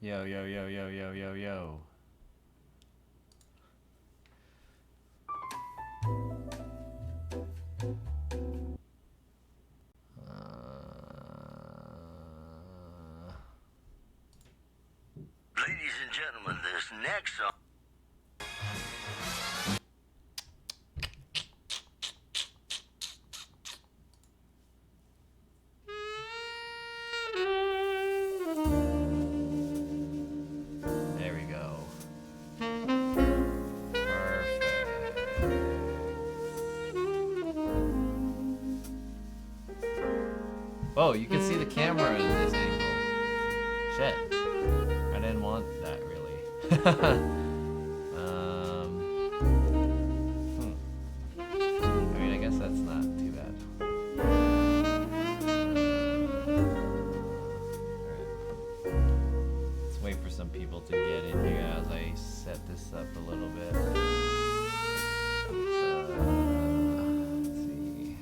Yo, yo, yo, yo, yo, yo, yo. Ladies and gentlemen, this next song. There we go. Perfect. Oh, you can see the camera in this angle. Shit. I didn't want that really. I mean, I guess that's not too bad. Alright. Let's wait for some people to get in here as I set this up a little bit. Let's see.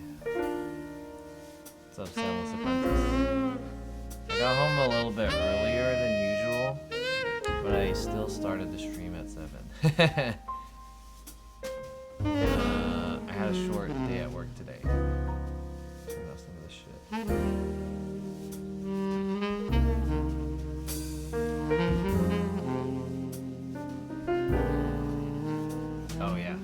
What's up, Samuel's Apprentice? I got home a little bit earlier than usual, but I still started the stream at 7. I had a short day at work today. Turn off some of this shit. Oh yeah.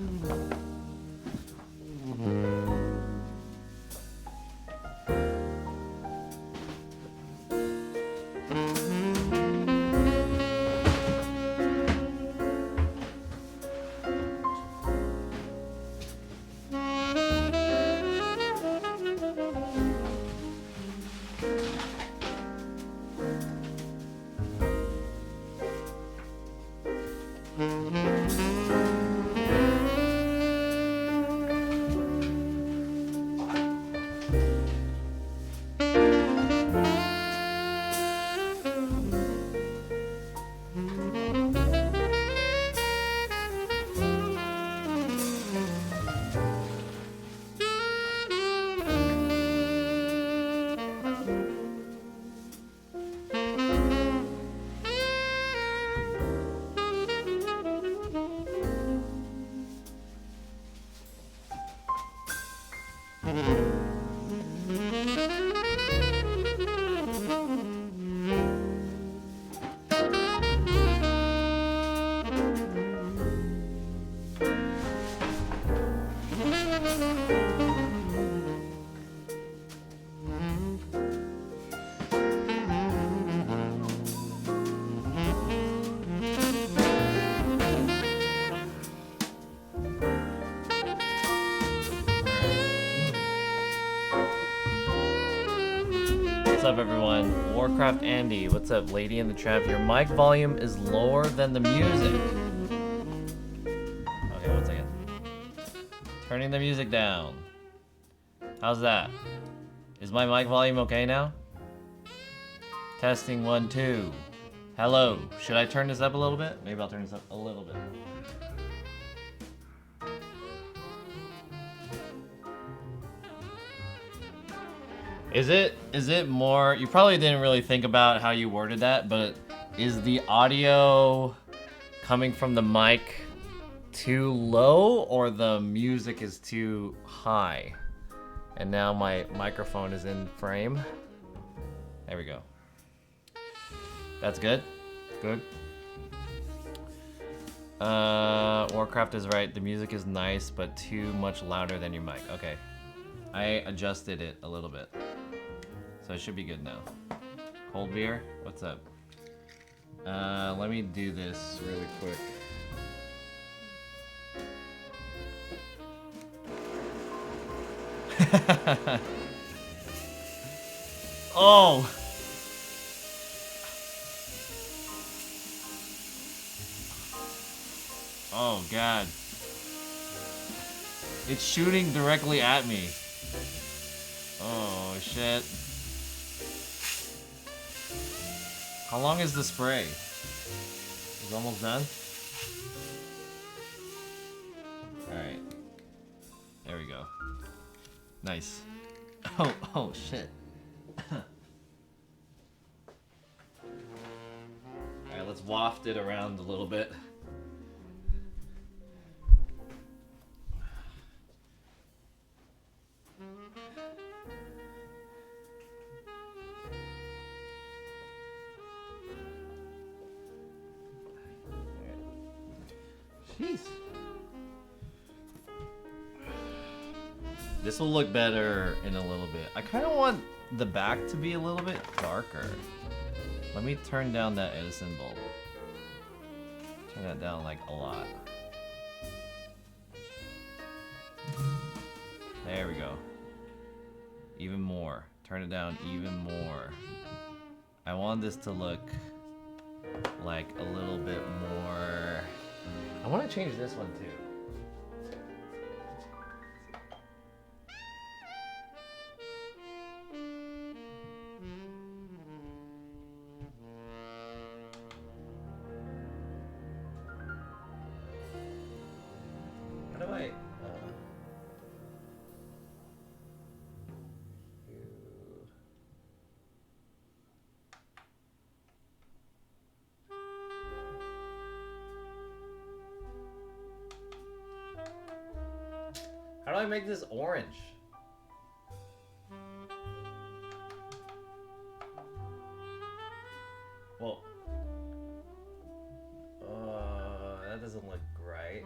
What's up, everyone? Warcraft Andy, what's up, Lady in the Trap? Your mic volume is lower than the music. Okay, one second. Turning the music down. How's that? Is my mic volume okay now? Testing 1, 2. Hello. Should I turn this up a little bit? Maybe I'll turn this up a little bit. Is it more, you probably didn't really think about how you worded that, but is the audio coming from the mic too low or the music is too high? And now my microphone is in frame. There we go. That's good? Good. Warcraft is right, the music is nice, but too much louder than your mic. Okay. I adjusted it a little bit. So it should be good now. Cold beer, what's up? Let me do this really quick. Oh! Oh god. It's shooting directly at me. Oh shit. How long is the spray? It's almost done? Alright. There we go. Nice. Oh shit. let's waft it around a little bit. Jeez. This will look better in a little bit. I kind of want the back to be a little bit darker. Let me turn down that Edison bulb. Turn that down like a lot. There we go. Even more. Turn it down even more. I want this to look like a little bit more. I want to change this one too. How do I? How do I make this orange? Well, that doesn't look right.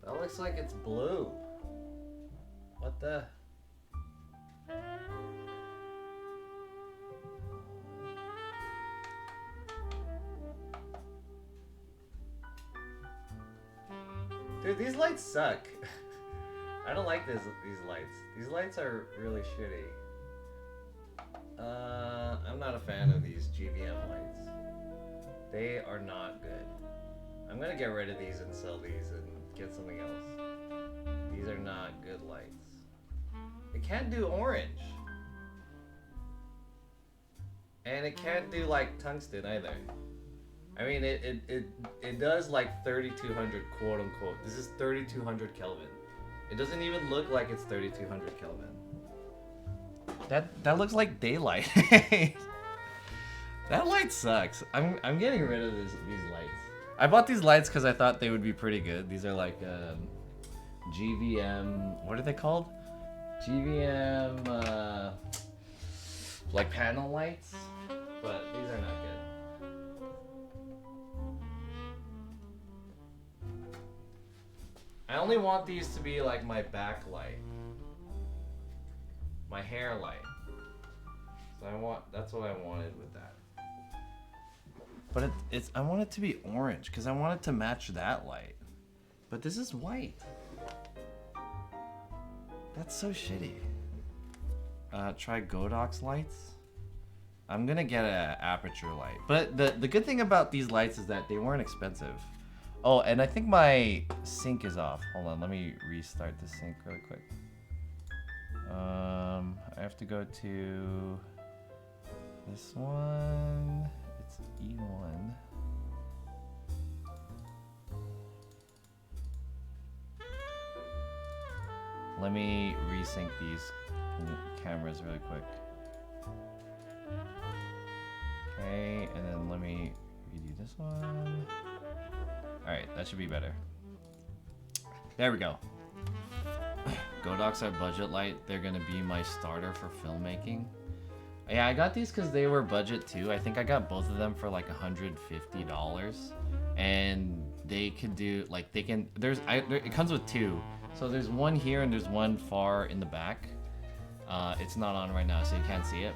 That looks like it's blue. What the? Dude, these lights suck. I don't like these lights. These lights are really shitty. I'm not a fan of these GVM lights. They are not good. I'm gonna get rid of these and sell these and get something else. These are not good lights. It can't do orange. And it can't do like tungsten either. I mean, it does like 3200 quote unquote. This is 3200 Kelvin. It doesn't even look like it's 3200 Kelvin. That looks like daylight. That light sucks. I'm getting rid of these lights. I bought these lights because I thought they would be pretty good. These are like GVM. What are they called? GVM like panel lights, but these are not good. I only want these to be like my backlight, my hair light. So that's what I wanted with that. But I want it to be orange because I want it to match that light. But this is white. That's so shitty. Try Godox lights. I'm gonna get an aperture light. But the good thing about these lights is that they weren't expensive. Oh, and I think my sync is off. Hold on, let me restart the sync really quick. I have to go to this one. It's E1. Let me resync these cameras really quick. Okay, and then let me redo this one. Alright, that should be better. There we go. Godox are budget light. They're gonna be my starter for filmmaking. Yeah, I got these because they were budget too. I think I got both of them for like $150. And they could do, like, they can, it comes with two. So there's one here and there's one far in the back. It's not on right now, so you can't see it.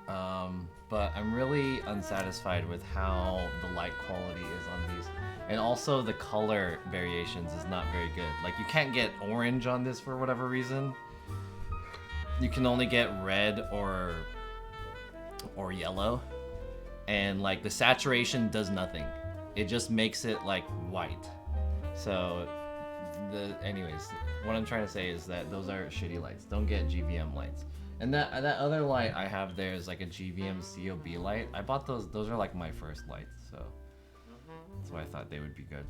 But I'm really unsatisfied with how the light quality is on these. And also the color variations is not very good. Like, you can't get orange on this for whatever reason. You can only get red or yellow. And like the saturation does nothing. It just makes it like white. So anyways, what I'm trying to say is that those are shitty lights. Don't get GVM lights. And that other light I have there is like a GVM COB light. I bought those are like my first lights, so That's why I thought they would be good.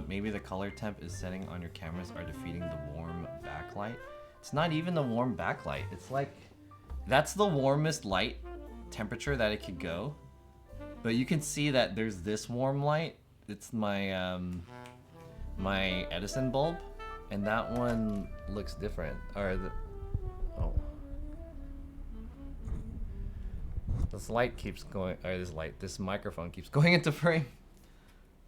Maybe the color temp is setting on your cameras are defeating the warm backlight. It's not even the warm backlight. It's like, that's the warmest light temperature that it could go. But you can see that there's this warm light. It's my my Edison bulb, and that one looks different. Or the this light keeps going. Or this microphone keeps going into frame.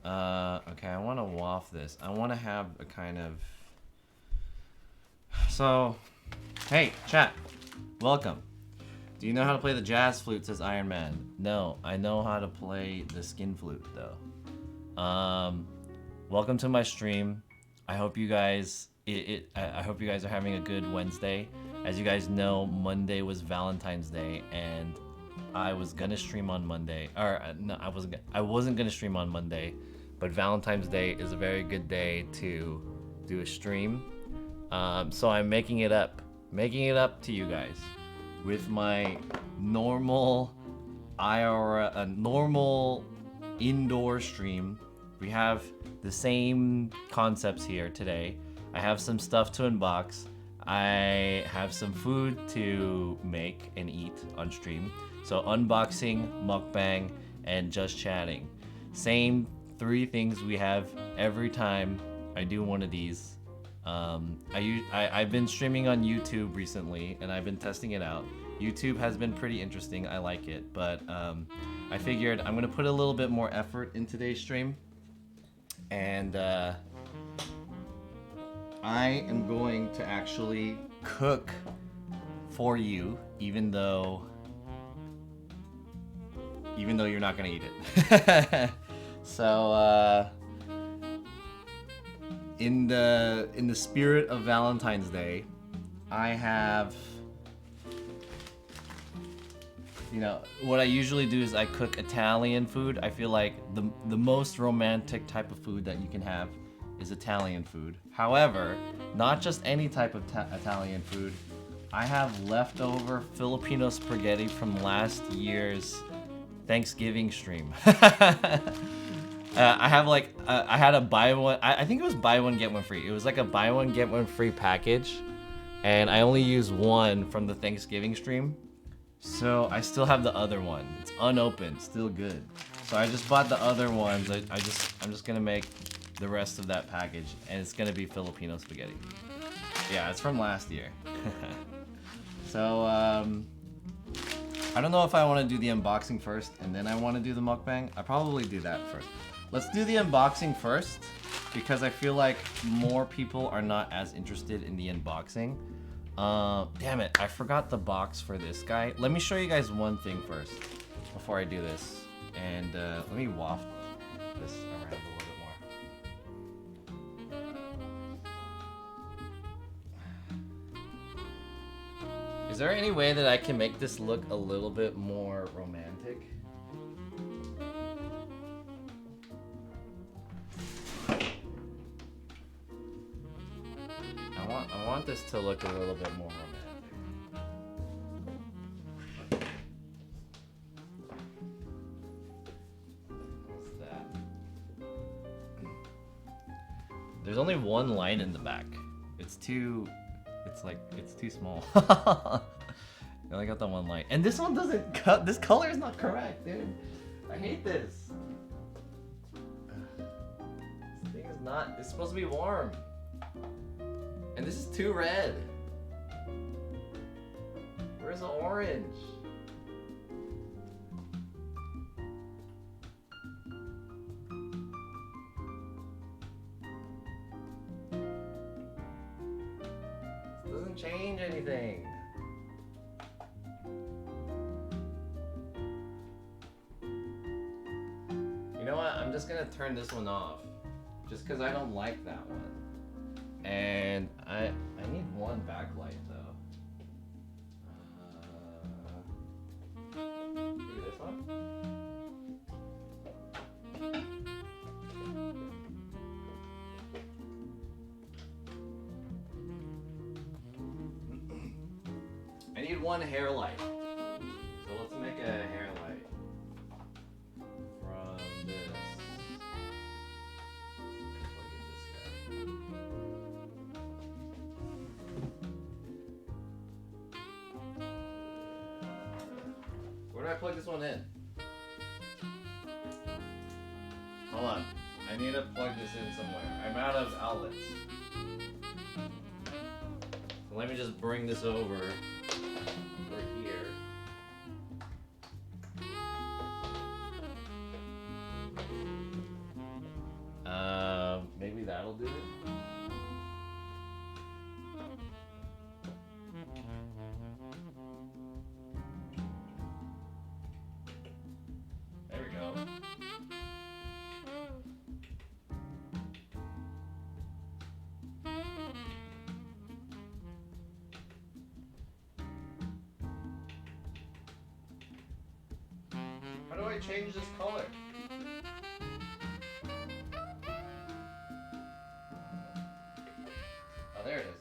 Okay, I want to waft this. I want to have a kind of. So, hey, chat, welcome. Do you know how to play the jazz flute? Says Iron Man. No, I know how to play the skin flute though. Welcome to my stream. I hope you guys. I hope you guys are having a good Wednesday. As you guys know, Monday was Valentine's Day, and I was gonna stream on Monday. Or no, I wasn't gonna stream on Monday, but Valentine's Day is a very good day to do a stream. So I'm making it up to you guys with my normal normal indoor stream. We have the same concepts here today. I have some stuff to unbox. I have some food to make and eat on stream. So unboxing, mukbang, and just chatting. Same 3 things we have every time I do one of these. I've been streaming on YouTube recently, and I've been testing it out. YouTube has been pretty interesting. I like it, but I figured I'm gonna put a little bit more effort in today's stream, and I am going to actually cook for you, even though you're not gonna eat it. So in the spirit of Valentine's Day, I have, you know, what I usually do is I cook Italian food. I feel like the most romantic type of food that you can have is Italian food. However, not just any type of Italian food. I have leftover Filipino spaghetti from last year's Thanksgiving stream. I have I had a buy one. I think it was buy one get one free. It was like a buy one get one free package, and I only used one from the Thanksgiving stream. So I still have the other one. It's unopened, still good. So I just bought the other ones. I'm just gonna make the rest of that package, and it's gonna be Filipino spaghetti. Yeah, it's from last year. So I don't know if I want to do the unboxing first and then I want to do the mukbang. I probably do that first. Let's do the unboxing first, because I feel like more people are not as interested in the unboxing. Damn it, I forgot the box for this guy. Let me show you guys one thing first before I do this. And let me waft this around a little bit more. Is there any way that I can make this look a little bit more romantic? I want this to look a little bit more romantic. What's that? There's only one line in the back. It's too small. I only got the one line. And this one doesn't cut. This color is not correct, dude. I hate this. This thing is not. It's supposed to be warm. And this is too red. Where's the orange? This doesn't change anything. You know what? I'm just gonna turn this one off. Just because I don't like that one. And I need one backlight though. Maybe this one? I need one hair light. So let's make a hair light. Where do I plug this one in? Hold on. I need to plug this in somewhere. I'm out of outlets. So let me just bring this over here. Maybe that'll do it. There we go. How do I change this color? Oh, there it is.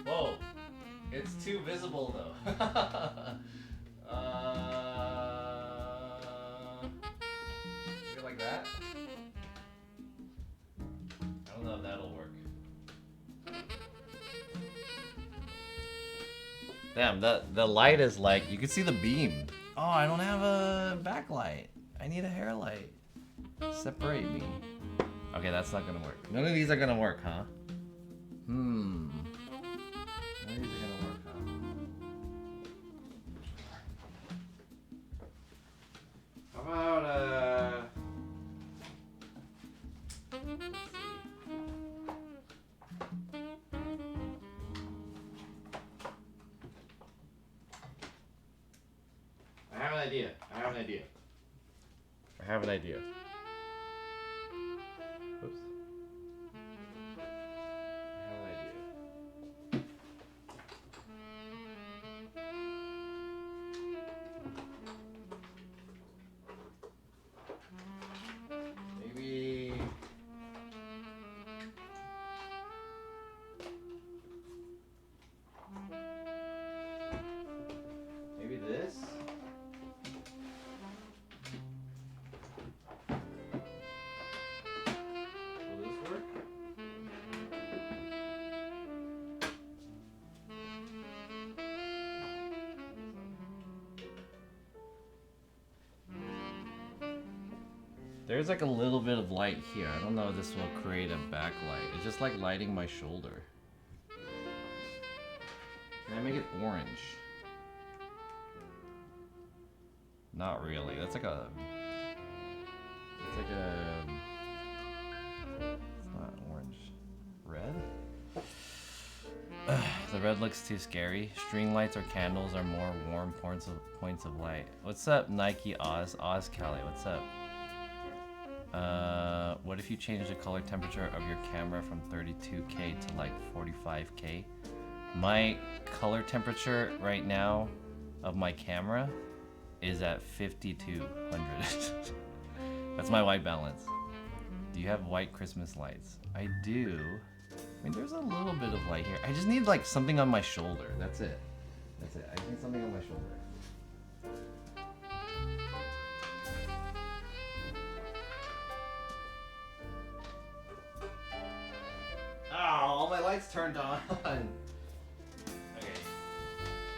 Whoa. It's too visible though. Maybe like that? I don't know if that'll work. Damn, the light is like, you can see the beam. Oh, I don't have a backlight. I need a hair light. Separate me. Okay, that's not gonna work. None of these are gonna work, huh? None of these are gonna work, huh? How about, let's see. I have an idea. I have an idea. Oops. I have an idea. Maybe this? Will this work? There's like a little bit of light here. I don't know if this will create a backlight. It's just like lighting my shoulder. Can I make it orange? Not really. That's like a... It's like a... It's not orange. Red? The red looks too scary. String lights or candles are more warm points of light. What's up, Nike Oz? Oz Kelly, what's up? What if you change the color temperature of your camera from 32K to like 45K? My color temperature right now of my camera is at 5200. That's my white balance. Do you have white Christmas lights? I do. I mean, there's a little bit of light here. I just need like something on my shoulder. That's it. That's it. I just need something on my shoulder. Oh, all my lights turned on. Okay.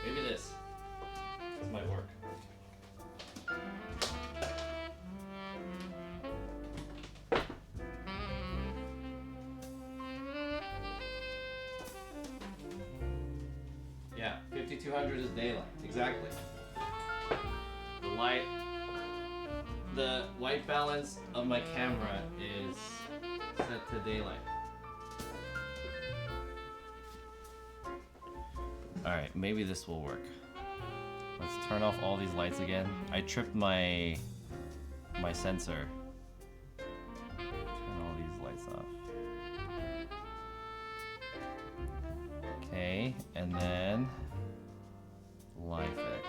Maybe this. This might work. Yeah, 5200 is daylight. Exactly. The white balance of my camera is set to daylight. Alright, maybe this will work. Let's turn off all these lights again. I tripped my sensor. Turn all these lights off. Okay, and then LifeX.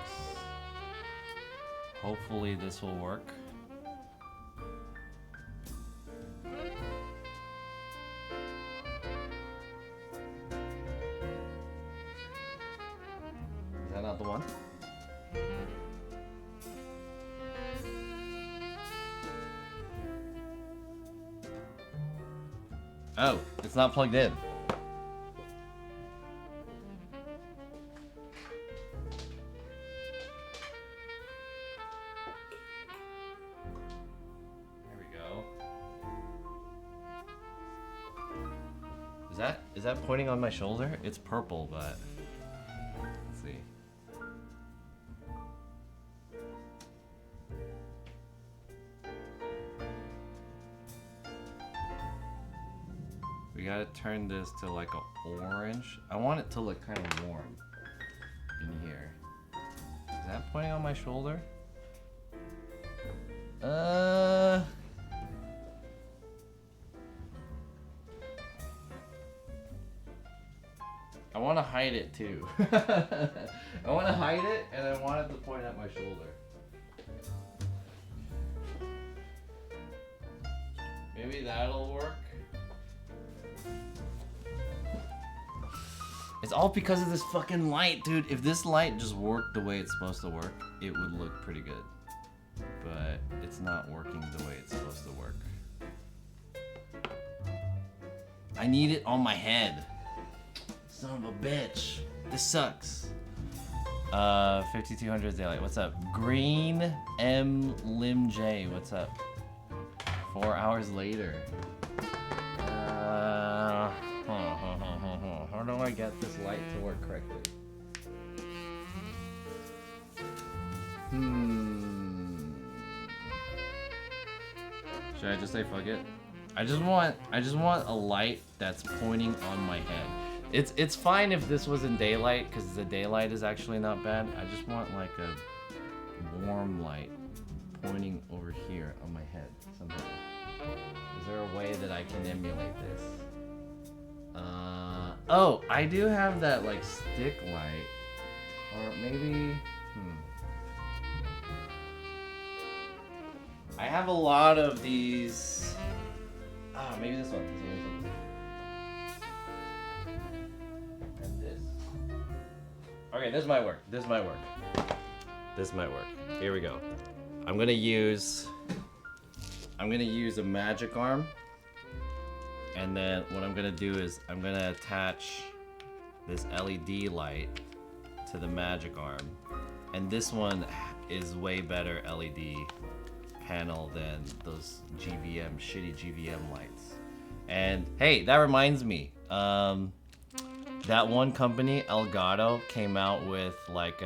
Hopefully this will work. Is that not the one? Oh, it's not plugged in. Is that pointing on my shoulder? It's purple, but let's see. We gotta turn this to like an orange. I want it to look kind of warm in here. Is that pointing on my shoulder? I want to hide it too. I want to hide it, and I want it to point at my shoulder. Maybe that'll work. It's all because of this fucking light, dude. If this light just worked the way it's supposed to work, it would look pretty good. But it's not working the way it's supposed to work. I need it on my head. Son of a bitch. This sucks. 5200 daylight. What's up? Green M Lim J. What's up? 4 hours later. How do I get this light to work correctly? Should I just say fuck it? I just want a light that's pointing on my head. It's fine if this was in daylight, because the daylight is actually not bad. I just want like a warm light pointing over here on my head somehow. Is there a way that I can emulate this? Oh, I do have that like stick light, or maybe. I have a lot of these. Maybe this one. And this. Okay, this might work. This might work. This might work. Here we go. I'm gonna use a magic arm, and then what I'm gonna do is I'm gonna attach this LED light to the magic arm, and this one is way better LED panel than those shitty GVM lights. And hey, that reminds me, that one company, Elgato, came out with like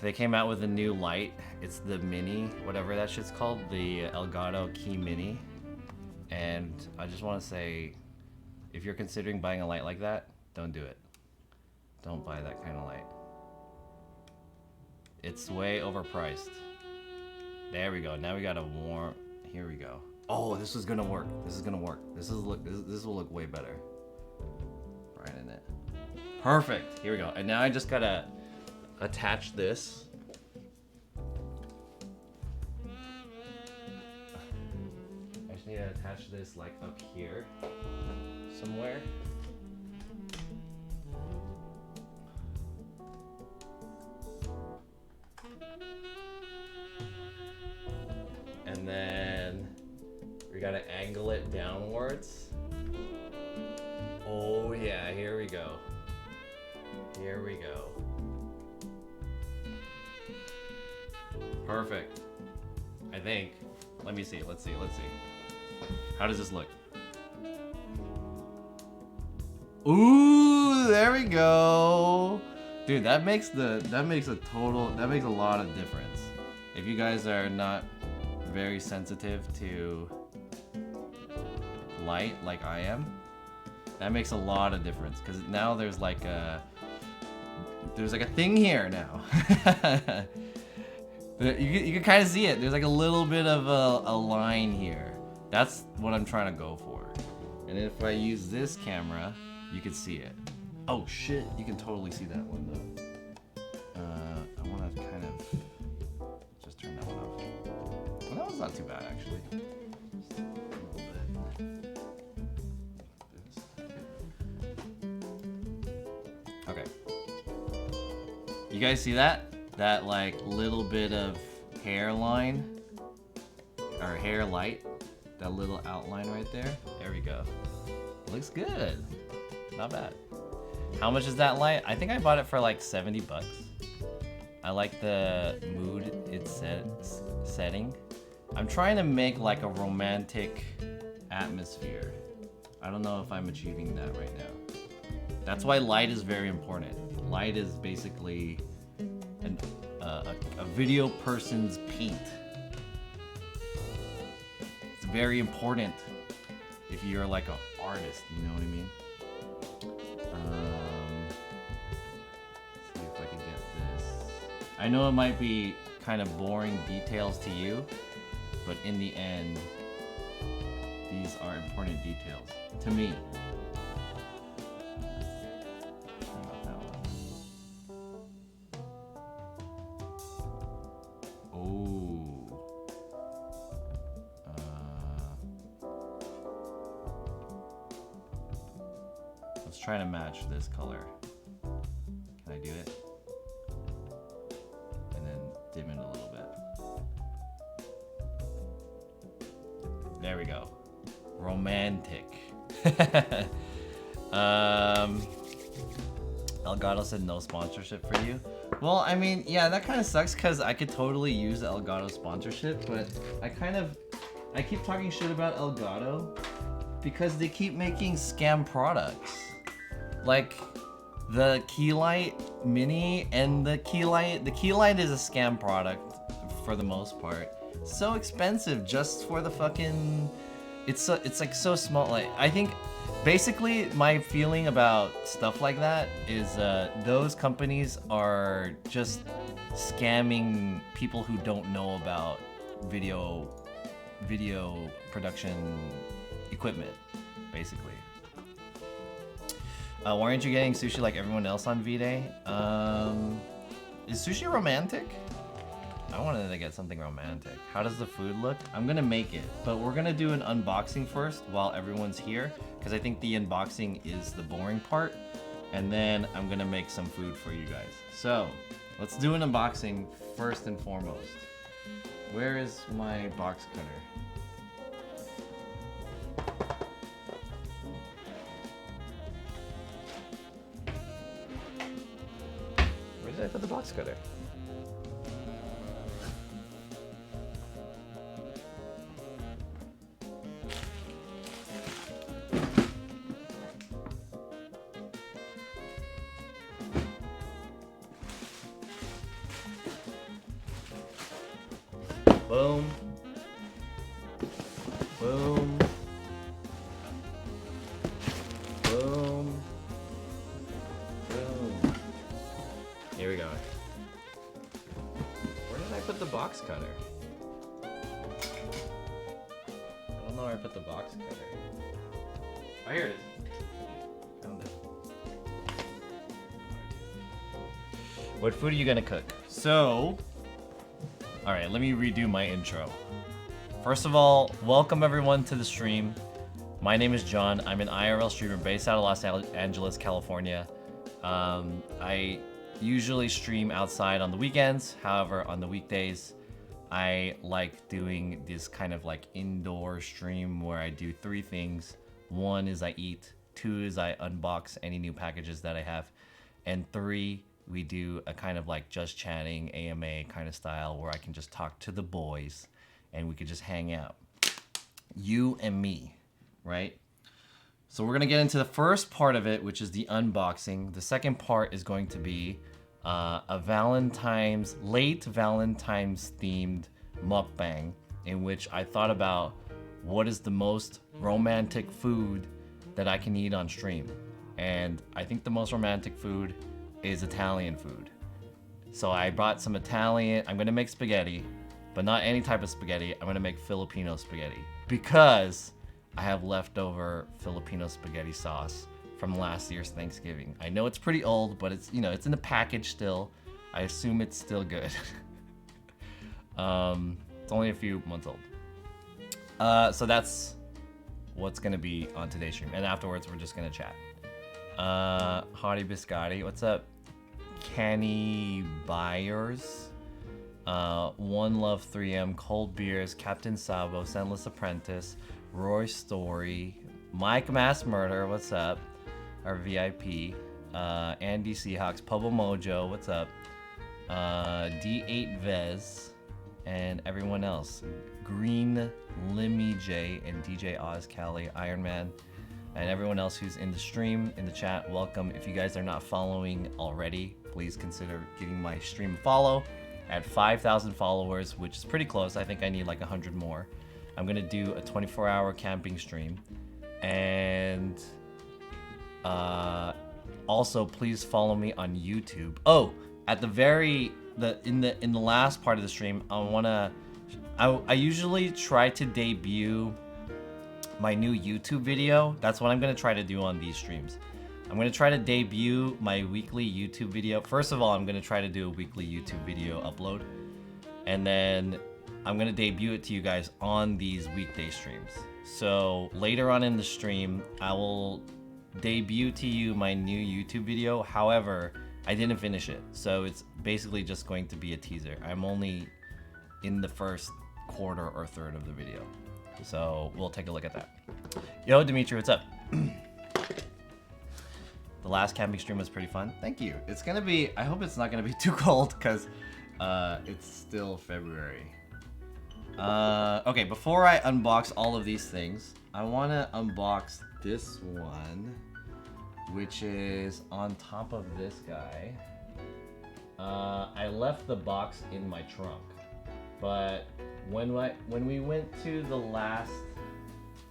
they came out with a new light. It's the Mini, whatever that shit's called, the Elgato Key Mini. And I just want to say, if you're considering buying a light like that, don't do it. Don't buy that kind of light. It's way overpriced. There we go. Now we got a warm. Here we go. Oh, this is gonna work. This is gonna work. This will look way better. Right in it. Perfect. Here we go. And now I just gotta attach this. I just need to attach this like up here somewhere. And then we gotta angle it downwards. Oh yeah, here we go. Here we go. Perfect. I think. Let me see, let's see. How does this look? Ooh, there we go. Dude, that makes a lot of difference. If you guys are not very sensitive to light like I am, that makes a lot of difference, because now there's like a thing here now. You can kind of see it. There's like a little bit of a line here. That's what I'm trying to go for. And if I use this camera, you can see it. Oh shit, you can totally see that one though. I want to kind of just turn that one off. Well, that one's not too bad actually. Just a little bit. Okay. You guys see that? That like little bit of hairline or hair light, that little outline right there. There we go. Looks good. Not bad. How much is that light? I think I bought it for like 70 bucks. I like the mood it's setting. I'm trying to make like a romantic atmosphere. I don't know if I'm achieving that right now. That's why light is very important. Light is basically a video person's paint. It's very important if you're like an artist, you know what I mean? See if I can get this. I know it might be kind of boring details to you, but in the end, these are important details to me. Let's try to match this color. Can I do it? And then dim it a little bit. There we go. Romantic. Elgato said no sponsorship for you. Well, I mean, yeah, that kind of sucks because I could totally use the Elgato sponsorship, but I keep talking shit about Elgato because they keep making scam products. Like the Keylight Mini and the Keylight is a scam product for the most part. So expensive just for the fucking, it's like so small. Like I think basically my feeling about stuff like that is those companies are just scamming people who don't know about video production equipment, basically. Why aren't you getting sushi like everyone else on V-Day? Is sushi romantic? I wanted to get something romantic. How does the food look? I'm gonna make it, but we're gonna do an unboxing first while everyone's here, because I think the unboxing is the boring part, and then I'm gonna make some food for you guys. So, let's do an unboxing first and foremost. Where is my box cutter? Where did I put the box cutter? Boom. Boom. Boom. Boom. Here we go. Where did I put the box cutter? I don't know where I put the box cutter. Oh, here it is. Found it. What food are you gonna cook? So, alright, let me redo my intro. First of all, welcome everyone to the stream. My name is John. I'm an IRL streamer based out of Los Angeles, California. I usually stream outside on the weekends. However, on the weekdays, I like doing this kind of like indoor stream where I do 3 things. 1 is I eat, 2 is I unbox any new packages that I have, and 3, we do a kind of like just chatting AMA kind of style where I can just talk to the boys and we could just hang out. You and me, right? So we're gonna get into the first part of it, which is the unboxing. The second part is going to be a late Valentine's themed mukbang in which I thought about what is the most romantic food that I can eat on stream. And I think the most romantic food is Italian food. So I brought some Italian, I'm gonna make spaghetti, but not any type of spaghetti. I'm gonna make Filipino spaghetti because I have leftover Filipino spaghetti sauce from last year's Thanksgiving. I know it's pretty old, but it's, you know, it's in the package still. I assume it's still good. It's only a few months old. So that's what's gonna be on today's stream. And afterwards, we're just gonna chat. Hottie Biscotti, what's up? Kenny Byers, One Love 3M, Cold Beers, Captain Sabo, Scentless Apprentice, Roy Story, Mike Mass Murder, what's up? Our VIP, Andy Seahawks, Pubble Mojo, what's up? D8 Vez, and everyone else. Green Limmy J and DJ Oz Cali, Iron Man, And everyone else who's in the stream, in the chat, welcome. If you guys are not following already, please consider giving my stream a follow. At 5,000 followers, which is pretty close. I think I need like 100 more. I'm gonna do a 24-hour camping stream. And also please follow me on YouTube. Oh, at the in the last part of the stream, I usually try to debut my new YouTube video. That's what I'm gonna try to do on these streams. I'm gonna try to debut my weekly YouTube video. First of all, I'm gonna try to do a weekly YouTube video upload, and then I'm gonna debut it to you guys on these weekday streams. So later on in the stream, I will debut to you my new YouTube video. However, I didn't finish it, so it's basically just going to be a teaser. I'm only in the first quarter or third of the video, so we'll take a look at that. Yo, Dimitri, what's up? The last camping stream was pretty fun. Thank you. It's gonna be, I hope it's not gonna be too cold because it's still February. Okay, before I unbox all of these things, I wanna unbox this one, which is on top of this guy. I left the box in my trunk, but when we went to the last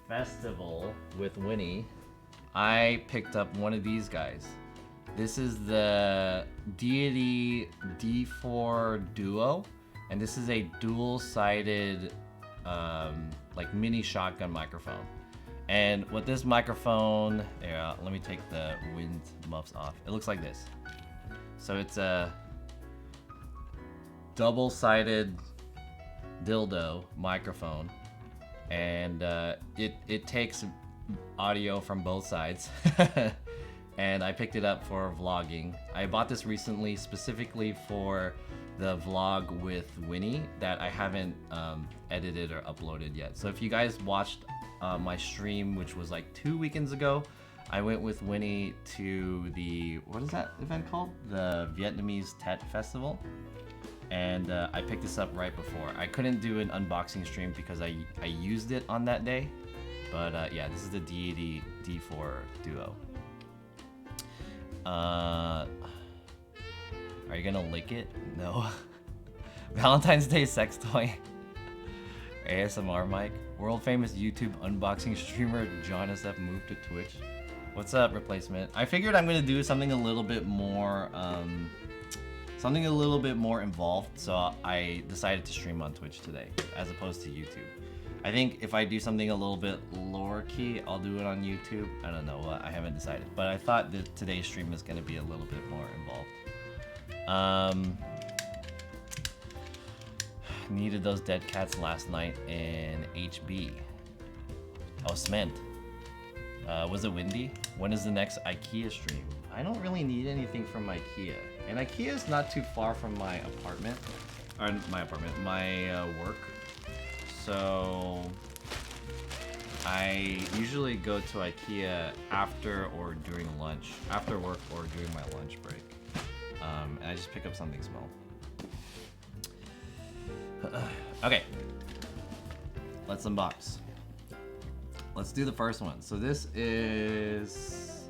festival with Winnie, I picked up one of these guys. This is the Deity D4 Duo, and this is a dual-sided like mini shotgun microphone. And with this microphone, yeah, let me take the wind muffs off. It looks like this. So it's a double-sided dildo microphone, and it takes audio from both sides. And I picked it up for vlogging. I bought this recently specifically for the vlog with Winnie that I haven't edited or uploaded yet. So if you guys watched my stream, which was like 2 weekends ago, I went with Winnie to the, what is that event called? The Vietnamese Tet Festival. And I picked this up right before. I couldn't do an unboxing stream because I used it on that day. But yeah, this is the Deity D4 Duo. Are you gonna lick it? No. Valentine's Day sex toy. ASMR mic. World famous YouTube unboxing streamer John SF moved to Twitch. What's up, replacement? I figured I'm gonna do something a little bit more involved, so I decided to stream on Twitch today as opposed to YouTube. I think if I do something a little bit lower key, I'll do it on YouTube. I don't know, I haven't decided. But I thought that today's stream is going to be a little bit more involved. Needed those dead cats last night in HB. Oh, cement. Was it windy? When is the next IKEA stream? I don't really need anything from IKEA. And IKEA is not too far from my apartment. Or my work. So I usually go to IKEA after or during lunch, after work or during my lunch break, and I just pick up something small. Okay, let's unbox. Let's do the first one. So this is,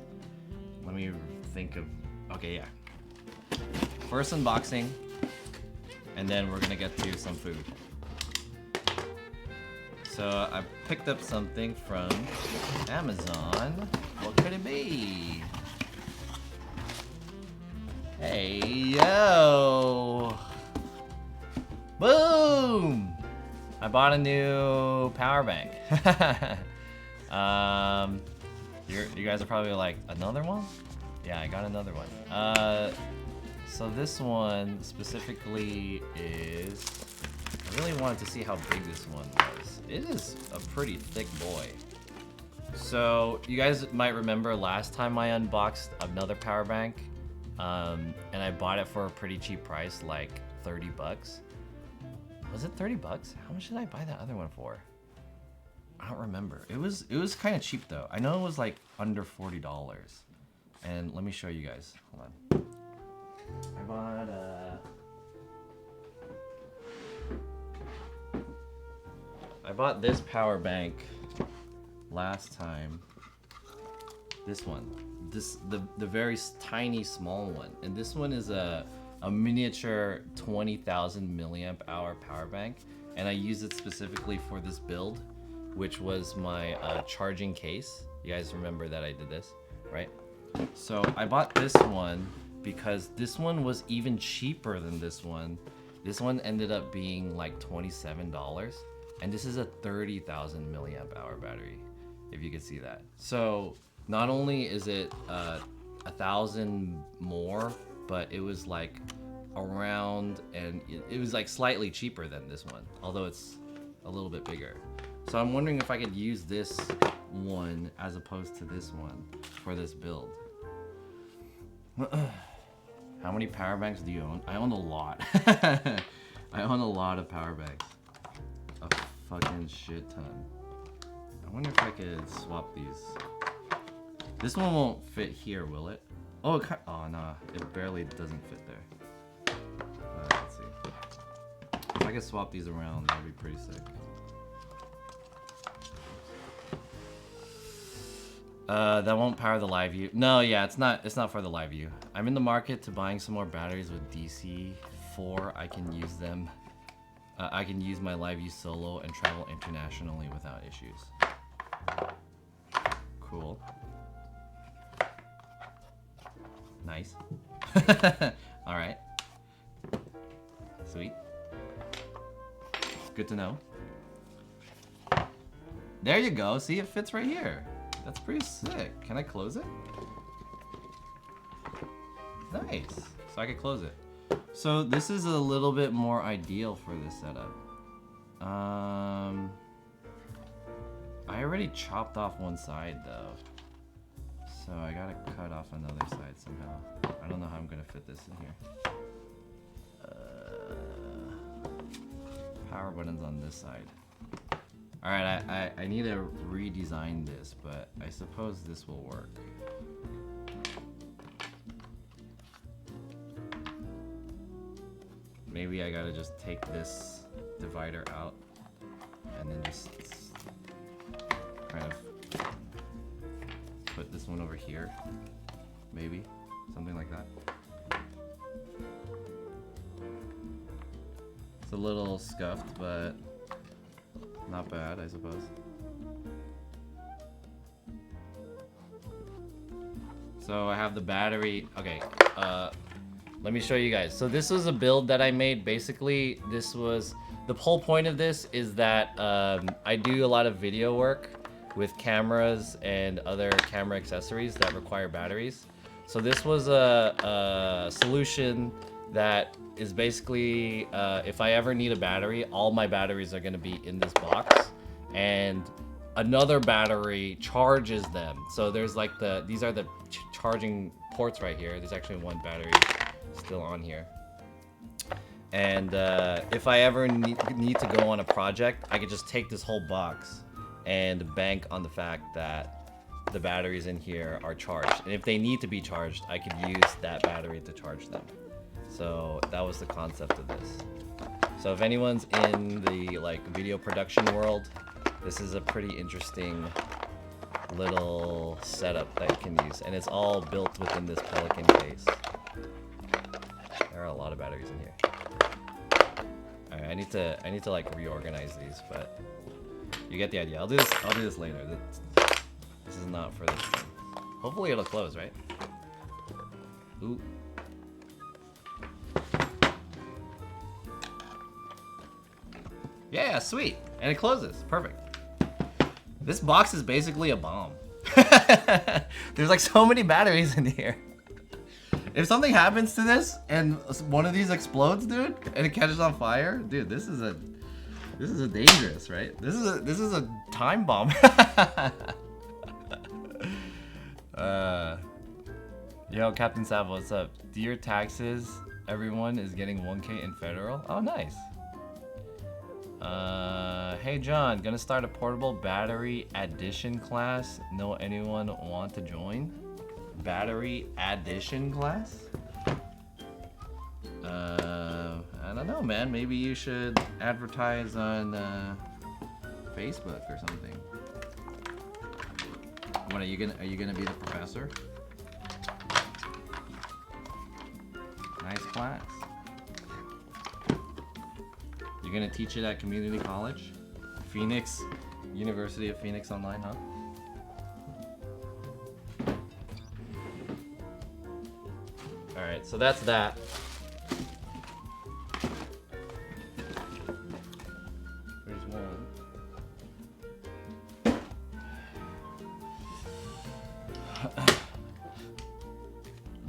let me think of, okay, yeah. First unboxing, and then we're gonna get to some food. So I picked up something from Amazon. What could it be? Hey, yo! Boom! I bought a new power bank. You guys are probably like, another one? Yeah, I got another one. So this one specifically is, I really wanted to see how big this one was. It is a pretty thick boy. So you guys might remember last time I unboxed another power bank, and I bought it for a pretty cheap price, like 30 bucks. Was it 30 bucks? How much did I buy that other one for? I don't remember. It was kind of cheap though. I know it was like under $40. And let me show you guys. Hold on. I bought this power bank last time This one. The very tiny small one. And this one is a miniature 20,000 milliamp hour power bank. And I use it specifically for this build, which was my charging case. You guys remember that I did this, right? So I bought this one because this one was even cheaper than this one. This one ended up being like $27, and this is a 30,000 milliamp hour battery, if you could see that. So not only is it 1,000 more, but it was like around, and it was like slightly cheaper than this one, although it's a little bit bigger. So I'm wondering if I could use this one as opposed to this one for this build. How many power banks do you own? I own a lot. I own a lot of power banks. A fucking shit ton. I wonder if I could swap these. This one won't fit here, will it? Oh, oh nah, it barely doesn't fit there. Let's see. If I could swap these around, that'd be pretty sick. That won't power the live view. No, yeah, it's not for the live view. I'm in the market to buying some more batteries with DC4. I can use them. I can use my live view solo and travel internationally without issues. Cool. Nice. All right. Sweet. Good to know. There you go. See, it fits right here. That's pretty sick. Can I close it? Nice. So I can close it. So this is a little bit more ideal for this setup. I already chopped off one side though. So I gotta cut off another side somehow. I don't know how I'm gonna fit this in here. Power button's on this side. Alright, I need to redesign this, but I suppose this will work. Maybe I gotta just take this divider out and then just kind of put this one over here. Maybe. Something like that. It's a little scuffed, but not bad, I suppose. So I have the battery. Okay, let me show you guys. So this was a build that I made. Basically, this was the whole point of this is that I do a lot of video work with cameras and other camera accessories that require batteries. So this was a solution that is basically, if I ever need a battery, all my batteries are gonna be in this box, and another battery charges them. So there's like these are the charging ports right here. There's actually one battery still on here. And if I ever need to go on a project, I could just take this whole box and bank on the fact that the batteries in here are charged. And if they need to be charged, I could use that battery to charge them. So that was the concept of this. So if anyone's in the like video production world, this is a pretty interesting little setup that you can use, and it's all built within this Pelican case. There are a lot of batteries in here. All right, I need to like reorganize these, but you get the idea. I'll do this later. This is not for this thing. Hopefully it'll close, right? Ooh. Yeah, sweet. And it closes. Perfect. This box is basically a bomb. There's like so many batteries in here. If something happens to this and one of these explodes, dude, and it catches on fire, dude, this is a dangerous, right? This is a time bomb. Yo, Captain Sav, what's up? Dear taxes, everyone is getting 1K in federal. Oh, nice. Hey John, gonna start a portable battery addition class. Know anyone want to join? Battery addition class? I don't know, man. Maybe you should advertise on Facebook or something. What are you gonna be the professor? Nice class. You're gonna teach it at community college? Phoenix, University of Phoenix Online, huh? Alright, so that's that. There's one.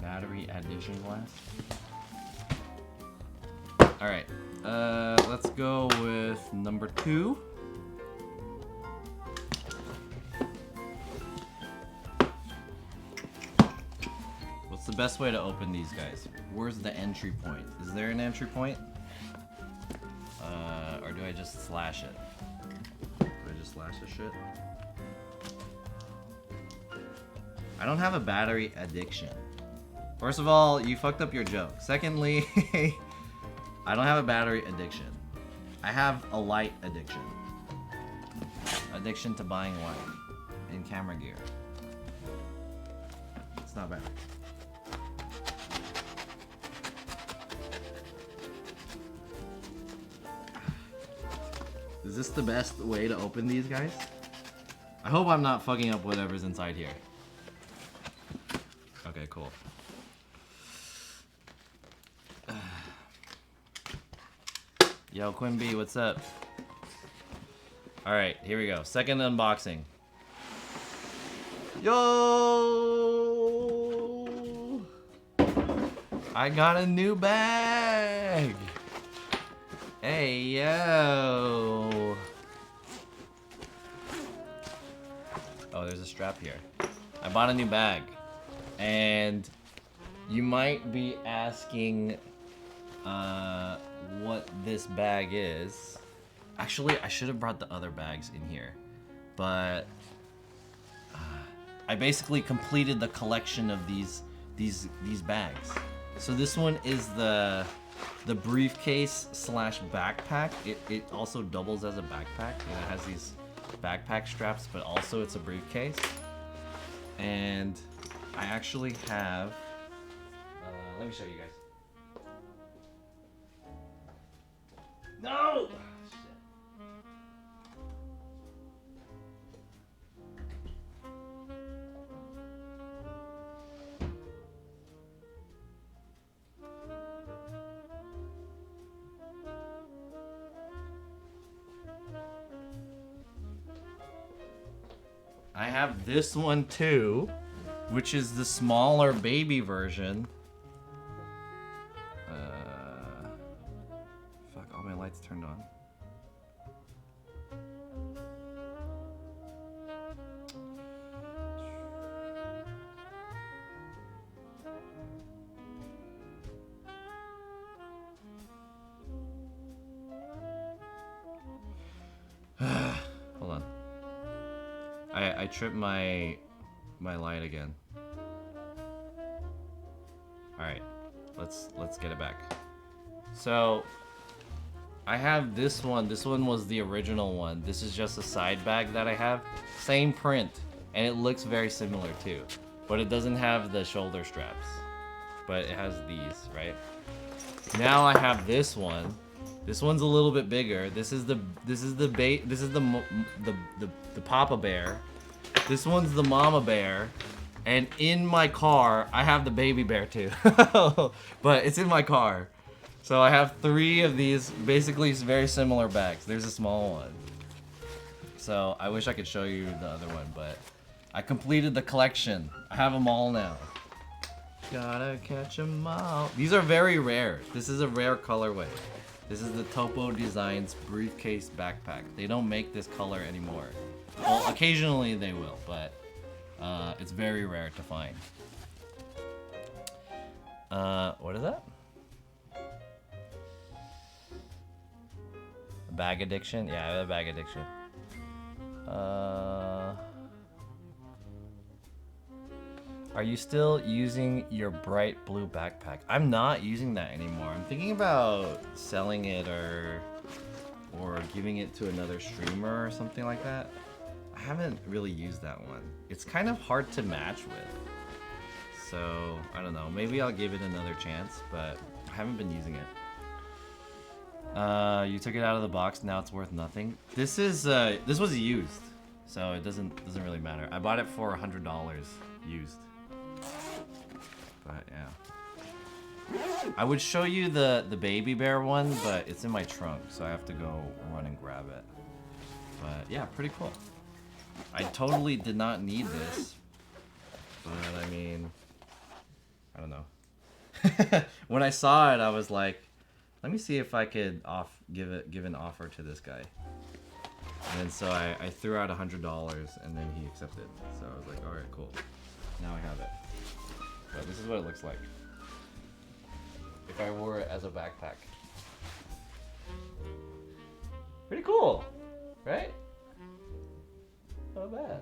Battery addition glass. Alright, let's go with number 2. What's the best way to open these guys? Where's the entry point? Is there an entry point? Or do I just slash it? Do I just slash this shit? I don't have a battery addiction. First of all, you fucked up your joke. Secondly, I don't have a battery addiction. I have a light addiction. Addiction to buying light and camera gear. It's not bad. Is this the best way to open these guys? I hope I'm not fucking up whatever's inside here. Okay, cool. Yo, Quimby, what's up? Alright, here we go. Second unboxing. Yo! I got a new bag! Hey, yo! Oh, there's a strap here. I bought a new bag. And you might be asking what this bag is. Actually, I should have brought the other bags in here, but I basically completed the collection of these bags. So this one is the briefcase slash backpack. It also doubles as a backpack. You know, it has these backpack straps, but also it's a briefcase. And I actually have. Let me show you guys. No! Shit. I have this one too, which is the smaller baby version. Fuck, all my lights turned on. Hold on. I tripped my light again. All right, let's get it back. So I have this one. This one was the original one. This is just a side bag that I have. Same print, and it looks very similar too, but it doesn't have the shoulder straps. But it has these, right? Now I have this one. This one's a little bit bigger. This is the Papa Bear. This one's the Mama Bear. And in my car, I have the Baby Bear too. But it's in my car. So I have 3 of these basically very similar bags. There's a small one. So I wish I could show you the other one, but I completed the collection. I have them all now. Gotta catch 'em all. These are very rare. This is a rare colorway. This is the Topo Designs briefcase backpack. They don't make this color anymore. Well, occasionally they will, but it's very rare to find. What is that? A bag addiction? Yeah, I have a bag addiction. Are you still using your bright blue backpack? I'm not using that anymore. I'm thinking about selling it or giving it to another streamer or something like that. I haven't really used that one. It's kind of hard to match with. So, I don't know. Maybe I'll give it another chance, but I haven't been using it. You took it out of the box, now it's worth nothing. This was used, so it doesn't really matter. I bought it for $100 used. But yeah. I would show you the baby bear one, but it's in my trunk, so I have to go run and grab it. But yeah, pretty cool. I totally did not need this, but I mean, I don't know. When I saw it, I was like, let me see if I could give an offer to this guy. And then so I threw out $100, and then he accepted. So I was like, all right, cool. Now I have it. But this is what it looks like if I wore it as a backpack. Pretty cool, right? Not bad.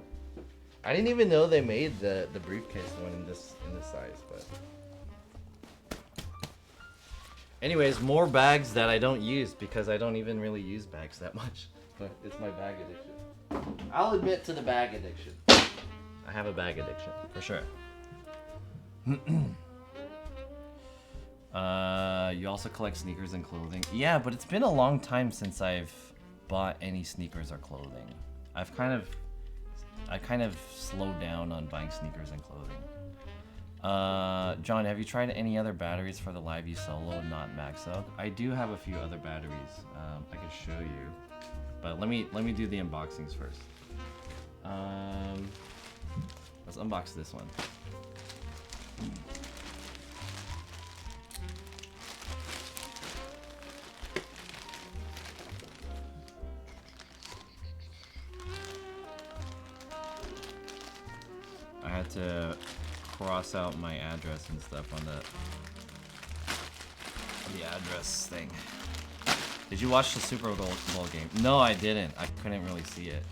I didn't even know they made the briefcase one in this size, but. Anyways, more bags that I don't use because I don't even really use bags that much. But it's my bag addiction. I'll admit to the bag addiction. I have a bag addiction, for sure. You also collect sneakers and clothing. Yeah, but it's been a long time since I've bought any sneakers or clothing. I kind of slowed down on buying sneakers and clothing. John, have you tried any other batteries for the Live U Solo, not Maxo? I do have a few other batteries. I can show you, but let me do the unboxings first. Let's unbox this one. I had to cross out my address and stuff on the address thing. Did you watch the Super Bowl game? No, I didn't. I couldn't really see it.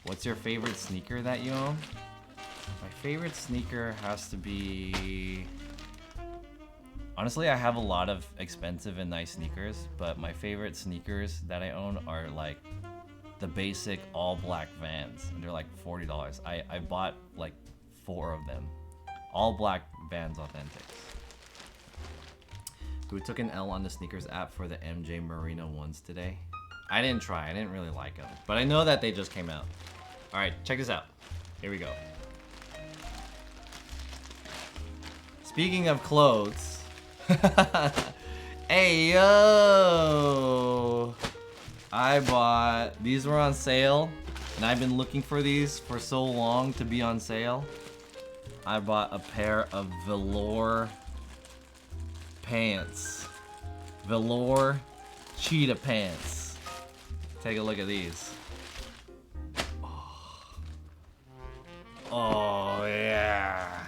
What's your favorite sneaker that you own? My favorite sneaker has to be... Honestly, I have a lot of expensive and nice sneakers, but my favorite sneakers that I own are like the basic all black Vans, and they're like $40. I bought like 4 of them. All black Vans Authentics. We took an L on the sneakers app for the MJ Marino ones today. I didn't try, I didn't really like them, but I know that they just came out. All right, check this out. Here we go. Speaking of clothes, hey yo! I bought, these were on sale, and I've been looking for these for so long to be on sale. I bought a pair of velour pants. Velour cheetah pants. Take a look at these. Oh yeah.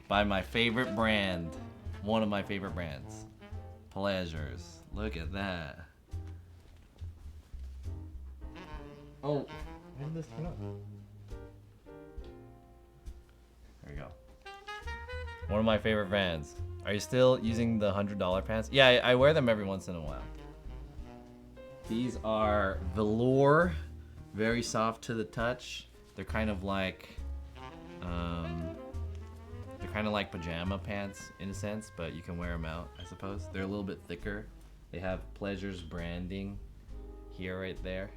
By my favorite brand. One of my favorite brands. Pleasures. Look at that. Oh, how did this turn up? There we go. One of my favorite brands. Are you still using the $100 pants? Yeah, I wear them every once in a while. These are velour, very soft to the touch. They're kind of like, pajama pants in a sense, but you can wear them out, I suppose. They're a little bit thicker. They have Pleasures branding here, right there,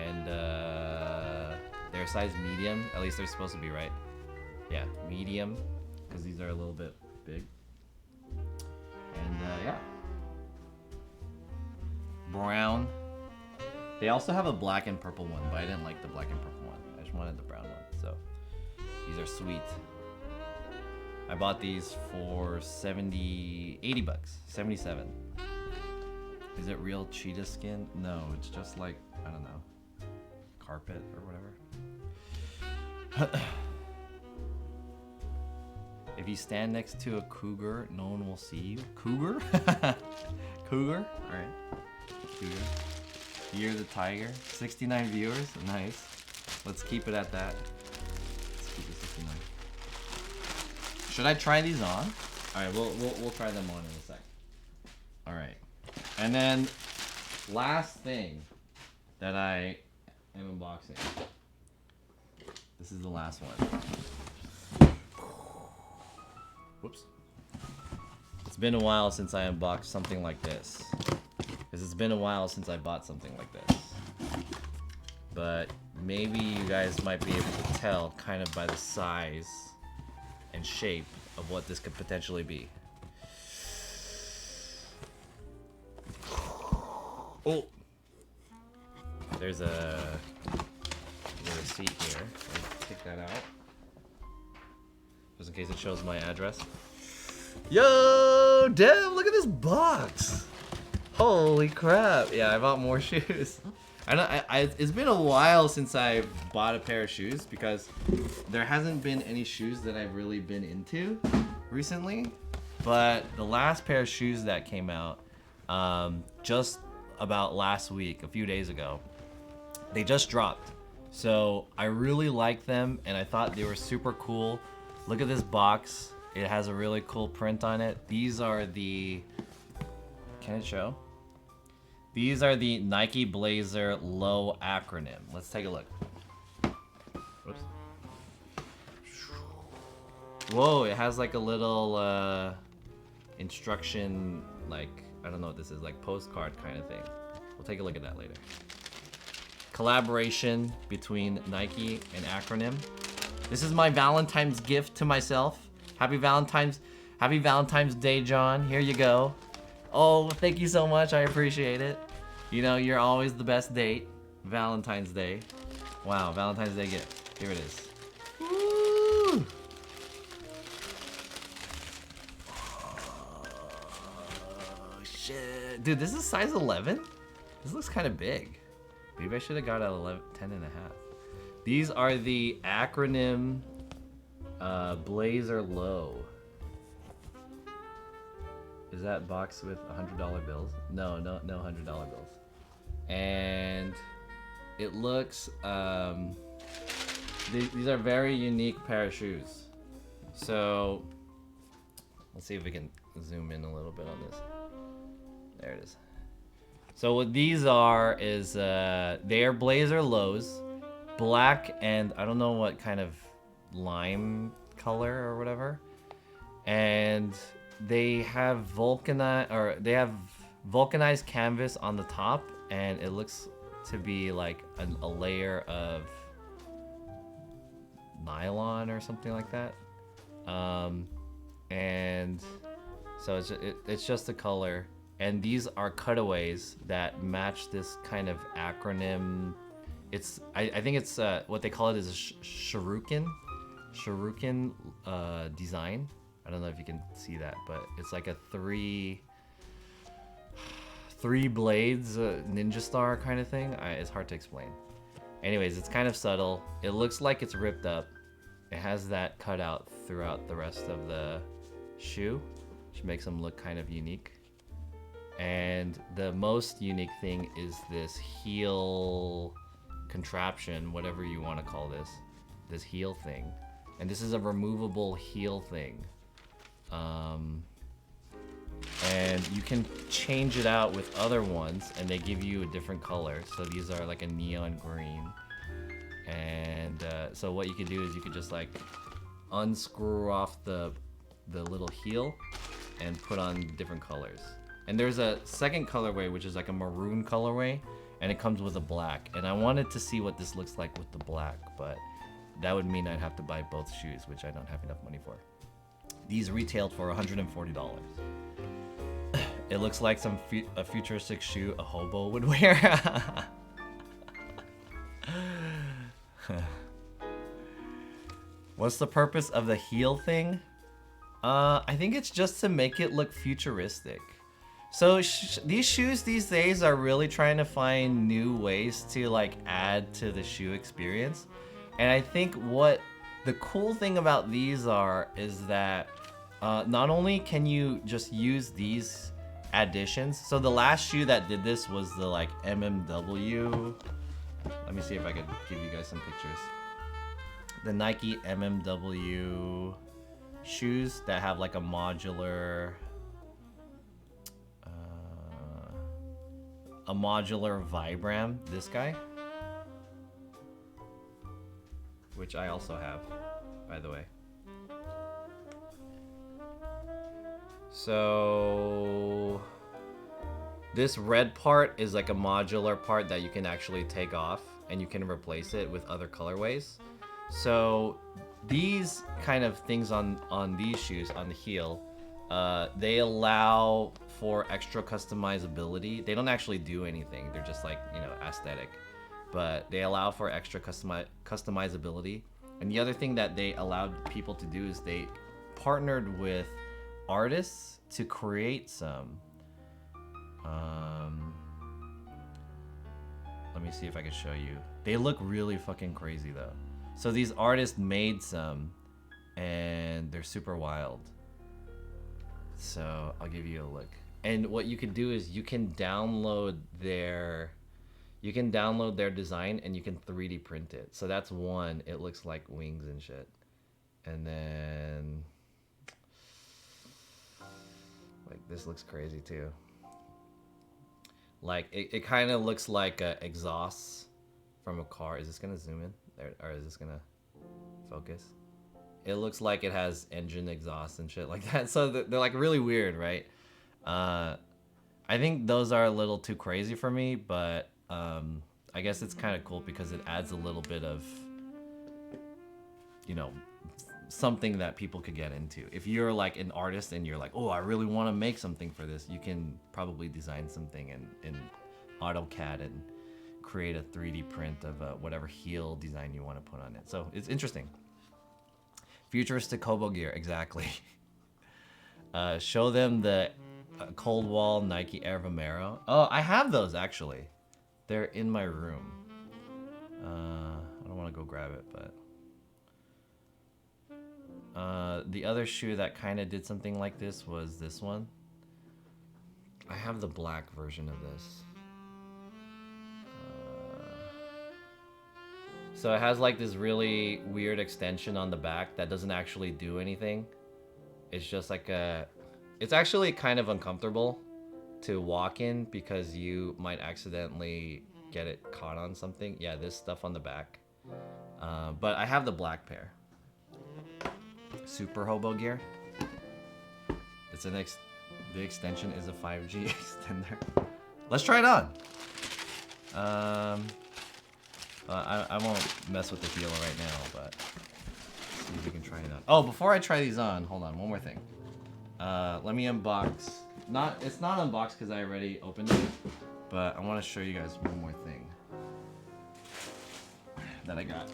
and they're size medium. At least they're supposed to be, right? Yeah, medium, because these are a little bit big. And yeah, brown. They also have a black and purple one, but I didn't like the black and purple one. I just wanted the brown one. So these are sweet. I bought these for 80 bucks, 77. Is it real cheetah skin? No, it's just like, I don't know, carpet or whatever. If you stand next to a cougar, no one will see you. Cougar? Cougar? Alright. Cougar. You're the tiger. 69 viewers. Nice. Let's keep it at that. Let's keep it 69. Should I try these on? Alright, we'll try them on in a sec. Alright. And then last thing that I am unboxing This is the last one. Whoops. It's been a while since I unboxed something like this. Because it's been a while since I bought something like this. But maybe you guys might be able to tell kind of by the size and shape of what this could potentially be. Oh! There's a receipt here. Let's take that out. Just in case it shows my address. Yo! Damn, look at this box! Holy crap! Yeah, I bought more shoes. I know. It's been a while since I bought a pair of shoes because there hasn't been any shoes that I've really been into recently. But the last pair of shoes that came out just about last week, a few days ago, they just dropped. So I really like them and I thought they were super cool. Look at this box. It has a really cool print on it. These are the... Can it show? These are the Nike Blazer Low acronym. Let's take a look. Whoops. Whoa, it has like a little instruction, like, I don't know what this is, like postcard kind of thing. We'll take a look at that later. Collaboration between Nike and Acronym. This is my Valentine's gift to myself. Happy Valentine's Day, John. Here you go. Oh, thank you so much. I appreciate it. You know, you're always the best date. Valentine's Day. Wow, Valentine's Day gift. Here it is. Woo! Oh, shit. Dude, this is size 11? This looks kind of big. Maybe I should have got a 10 and a half. These are the Acronym Blazer Low. Is that box with $100 bills? No $100 bills. And it looks, these are very unique pair of shoes. So let's see if we can zoom in a little bit on this. There it is. So what these are is they are Blazer Lows, black and I don't know what kind of lime color or whatever, and they have vulcanized canvas on the top, and it looks to be like a layer of nylon or something like that. And so it's just a color. And these are cutaways that match this kind of acronym. It's I think it's what they call it is a shuriken design. I don't know if you can see that, but it's like a three blades ninja star kind of thing. It's hard to explain. Anyways, it's kind of subtle. It looks like it's ripped up. It has that cut out throughout the rest of the shoe, which makes them look kind of unique. And the most unique thing is this heel contraption, whatever you want to call this heel thing. And this is a removable heel thing. And you can change it out with other ones and they give you a different color. So these are like a neon green. And so what you could do is you could just like unscrew off the little heel and put on different colors. And there's a second colorway, which is like a maroon colorway, and it comes with a black. And I wanted to see what this looks like with the black, but that would mean I'd have to buy both shoes, which I don't have enough money for. These retailed for $140. It looks like a futuristic shoe a hobo would wear. What's the purpose of the heel thing? I think it's just to make it look futuristic. So these shoes these days are really trying to find new ways to like add to the shoe experience. And I think what the cool thing about these is that not only can you just use these additions. So the last shoe that did this was the like MMW. Let me see if I could give you guys some pictures. The Nike MMW shoes that have like a modular Vibram, this guy, which I also have, by the way. So this red part is like a modular part that you can actually take off and you can replace it with other colorways. So these kind of things on these shoes, on the heel, they allow for extra customizability. They don't actually do anything. They're just like, you know, aesthetic. But they allow for extra customizability. And the other thing that they allowed people to do is they partnered with artists to create some. Let me see if I can show you. They look really fucking crazy though. So these artists made some and they're super wild. So I'll give you a look. And what you can do is you can download their design and you can 3D print it. So that's one. It looks like wings and shit. And then like this looks crazy too. Like it kind of looks like exhausts from a car. Is this gonna zoom in there, or is this gonna focus? It looks like it has engine exhaust and shit like that. So they're like really weird, right? I think those are a little too crazy for me, but I guess it's kind of cool because it adds a little bit of, you know, something that people could get into. If you're like an artist and you're like, oh, I really want to make something for this, you can probably design something in AutoCAD and create a 3D print of whatever heel design you want to put on it. So it's interesting. Futuristic hobo gear, exactly. Show them the Cold Wall Nike Air Vomero. Oh, I have those actually. They're in my room. I don't want to go grab it, but the other shoe that kind of did something like this was this one. I have the black version of this. So it has like this really weird extension on the back that doesn't actually do anything. It's just like it's actually kind of uncomfortable to walk in because you might accidentally get it caught on something. Yeah, this stuff on the back. But I have the black pair. Super hobo gear. It's the extension is a 5G extender. Let's try it on. I won't mess with the heel right now, but see if we can try it on. Oh, before I try these on, hold on, one more thing. Let me unbox. It's not unboxed because I already opened it, but I want to show you guys one more thing that I got.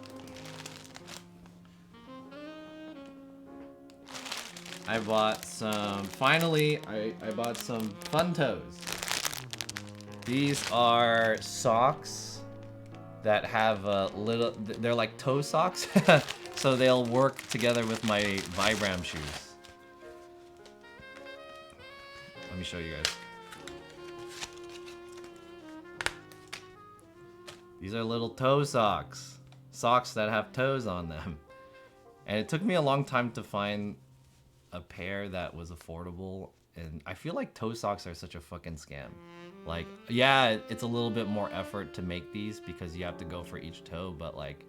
I bought some, finally, I bought some Fun Toes. These are socks that have a little, they're like toe socks, so they'll work together with my Vibram shoes. Let me show you guys. These are little toe socks. Socks that have toes on them. And it took me a long time to find a pair that was affordable, and I feel like toe socks are such a fucking scam. Like, yeah, it's a little bit more effort to make these because you have to go for each toe, but like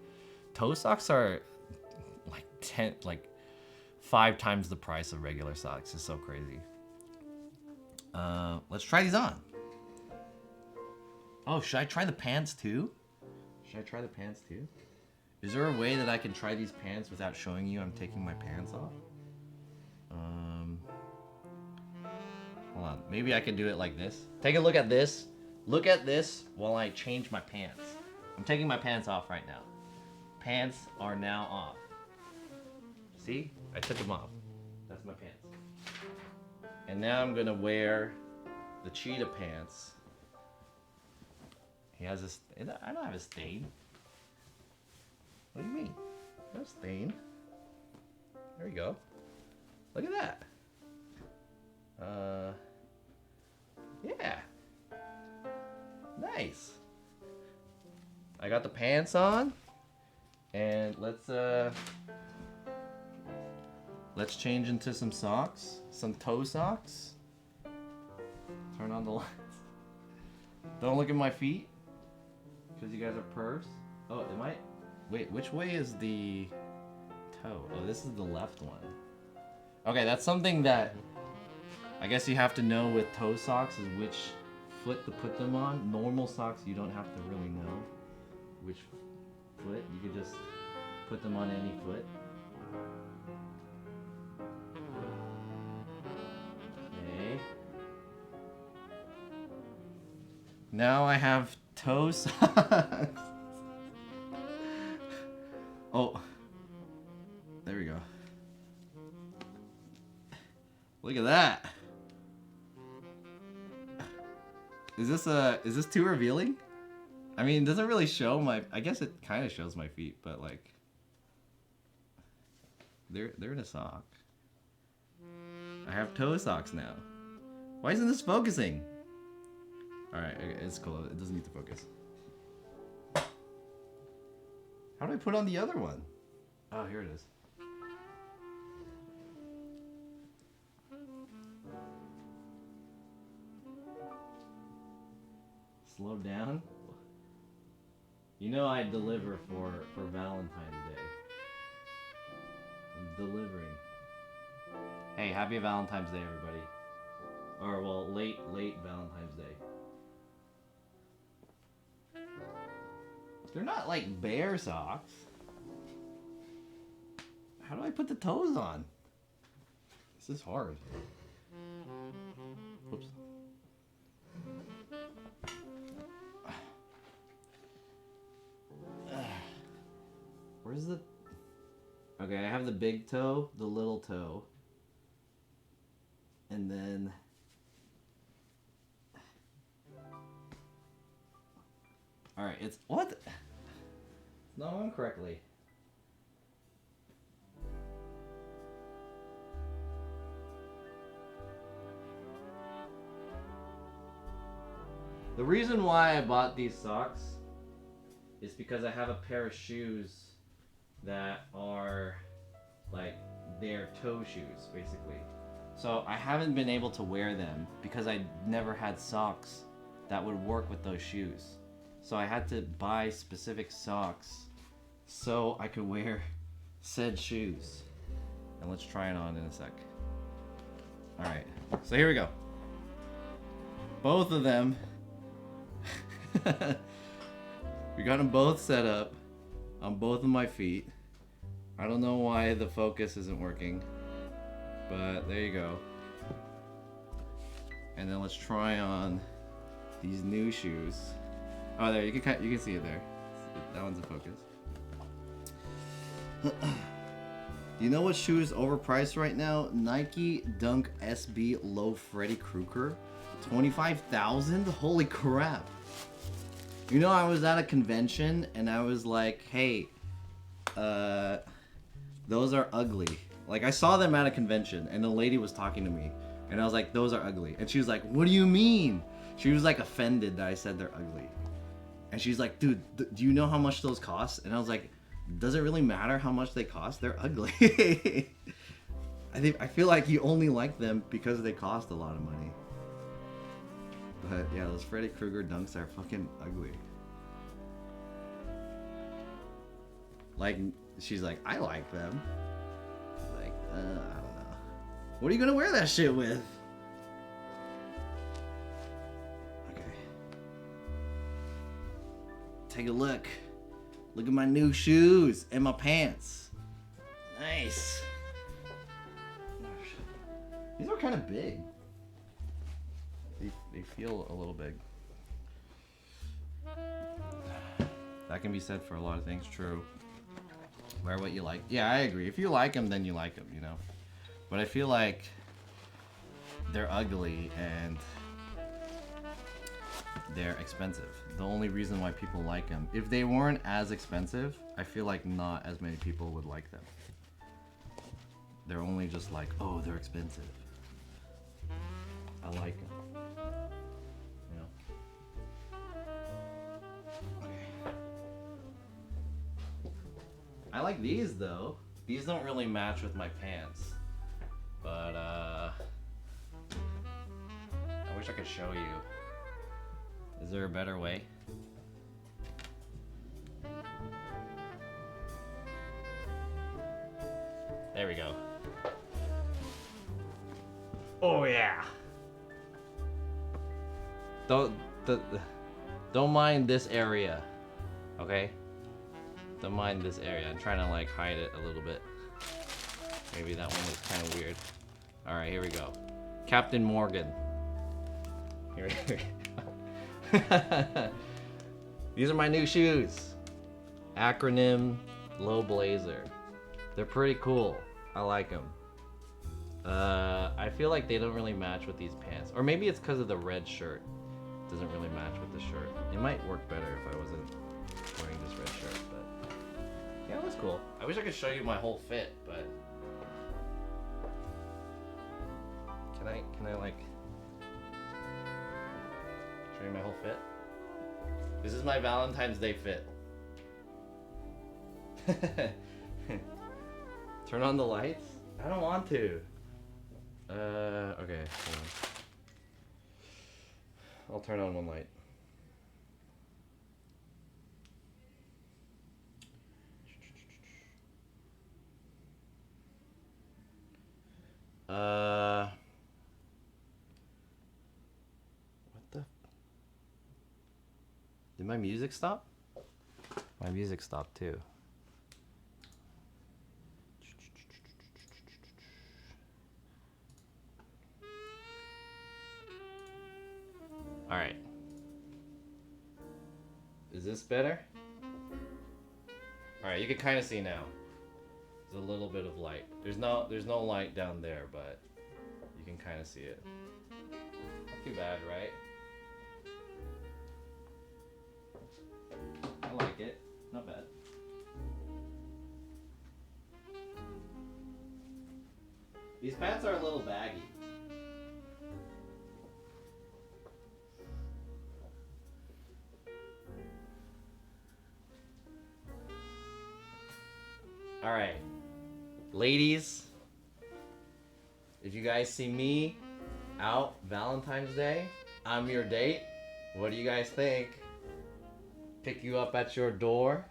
toe socks are like 5 times the price of regular socks. It's so crazy. Let's try these on. Oh, should I try the pants too? Should I try the pants too? Is there a way that I can try these pants without showing you I'm taking my pants off? Hold on, maybe I can do it like this. Take a look at this. Look at this while I change my pants. I'm taking my pants off right now. Pants are now off. See? I took them off. That's my pants. And now I'm gonna wear the cheetah pants. He has this, I don't have a stain. What do you mean? No stain. There we go. Look at that. Yeah. Nice. I got the pants on, and let's change into some socks, some toe socks. Turn on the lights. Don't look at my feet, because you guys are pervs. Oh, am I? Wait, which way is the toe? Oh, this is the left one. Okay, that's something that I guess you have to know with toe socks is which foot to put them on. Normal socks, you don't have to really know which foot. You could just put them on any foot. Okay. Now I have toe socks. Oh. There we go. Look at that. Is this too revealing? I mean, it doesn't really show my, I guess it kind of shows my feet, but like they're in a sock. I have toe socks now. Why isn't this focusing? All right, it's cool. It doesn't need to focus. How do I put on the other one? Oh, here it is. Slow down. You know I deliver for Valentine's Day. I'm delivering. Hey, happy Valentine's Day, everybody. Or well, late Valentine's Day. They're not like bear socks. How do I put the toes on? This is hard. Oops. Where's the... Okay, I have the big toe, the little toe. And then... Alright, it's... What? It's not on correctly. The reason why I bought these socks is because I have a pair of shoes that are like their toe shoes, basically. So I haven't been able to wear them because I never had socks that would work with those shoes. So I had to buy specific socks so I could wear said shoes. And let's try it on in a sec. Alright, so here we go. Both of them. We got them both set up on both of my feet. I don't know why the focus isn't working, but there you go. And then let's try on these new shoes. Oh, there, you can see it there. That one's in focus. You know what shoe is overpriced right now? Nike Dunk SB Low Freddy Krueger. 25,000? Holy crap. You know, I was at a convention and I was like, hey, those are ugly. Like, I saw them at a convention and a lady was talking to me and I was like, those are ugly. And she was like, what do you mean? She was like offended that I said they're ugly. And she's like, dude, do you know how much those cost? And I was like, does it really matter how much they cost? They're ugly. I feel like you only like them because they cost a lot of money. But yeah, those Freddy Krueger dunks are fucking ugly. Like, she's like, I like them. Like, I don't know. What are you gonna wear that shit with? Okay. Take a look. Look at my new shoes and my pants. Nice. These are kind of big. They feel a little big. That can be said for a lot of things, true. Wear what you like. Yeah, I agree. If you like them, then you like them, you know? But I feel like they're ugly and they're expensive. The only reason why people like them, if they weren't as expensive, I feel like not as many people would like them. They're only just like, oh, they're expensive. I like them. You know? Okay. I like these though. These don't really match with my pants. But I wish I could show you. Is there a better way? There we go. Oh yeah. Don't mind this area, okay? Don't mind this area. I'm trying to like hide it a little bit. Maybe that one was kind of weird. All right, here we go. Captain Morgan. Here we go. These are my new shoes. Acronym Low Blazer. They're pretty cool. I like them. I feel like they don't really match with these pants. Or maybe it's because of the red shirt. It doesn't really match with the shirt. It might work better if I wasn't wearing this red shirt, but yeah, that's cool. I wish I could show you my whole fit, but can I like show you my whole fit? This is my Valentine's Day fit. Turn on the lights? I don't want to. Okay. Hold on. I'll turn on one light. What the? Did my music stop? My music stopped too. All right. Is this better? All right, you can kind of see now. There's a little bit of light. There's no light down there, but you can kind of see it. Not too bad, right? I like it. Not bad. These pants are a little baggy. All right, ladies, if you guys see me out Valentine's Day, I'm your date. What do you guys think? Pick you up at your door.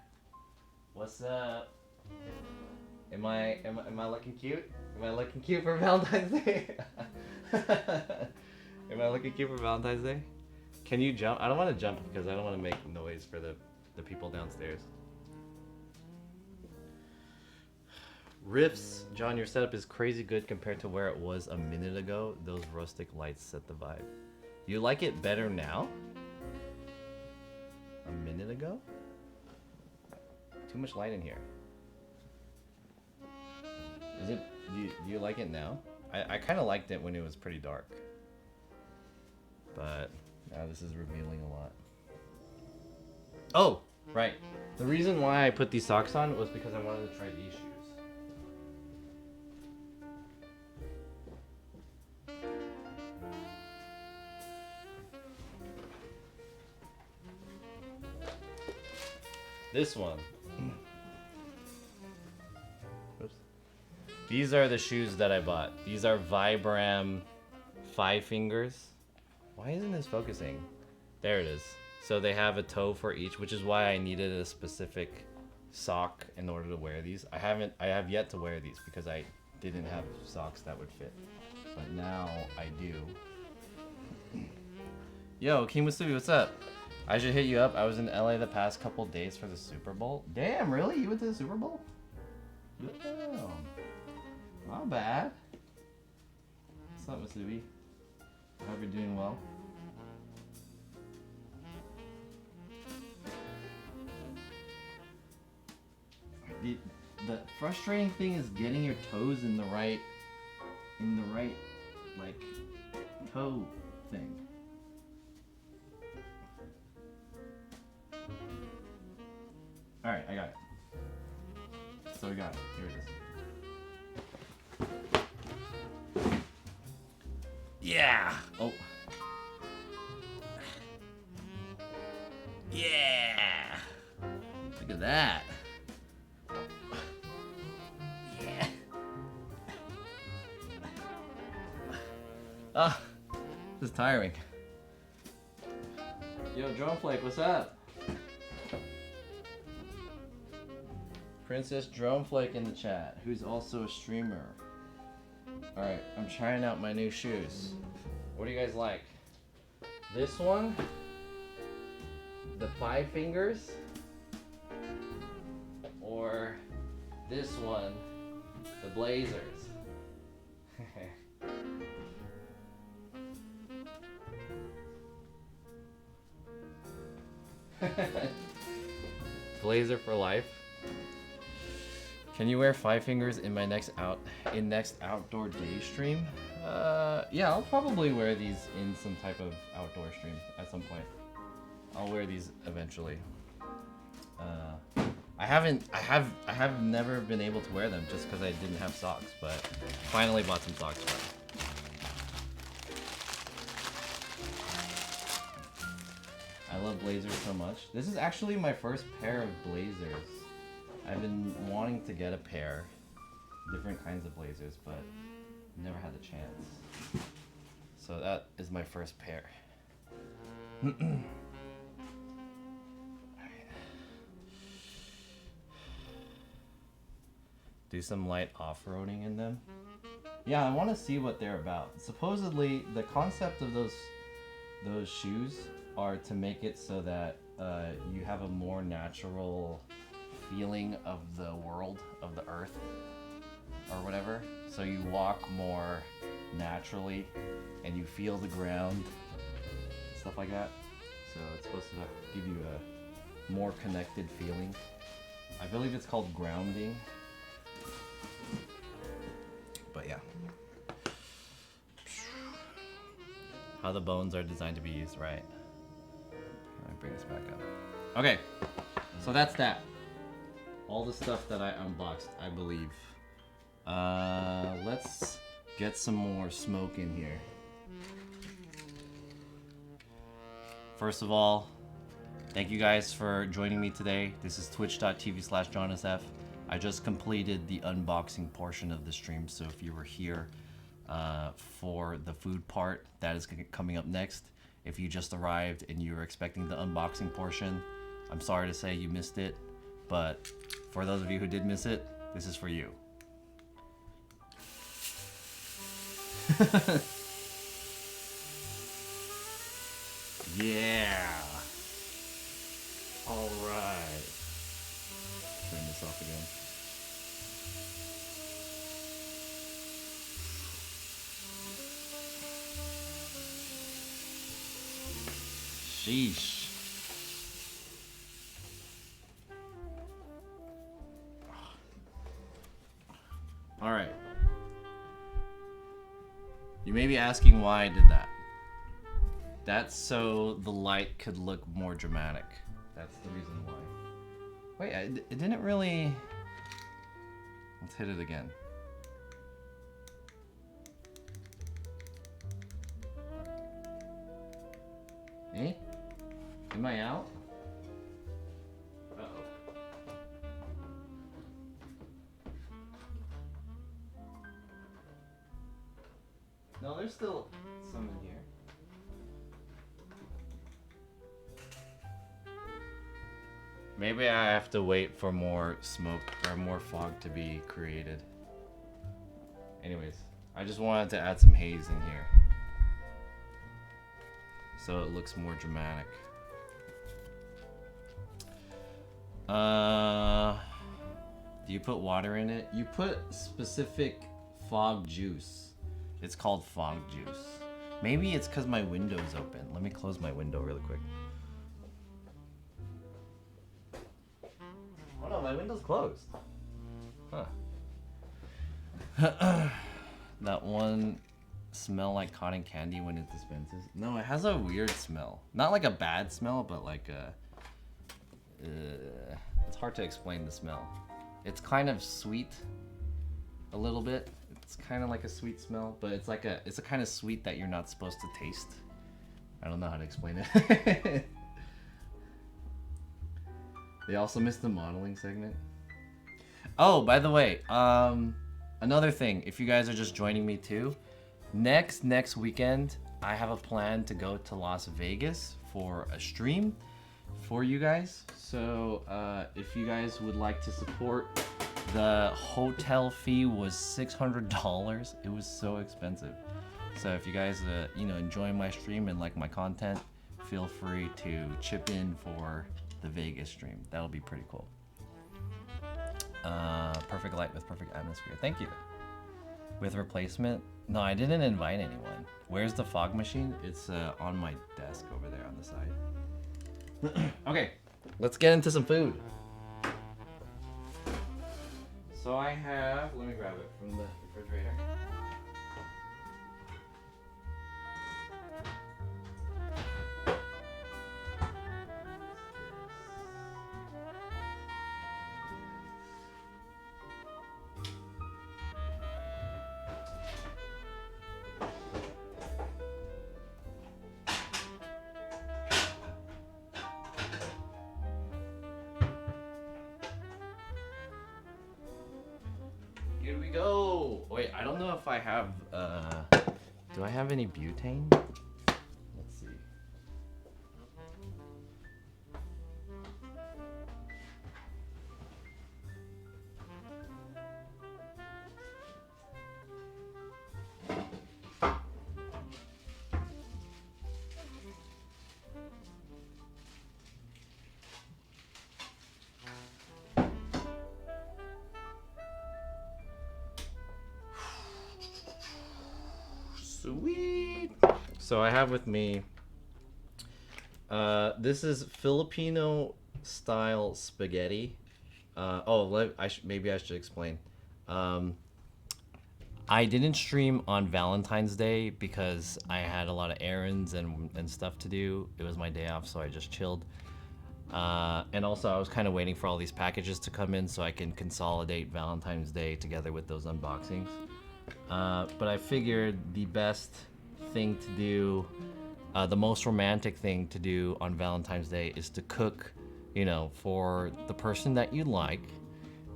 What's up? Am I looking cute? Am I looking cute for Valentine's Day? Am I looking cute for Valentine's Day? Can you jump? I don't want to jump because I don't want to make noise for the people downstairs. Riffs, John, your setup is crazy good compared to where it was a minute ago. Those rustic lights set the vibe. You like it better now? A minute ago? Too much light in here. Is it? Do you like it now? I kind of liked it when it was pretty dark. But now this is revealing a lot. Oh, right. The reason why I put these socks on was because I wanted to try these shoes. This one. Oops. These are the shoes that I bought. These are Vibram 5 fingers. Why isn't this focusing? There it is. So they have a toe for each, which is why I needed a specific sock in order to wear these. I have yet to wear these because I didn't have socks that would fit. But now I do. Yo, Kimusubi, what's up? I should hit you up. I was in LA the past couple days for the Super Bowl. Damn, really? You went to the Super Bowl? Damn. Not bad. What's up, Masubi? I hope you're doing well. The frustrating thing is getting your toes in the right like toe thing. All right, I got it. So we got it. Here it is. Yeah. Oh. Yeah. Look at that. Yeah. Ah, this is tiring. Yo, Drone Flake, what's up? Princess Droneflake in the chat, who's also a streamer. Alright, I'm trying out my new shoes. What do you guys like? This one? The 5 fingers? Or this one? The Blazers? Blazer for life. Can you wear 5 fingers in my next outdoor day stream? Yeah, I'll probably wear these in some type of outdoor stream at some point. I'll wear these eventually. I have never been able to wear them just because I didn't have socks, but finally bought some socks for them. I love blazers so much. This is actually my first pair of blazers. I've been wanting to get a pair, different kinds of blazers, but never had the chance. So that is my first pair. Do some light off-roading in them. Yeah, I want to see what they're about. Supposedly, the concept of those shoes are to make it so that you have a more natural feeling of the world, of the earth, or whatever. So you walk more naturally, and you feel the ground, stuff like that. So it's supposed to give you a more connected feeling. I believe it's called grounding. But yeah. How the bones are designed to be used, right? Let me bring this back up. Okay, so that's that. All the stuff that I unboxed, I believe. Let's get some more smoke in here. First of all, thank you guys for joining me today. This is twitch.tv/JohnSF. I just completed the unboxing portion of the stream, so if you were here for the food part, that is coming up next. If you just arrived and you were expecting the unboxing portion, I'm sorry to say you missed it, but for those of you who did miss it, this is for you. Yeah. All right. Turn this off again. Sheesh. All right. You may be asking why I did that. That's so the light could look more dramatic. That's the reason why. Wait, it didn't really... Let's hit it again. Eh? Am I out? Uh-oh. No, there's still some in here. Maybe I have to wait for more smoke or more fog to be created. Anyways, I just wanted to add some haze in here, so it looks more dramatic. Do you put water in it? You put specific fog juice. It's called fog juice. Maybe it's because my window's open. Let me close my window really quick. Oh no, my window's closed. Huh. That one smell like cotton candy when it dispenses. No, it has a weird smell. Not like a bad smell, but like a... it's hard to explain the smell. It's kind of sweet, a little bit. It's kind of like a sweet smell, but it's a kind of sweet that you're not supposed to taste. I don't know how to explain it. They also missed the modeling segment. Oh, by the way, another thing, if you guys are just joining me too, next weekend, I have a plan to go to Las Vegas for a stream. for you guys. So if you guys would like to support, the hotel fee was $600. It was so expensive. So if you guys enjoy my stream and like my content, feel free to chip in for the Vegas stream. That'll be pretty cool. Perfect light with perfect atmosphere. Thank you. With replacement? No, I didn't invite anyone. Where's the fog machine? It's on my desk over there on the side. Okay, let's get into some food. So I have, let me grab it from the refrigerator. Here we go. Wait, I don't know if I have, do I have any butane? Let's see. Sweet. So I have with me, this is Filipino style spaghetti. Maybe I should explain. I didn't stream on Valentine's Day because I had a lot of errands and stuff to do. It was my day off, so I just chilled. And also I was kind of waiting for all these packages to come in so I can consolidate Valentine's Day together with those unboxings. But I figured the best thing to do, the most romantic thing to do on Valentine's Day is to cook, for the person that you like.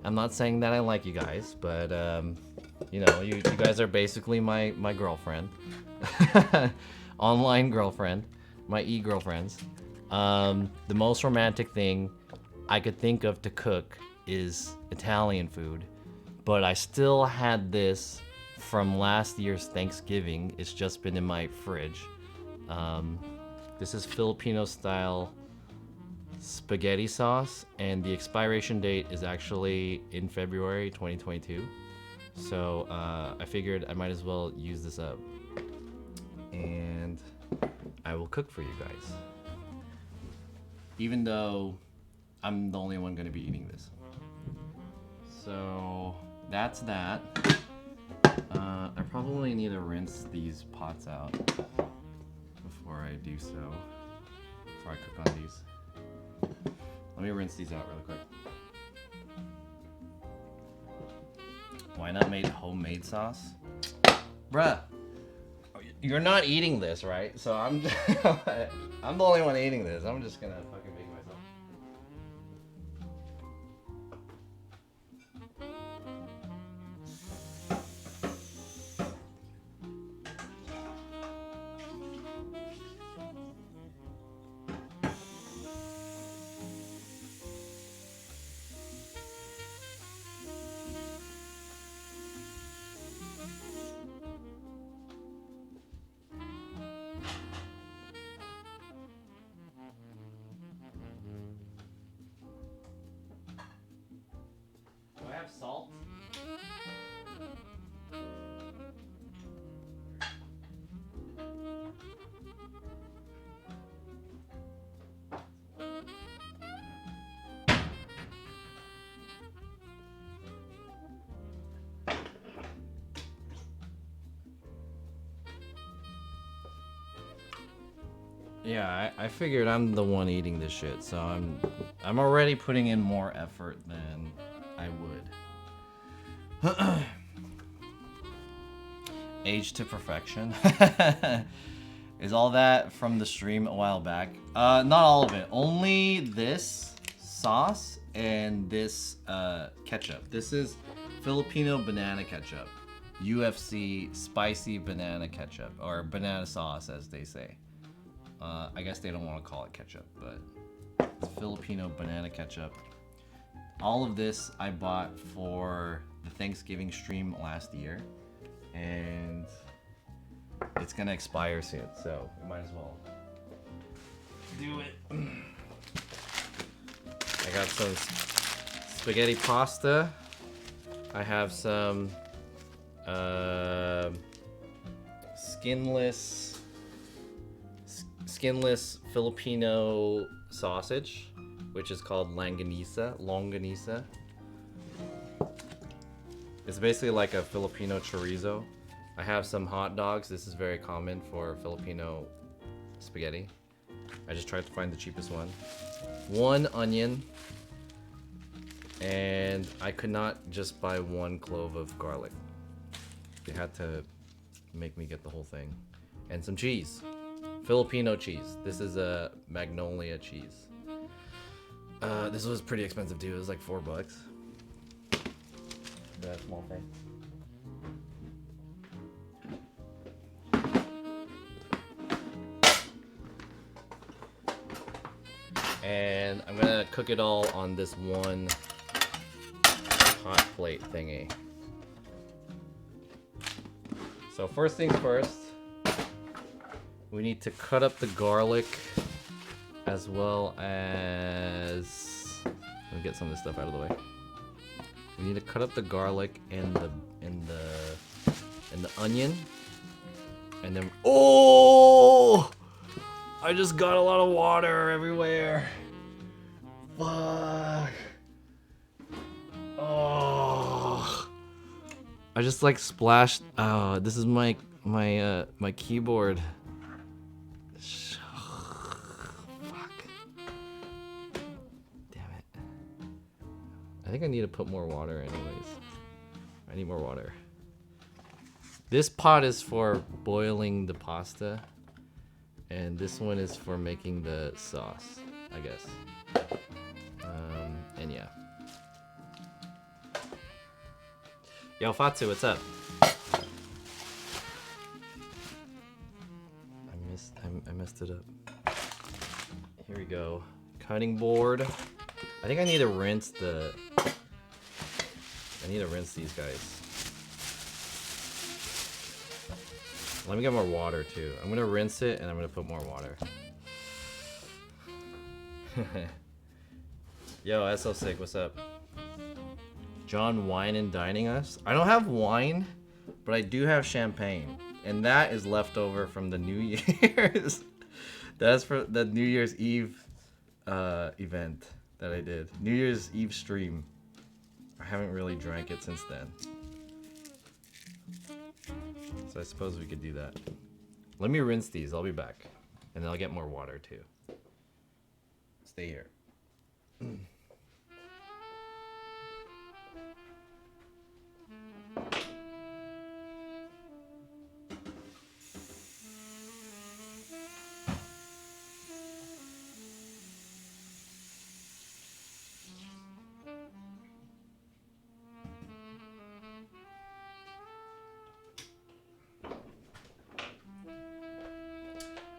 I'm not saying that I like you guys, but you guys are basically my girlfriend, online girlfriend, my e-girlfriends. The most romantic thing I could think of to cook is Italian food, but I still had this from last year's Thanksgiving. It's just been in my fridge. This is Filipino style spaghetti sauce, and the expiration date is actually in February 2022. So I figured I might as well use this up, and I will cook for you guys. Even though I'm the only one going to be eating this. So that's that. I probably need to rinse these pots out before I do so. Before I cook on these. Let me rinse these out really quick. Why not make homemade sauce? Bruh, you're not eating this, right? So I'm the only one eating this. I'm just gonna fucking make myself. Do I have salt? Yeah, I figured I'm the one eating this shit, so I'm already putting in more effort than I would. Age to perfection. Is all that from the stream a while back? Not all of it. Only this sauce and this ketchup. This is Filipino banana ketchup. UFC spicy banana ketchup, or banana sauce as they say. I guess they don't want to call it ketchup, but it's Filipino banana ketchup. All of this I bought for the Thanksgiving stream last year, and it's gonna expire soon, so we might as well do it. I got some spaghetti pasta. I have some skinless Filipino sausage, which is called longanisa. It's basically like a Filipino chorizo. I have some hot dogs. This is very common for Filipino spaghetti. I just tried to find the cheapest one. 1 onion, and I could not just buy 1 clove of garlic. They had to make me get the whole thing. And some cheese. Filipino cheese. This is a Magnolia cheese. This was pretty expensive too. It was like $4. That small thing. And I'm gonna cook it all on this one hot plate thingy. So first things first, we need to cut up the garlic as well as, let me get some of this stuff out of the way. We need to cut up the garlic and the onion, and then oh, I just got a lot of water everywhere. Fuck. Oh, I just like splashed. Oh, this is my keyboard. Fuck. Damn it. I think I need to put more water anyways. I need more water. This pot is for boiling the pasta, and this one is for making the sauce, I guess. And yeah. Yo, Fatsu, what's up? I messed it up. Here we go. Cutting board. I think I need to rinse these guys. Let me get more water too. I'm gonna rinse it and I'm gonna put more water. Yo, that's so sick. What's up? John Wine and Dining Us. I don't have wine, but I do have champagne. And that is left over from the New Year's. That's for the New Year's Eve event that I did. New Year's Eve stream. I haven't really drank it since then. So I suppose we could do that. Let me rinse these. I'll be back. And then I'll get more water too. Stay here.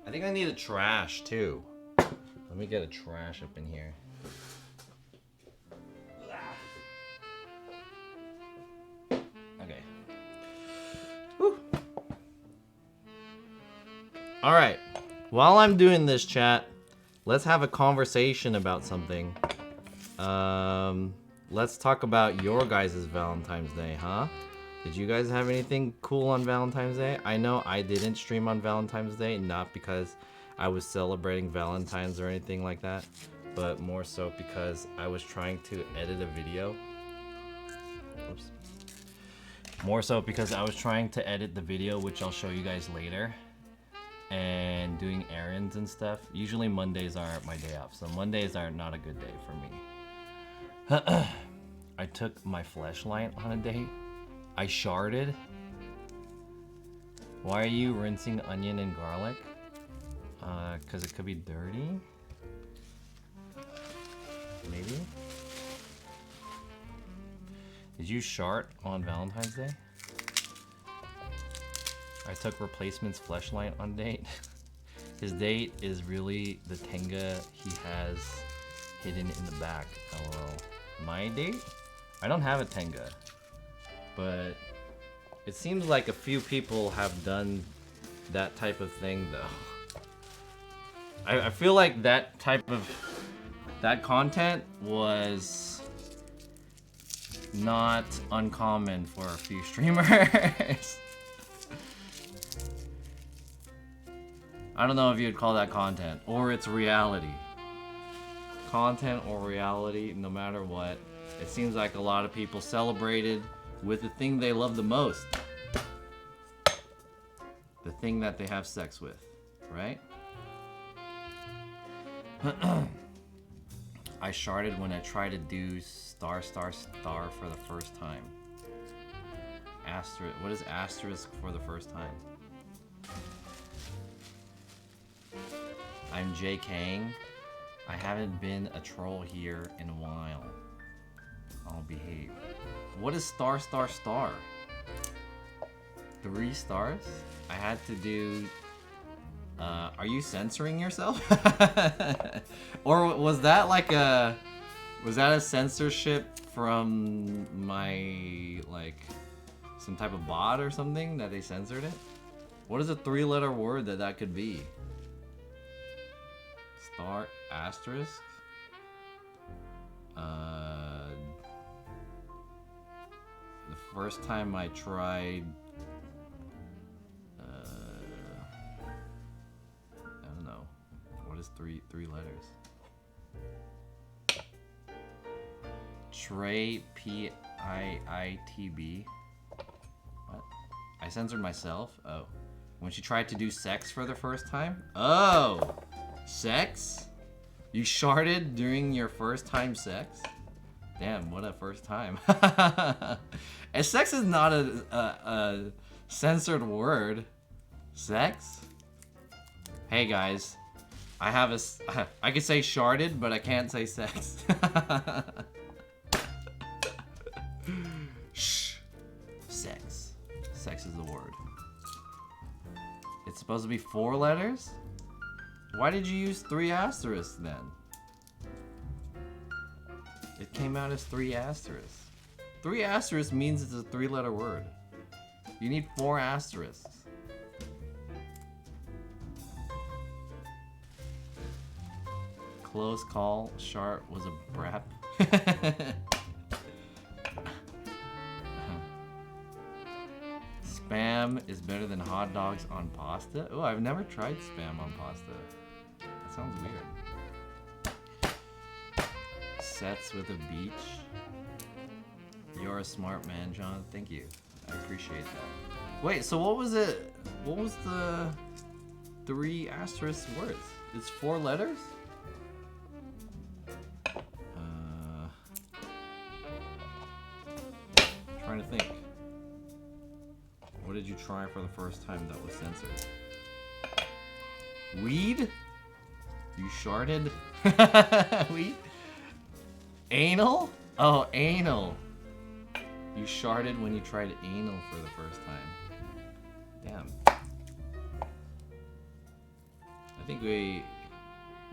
I think I need a trash too. Let me get a trash up in here. Okay. Whew. All right. While I'm doing this, chat, let's have a conversation about something. Let's talk about your guys' Valentine's Day, huh? Did you guys have anything cool on Valentine's Day? I know I didn't stream on Valentine's Day, not because I was celebrating Valentine's or anything like that, but more so because I was trying to edit a video. Oops. More so because I was trying to edit the video, which I'll show you guys later, and doing errands and stuff. Usually Mondays are my day off, so Mondays are not a good day for me. I took my fleshlight on a date. I sharded. Why are you rinsing onion and garlic? Cause it could be dirty. Maybe. Did you shart on Valentine's Day? I took replacement's fleshlight on date. His date is really the Tenga he has hidden in the back. LOL. My date? I don't have a Tenga, but it seems like a few people have done that type of thing though. I feel like that type of content was not uncommon for a few streamers. I don't know if you'd call that content or it's reality. Content or reality, no matter what, it seems like a lot of people celebrated with the thing they love the most. The thing that they have sex with, right? I sharded when I tried to do star for the first time. Asterisk, what is asterisk for the first time? I'm JKing. I haven't been a troll here in a while. I'll behave. What is star? 3 stars? I had to do... are you censoring yourself? Or was that like a... Was that a censorship from my, like, some type of bot or something that they censored it? What is a 3-letter word that could be? Star asterisk? The first time I tried... I don't know. What is three letters? Trey, P-I-I-T-B. What? I censored myself? Oh. When she tried to do sex for the first time? Oh! Sex? You sharded during your first time sex? Damn, what a first time. And sex is not a censored word. Sex? Hey guys, I have a... I could say sharded, but I can't say sex. Shh. Sex. Sex is the word. It's supposed to be 4 letters? Why did you use 3 asterisks then? It came out as 3 asterisks. 3 asterisks means it's a 3-letter word. You need 4 asterisks. Close call. Shart was a brap. Spam is better than hot dogs on pasta. Oh, I've never tried spam on pasta. That sounds weird. Sets with a beach. You're a smart man, John. Thank you. I appreciate that. Wait, so what was it? What was the 3 asterisk words? It's 4 letters? Trying to think. What did you try for the first time that was censored? Weed? You sharded? Weed? Anal? Oh, anal. You sharded when you tried anal for the first time. Damn. I think we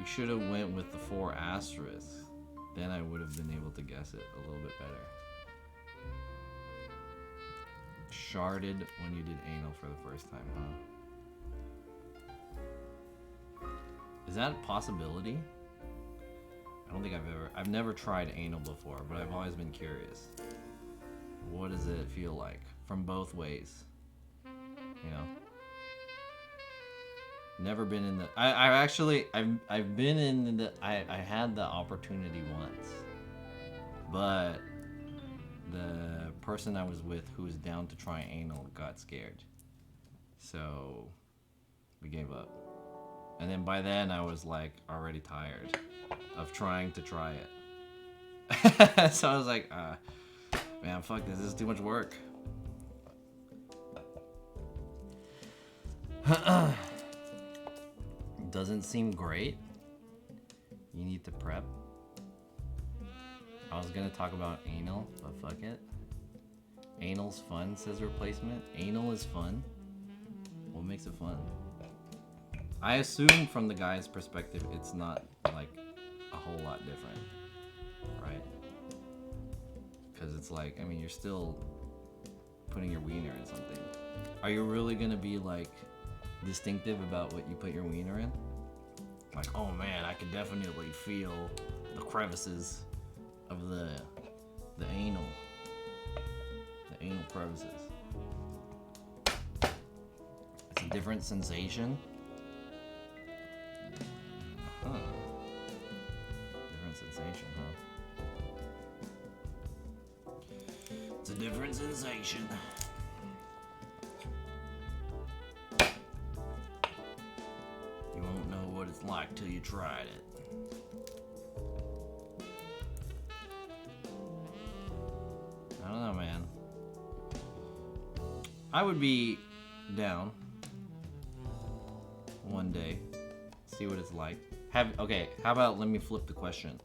should have went with the 4 asterisks. Then I would have been able to guess it a little bit better. Sharded when you did anal for the first time, huh? Is that a possibility? I don't think I've never tried anal before, but I've always been curious. What does it feel like? From both ways. You know? Never been in the... I've been in the... I had the opportunity once. But the person I was with who was down to try anal got scared. So we gave up. And then by then I was like already tired of trying to try it. So I was like, man, fuck this is too much work. Doesn't seem great. You need to prep. I was gonna talk about anal, but fuck it. Anal's fun, says replacement. Anal is fun. What makes it fun? I assume from the guy's perspective, it's not like a whole lot different, right? Because it's like, I mean, you're still putting your wiener in something. Are you really gonna be like distinctive about what you put your wiener in? Like, oh man, I could definitely feel the crevices of the anal crevices. It's a different sensation. Huh. Different sensation, huh? It's a different sensation. You won't know what it's like till you tried it. I don't know, man. I would be down one day, see what it's like. Okay, how about let me flip the question.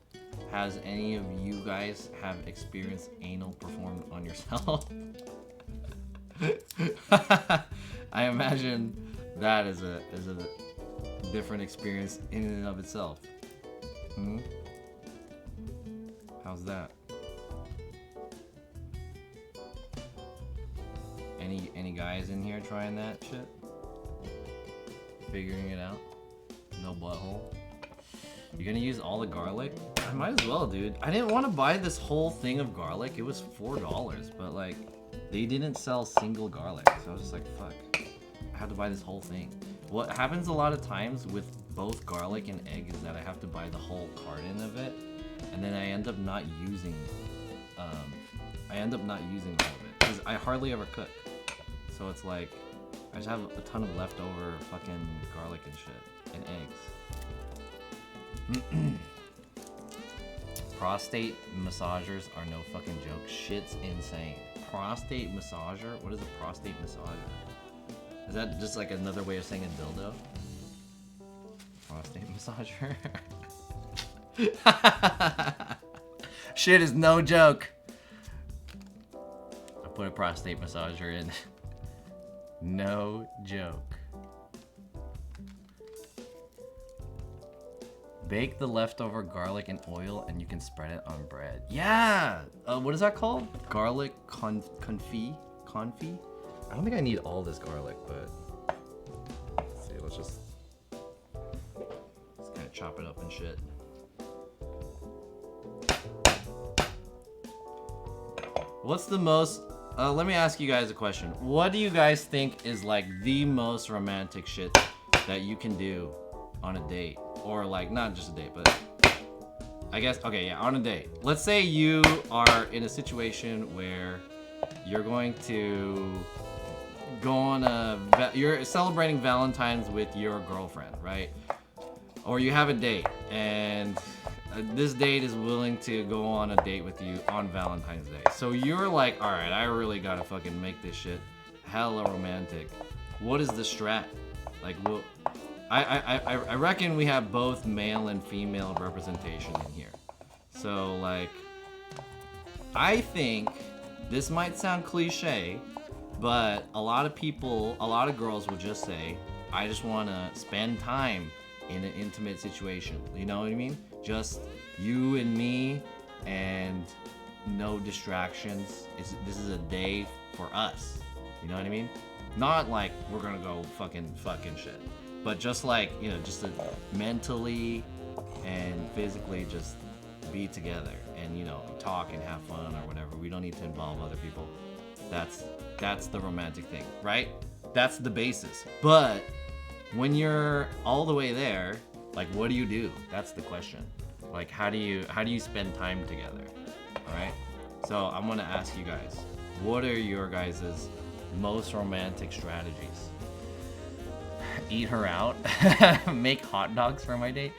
Has any of you guys have experienced anal performed on yourself? I imagine that is a different experience in and of itself. How's that? Any guys in here trying that shit? Figuring it out? No butthole? You're gonna use all the garlic? I might as well, dude. I didn't want to buy this whole thing of garlic. It was $4, but like, they didn't sell single garlic. So I was just like, fuck. I had to buy this whole thing. What happens a lot of times with both garlic and egg is that I have to buy the whole carton of it, and then I end up not using all of it because I hardly ever cook. So it's like I just have a ton of leftover fucking garlic and shit and eggs. Prostate massagers are no fucking joke. Shit's insane. Prostate massager? What is a prostate massager? Is that just like another way of saying a dildo? Prostate massager? Shit is no joke. I put a prostate massager in. No joke. Bake the leftover garlic in oil and you can spread it on bread. Yeah! What is that called? Garlic confit? Confit? I don't think I need all this garlic, but let's see, let's just kind of chop it up and shit. What's the most, let me ask you guys a question. What do you guys think is like the most romantic shit that you can do on a date? Or like, not just a date, but I guess, okay, yeah, on a date. Let's say you are in a situation where you're going to go on you're celebrating Valentine's with your girlfriend, right? Or you have a date and this date is willing to go on a date with you on Valentine's Day. So you're like, all right, I really gotta fucking make this shit hella romantic. What is the strat? Like, what? I reckon we have both male and female representation in here. So like, I think this might sound cliche, but a lot of people, a lot of girls will just say, I just want to spend time in an intimate situation. You know what I mean? Just you and me and no distractions. This is a day for us. You know what I mean? Not like we're gonna go fucking shit. But just like, you know, just to mentally and physically just be together and, you know, talk and have fun or whatever. We don't need to involve other people. That's the romantic thing, right? That's the basis. But when you're all the way there, like, what do you do? That's the question. Like, how do you spend time together? All right? So I'm gonna ask you guys, what are your guys' most romantic strategies? Eat her out, make hot dogs for my date,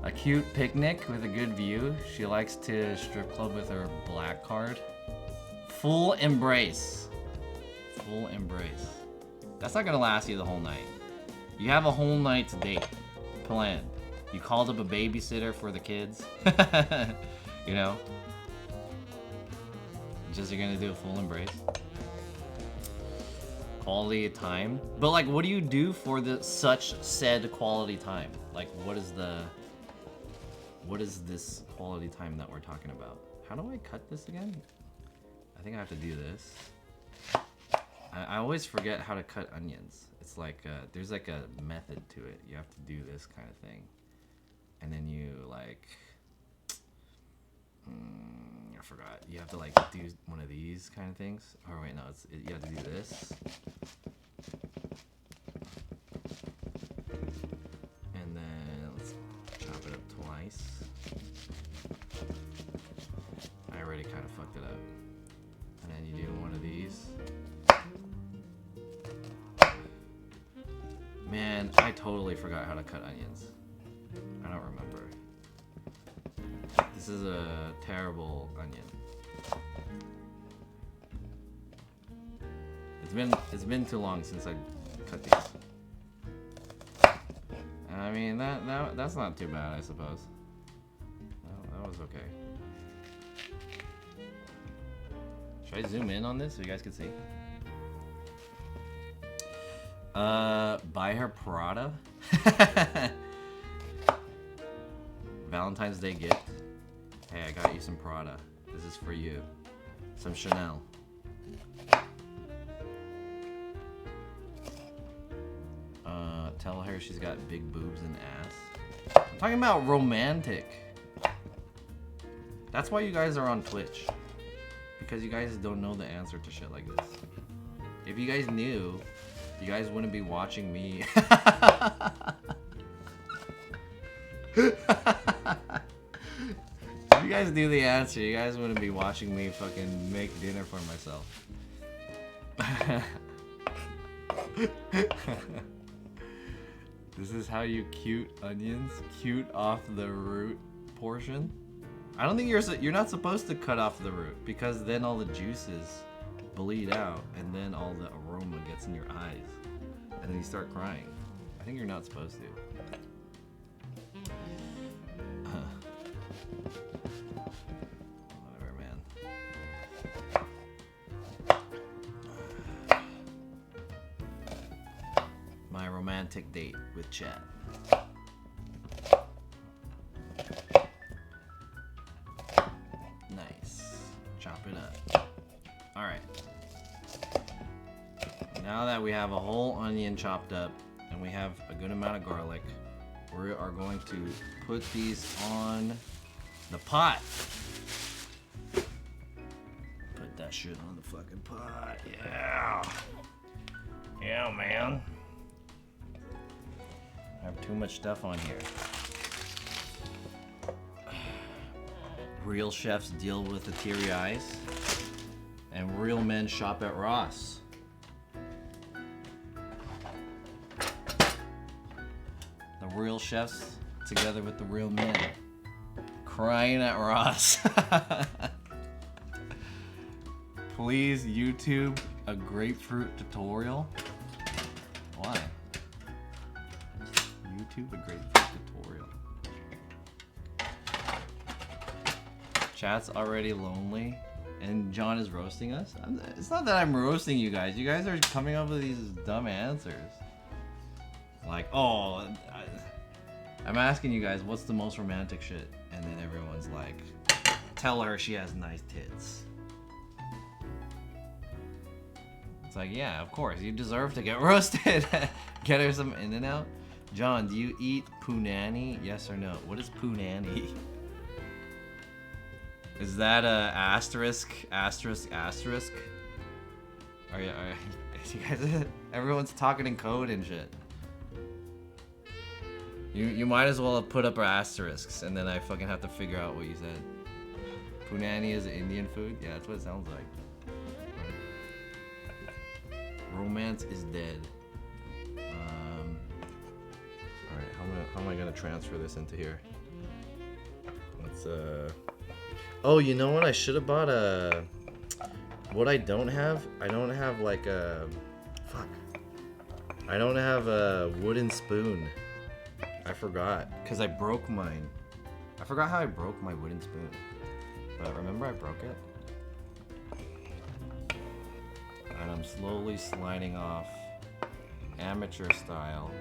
a cute picnic with a good view. She likes to strip club with her black card. Full embrace. Full embrace. That's not gonna last you the whole night. You have a whole night's date planned. You called up a babysitter for the kids. You know? Just you're gonna do a full embrace. quality time. But like, what do you do for the such said quality time? Like, what is this quality time that we're talking about? How do I cut this again? I think I have to do this. I always forget how to cut onions. It's like there's like a method to it. You have to do this kind of thing, and then you like I forgot. You have to like do one of these kind of things. Oh wait, no, you have to do this, and then let's chop it up twice. I already kind of fucked it up. And then you do one of these. Man, I totally forgot how to cut onions. I don't remember. This is a terrible onion. It's been too long since I cut these. I mean that's not too bad, I suppose. That was okay. Should I zoom in on this so you guys can see? Buy her Prada. Valentine's Day gift. Hey, I got you some Prada. This is for you. Some Chanel. Tell her she's got big boobs and ass. I'm talking about romantic. That's why you guys are on Twitch. Because you guys don't know the answer to shit like this. If you guys knew, you guys wouldn't be watching me. If you guys knew the answer, you guys wouldn't be watching me fucking make dinner for myself. This is how you cute onions. Cute off the root portion. I don't think you're not supposed to cut off the root because then all the juices bleed out and then all the aroma gets in your eyes and then you start crying. I think you're not supposed to. Whatever, man. My romantic date with Chad. Nice. Chop it up. Alright. Now that we have a whole onion chopped up and we have a good amount of garlic, we are going to put these on the pot. Put that shit on the fucking pot. Yeah. Yeah, man. I have too much stuff on here. Real chefs deal with the teary eyes, and real men shop at Ross. The real chefs together with the real men crying at Ross. Please YouTube a grapefruit tutorial. Why? YouTube a grapefruit tutorial. Chat's already lonely, and John is roasting us. It's not that I'm roasting you guys. You guys are coming up with these dumb answers. Like, oh, I'm asking you guys, what's the most romantic shit? And then everyone's like, tell her she has nice tits. It's like, yeah, of course, you deserve to get roasted. Get her some In-N-Out. John, do you eat punani? Yes or no? What is punani? Is that a asterisk? Are you guys? Everyone's talking in code and shit. You might as well have put up our asterisks, and then I fucking have to figure out what you said. Punani is Indian food? Yeah, that's what it sounds like. Romance is dead. Alright, how am I gonna transfer this into here? Let's oh, you know what? I should have bought a... What I don't have like a... Fuck. I don't have a wooden spoon. I forgot, because I broke mine. I forgot how I broke my wooden spoon. But remember I broke it? And I'm slowly sliding off amateur style.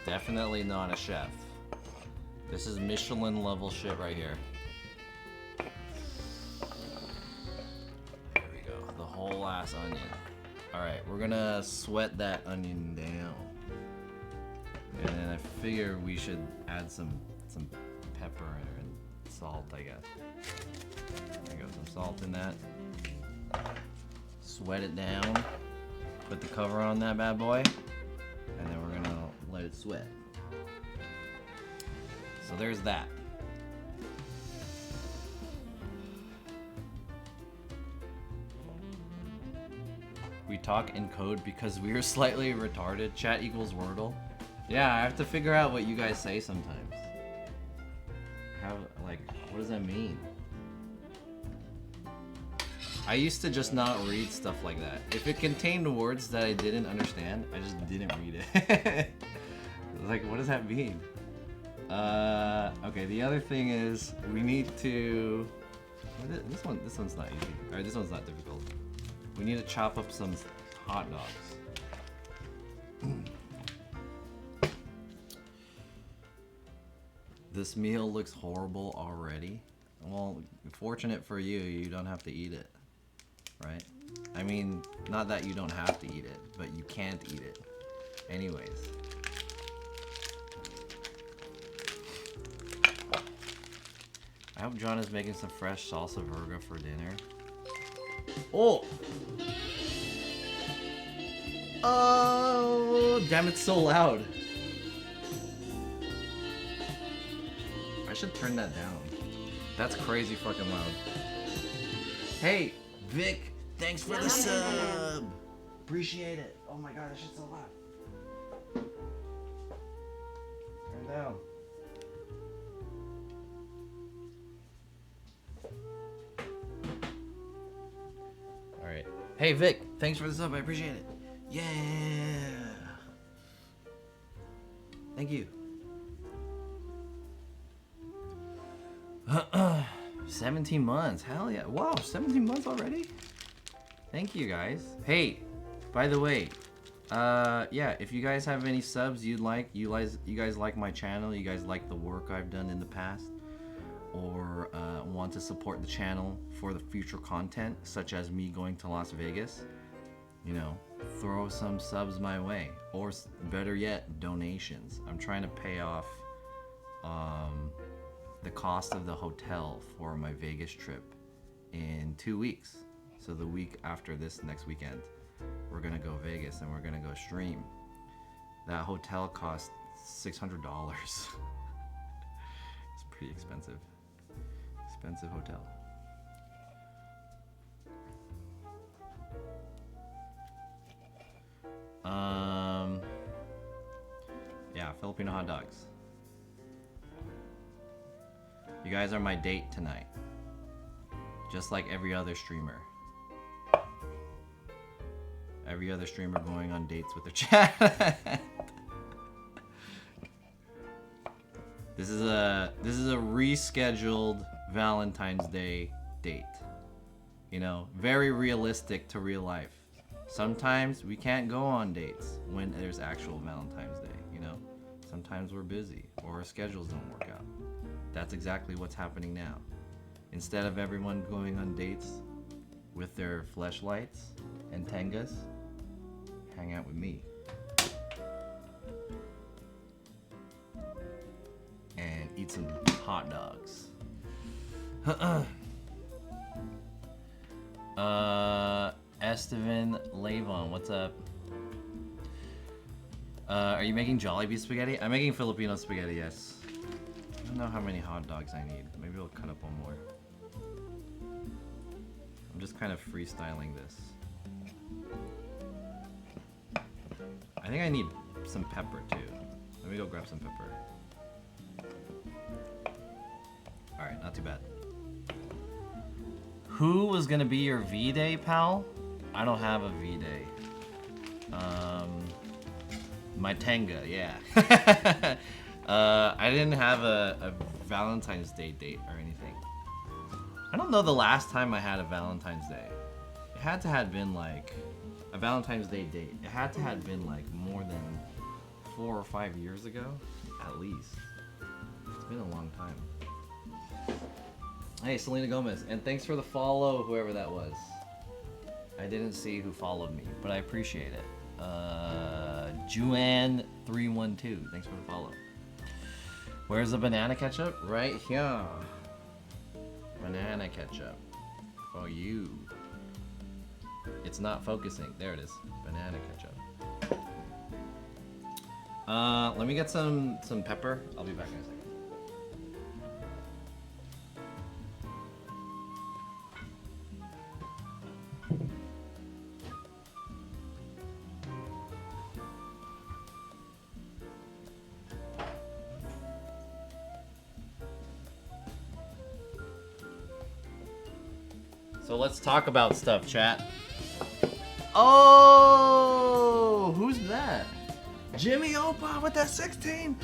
Definitely not a chef. This is Michelin level shit right here. There we go. The whole ass onion. Alright, we're gonna sweat that onion down. And then I figure we should add some pepper and salt, I guess. There you go, some salt in that. Sweat it down. Put the cover on that bad boy. And then we're gonna let it sweat. So there's that. We talk in code because we are slightly retarded. Chat equals Wordle. Yeah, I have to figure out what you guys say sometimes. How, like, what does that mean? I used to just not read stuff like that. If it contained words that I didn't understand, I just didn't read it. Like, what does that mean? Okay, the other thing is we need to... This one's not easy. Alright, this one's not difficult. We need to chop up some hot dogs. This meal looks horrible already. Well, fortunate for you, you don't have to eat it. Right? I mean, not that you don't have to eat it, but you can't eat it. Anyways. I hope John is making some fresh salsa verga for dinner. Oh! Oh, damn, it's so loud. I should turn that down. That's crazy fucking loud. Hey, Vic, thanks for the sub. Appreciate it. Oh my god, that shit's so loud. Turn down. Alright. Hey Vic, thanks for the sub, I appreciate it. Yeah. Thank you. 17 months, hell yeah. Wow, 17 months already? Thank you guys. Hey, by the way, yeah, if you guys have any subs you guys like my channel, you guys like the work I've done in the past, or want to support the channel for the future content, such as me going to Las Vegas, you know, throw some subs my way, or better yet, donations. I'm trying to pay off the cost of the hotel for my Vegas trip in 2 weeks. So the week after this next weekend, we're gonna go Vegas and we're gonna go stream. That hotel cost $600. It's pretty expensive. Expensive hotel. Yeah, Filipino hot dogs. You guys are my date tonight. Just like every other streamer. Every other streamer going on dates with their chat. This is a rescheduled Valentine's Day date. You know, very realistic to real life. Sometimes we can't go on dates when there's actual Valentine's Day, you know? Sometimes we're busy or our schedules don't work out. That's exactly what's happening now. Instead of everyone going on dates with their fleshlights and tengas, hang out with me. And eat some hot dogs. Estevan Lavon, what's up? Are you making Jollibee spaghetti? I'm making Filipino spaghetti, yes. I don't know how many hot dogs I need. Maybe I'll cut up one more. I'm just kind of freestyling this. I think I need some pepper too. Let me go grab some pepper. Alright, not too bad. Who was gonna be your V-Day, pal? I don't have a V-Day. My Tenga, yeah. I didn't have a Valentine's Day date or anything. I don't know the last time I had a Valentine's Day. It had to have been like a Valentine's Day date. It had to have been like more than 4 or 5 years ago, at least. It's been a long time. Hey, Selena Gomez, and thanks for the follow, whoever that was. I didn't see who followed me, but I appreciate it. Juan312, thanks for the follow. Where's the banana ketchup? Right here. Banana ketchup. For you. It's not focusing. There it is. Banana ketchup. Let me get some pepper. I'll be back in a second. So let's talk about stuff, chat. Oh, who's that? Jimmy Opa with that 16.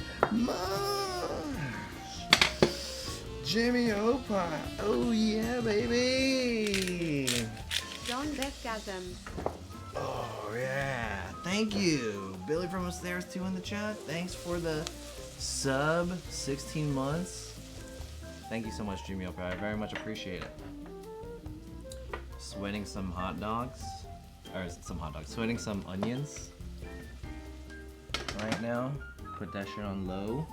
Jimmy Opa. Oh yeah, baby. Don't orgasm. Oh yeah. Thank you. Billy from upstairs too in the chat. Thanks for the sub. 16 months. Thank you so much, Jimmy Opa. I very much appreciate it. Sweating some hot dogs. Or some hot dogs. Sweating some onions. Right now. Put that shit on low.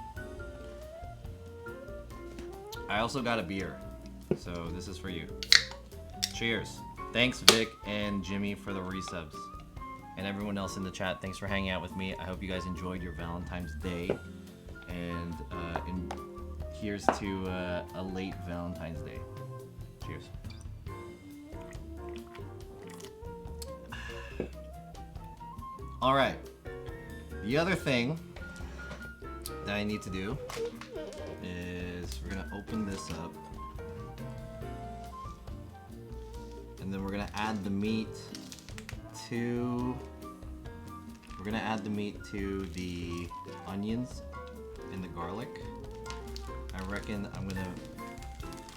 I also got a beer. So this is for you. Cheers. Thanks Vic and Jimmy for the resubs. And everyone else in the chat, thanks for hanging out with me. I hope you guys enjoyed your Valentine's Day. And here's to a late Valentine's Day. Cheers. All right. The other thing that I need to do is we're gonna open this up, and then we're gonna add the meat to. We're gonna add the meat to the onions and the garlic. I reckon I'm gonna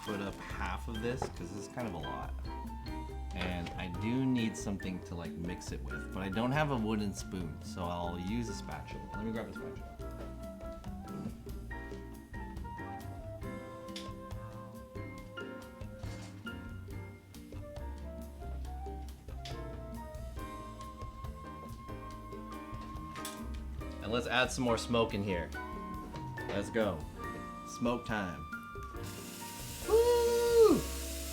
put up half of this because this is kind of a lot. And I do need something to like mix it with, but I don't have a wooden spoon, so I'll use a spatula. Let me grab a spatula. And let's add some more smoke in here. Let's go. Smoke time. Woo!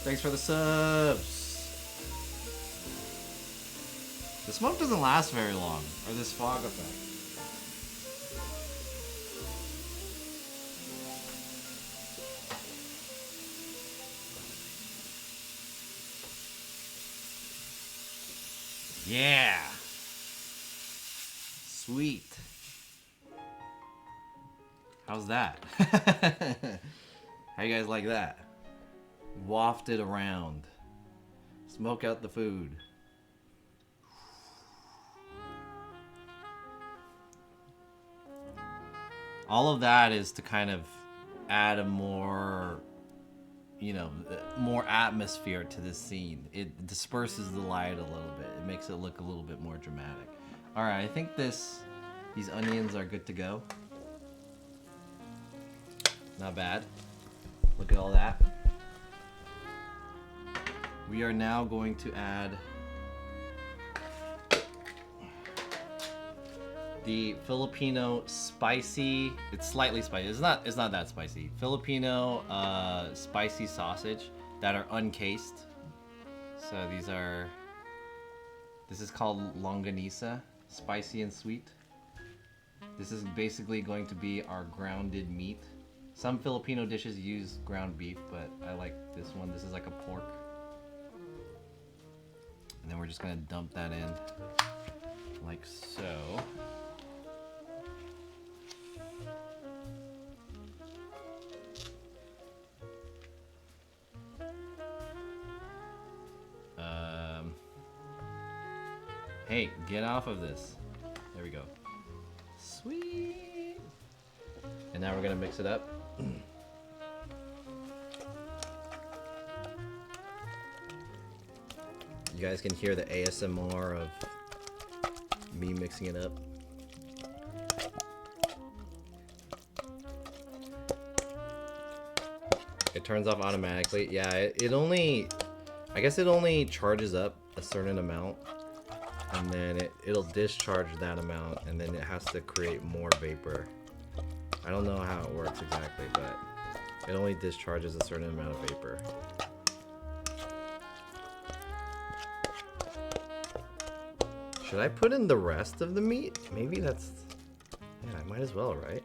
Thanks for the subs. The smoke doesn't last very long, or this fog effect. Yeah! Sweet. How's that? How you guys like that? Waft it around. Smoke out the food. All of that is to kind of add a more, more atmosphere to this scene. It disperses the light a little bit. It makes it look a little bit more dramatic. All right, I think these onions are good to go. Not bad. Look at all that. We are now going to add the Filipino spicy. It's slightly spicy. It's not that spicy. Filipino spicy sausage that are uncased. So this is called longanisa, spicy and sweet. This is basically going to be our grounded meat. Some Filipino dishes use ground beef, but I like this one. This is like a pork. And then we're just gonna dump that in like so. Hey, get off of this. There we go. Sweet. And now we're gonna mix it up. guys can hear the ASMR of me mixing it up. It turns off automatically. Yeah, it only, I guess it only charges up a certain amount, and then it'll discharge that amount, and then it has to create more vapor. I don't know how it works exactly, but it only discharges a certain amount of vapor. Should I put in the rest of the meat? Maybe that's, yeah, I might as well, right?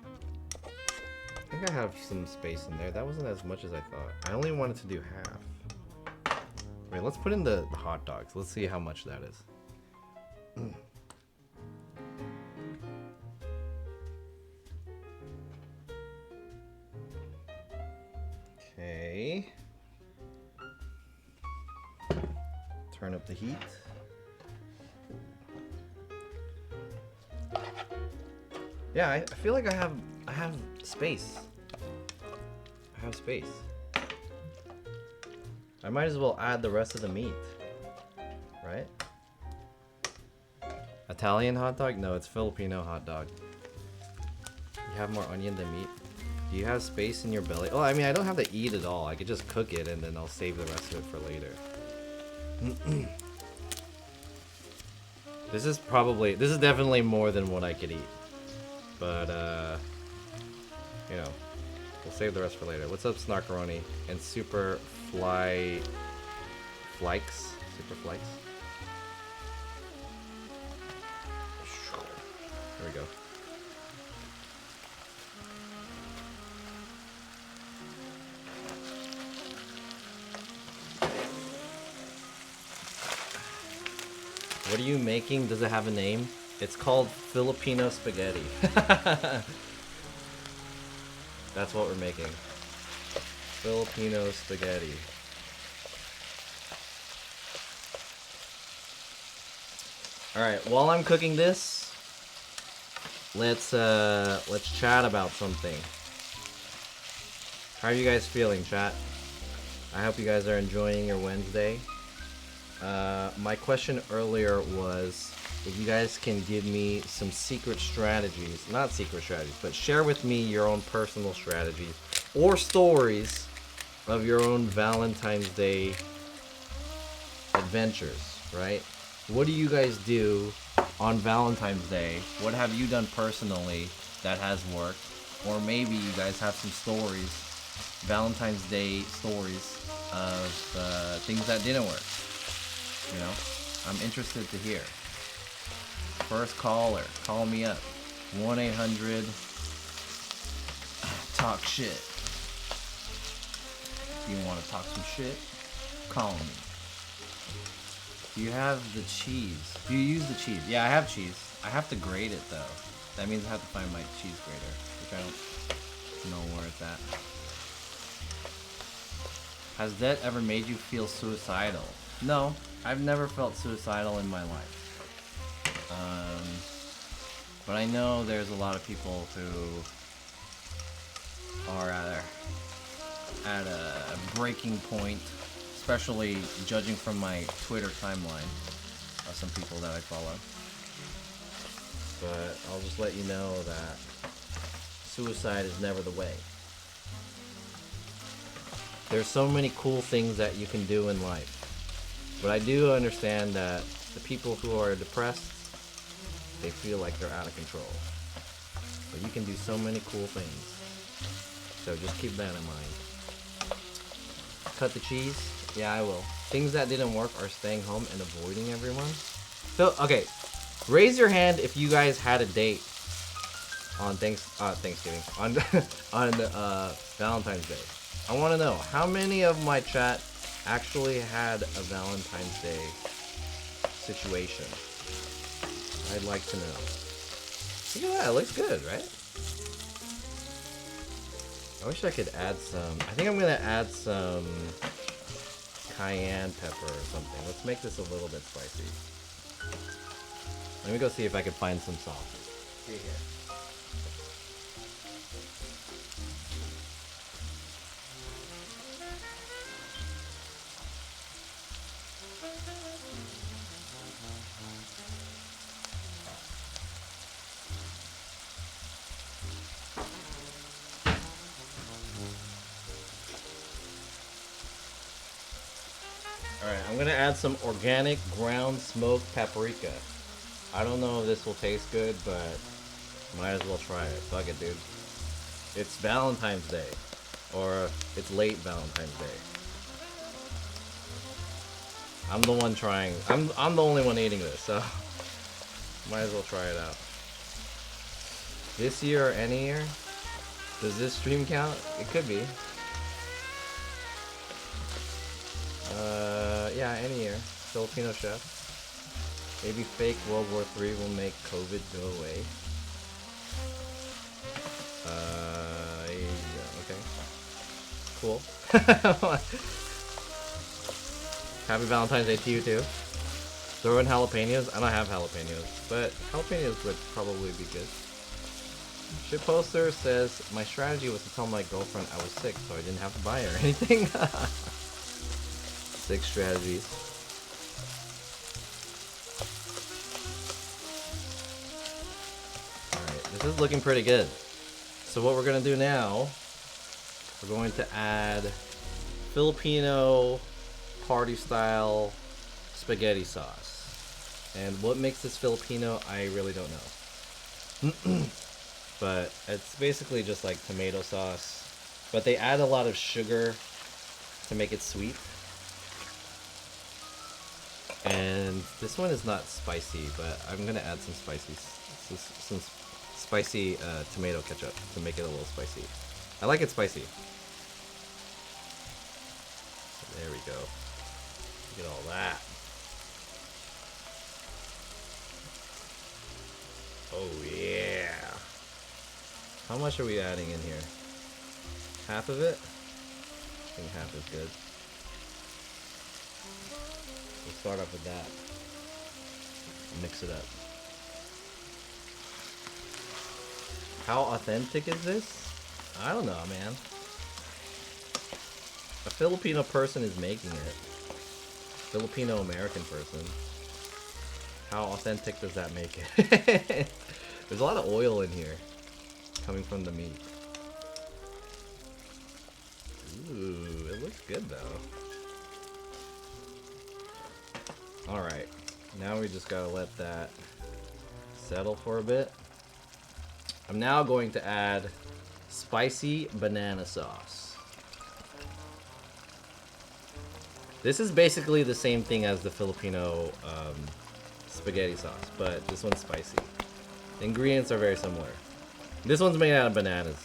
I think I have some space in there. That wasn't as much as I thought. I only wanted to do half. Wait, let's put in the hot dogs. Let's see how much that is. Okay. Turn up the heat. Yeah, I feel like I have space. I have space. I might as well add the rest of the meat. Right? Italian hot dog? No, it's Filipino hot dog. You have more onion than meat. Do you have space in your belly? Oh, I mean, I don't have to eat it all. I could just cook it and then I'll save the rest of it for later. This is definitely more than what I could eat. But, you know, we'll save the rest for later. What's up, Snarkaroni? And Super Flykes? Super Flykes? There we go. What are you making? Does it have a name? It's called Filipino spaghetti. That's what we're making. Filipino spaghetti. Alright, while I'm cooking this, let's chat about something. How are you guys feeling, chat? I hope you guys are enjoying your Wednesday. My question earlier was if you guys can give me some secret strategies, not secret strategies, but share with me your own personal strategies or stories of your own Valentine's Day adventures, right? What do you guys do on Valentine's Day? What have you done personally that has worked? Or maybe you guys have some stories, Valentine's Day stories of things that didn't work. You know, I'm interested to hear. First caller, call me up. 1-800 talk shit. If you want to talk some shit, call me. Do you have the cheese? Do you use the cheese? Yeah, I have cheese. I have to grate it though. That means I have to find my cheese grater, which I don't know where it's at. Has debt ever made you feel suicidal? No, I've never felt suicidal in my life. But I know there's a lot of people who are at a breaking point, especially judging from my Twitter timeline of some people that I follow. But I'll just let you know that suicide is never the way. There's so many cool things that you can do in life. But I do understand that the people who are depressed, they feel like they're out of control. But you can do so many cool things. So just keep that in mind. Cut the cheese? Yeah, I will. Things that didn't work are staying home and avoiding everyone. So, okay. Raise your hand if you guys had a date on Thanksgiving. On Valentine's Day. I want to know, how many of my chat actually had a Valentine's Day situation? I'd like to know. Look at that, it looks good, right? I wish I could add some. I think I'm gonna add some cayenne pepper or something. Let's make this a little bit spicy. Let me go see if I can find some sauce. See here. I'm gonna add some organic ground smoked paprika. I don't know if this will taste good, but might as well try it. Fuck it, dude. It's Valentine's Day. Or it's late Valentine's Day. I'm the one trying. I'm the only one eating this, so might as well try it out. This year or any year? Does this stream count? It could be. Yeah, any year. Filipino chef. Maybe fake World War III will make COVID go away. Yeah, okay. Cool. Happy Valentine's Day to you too. Throw in jalapenos. I don't have jalapenos, but jalapenos would probably be good. Shitposter says, my strategy was to tell my girlfriend I was sick so I didn't have to buy her anything. 6 strategies. Alright, this is looking pretty good. So what we're going to do now, we're going to add Filipino party style spaghetti sauce. And what makes this Filipino, I really don't know. But it's basically just like tomato sauce. But they add a lot of sugar to make it sweet. And this one is not spicy, but I'm gonna add some spicy tomato ketchup to make it a little spicy. I like it spicy. There we go. Look at all that. Oh yeah. How much are we adding in here? Half of it? I think half is good. We'll start off with that. Mix it up. How authentic is this? I don't know, man. A Filipino person is making it. Filipino American person. How authentic does that make it? There's a lot of oil in here coming from the meat. Ooh, it looks good though. Alright, now we just gotta let that settle for a bit. I'm now going to add spicy banana sauce. This is basically the same thing as the Filipino spaghetti sauce, but this one's spicy. The ingredients are very similar. This one's made out of bananas.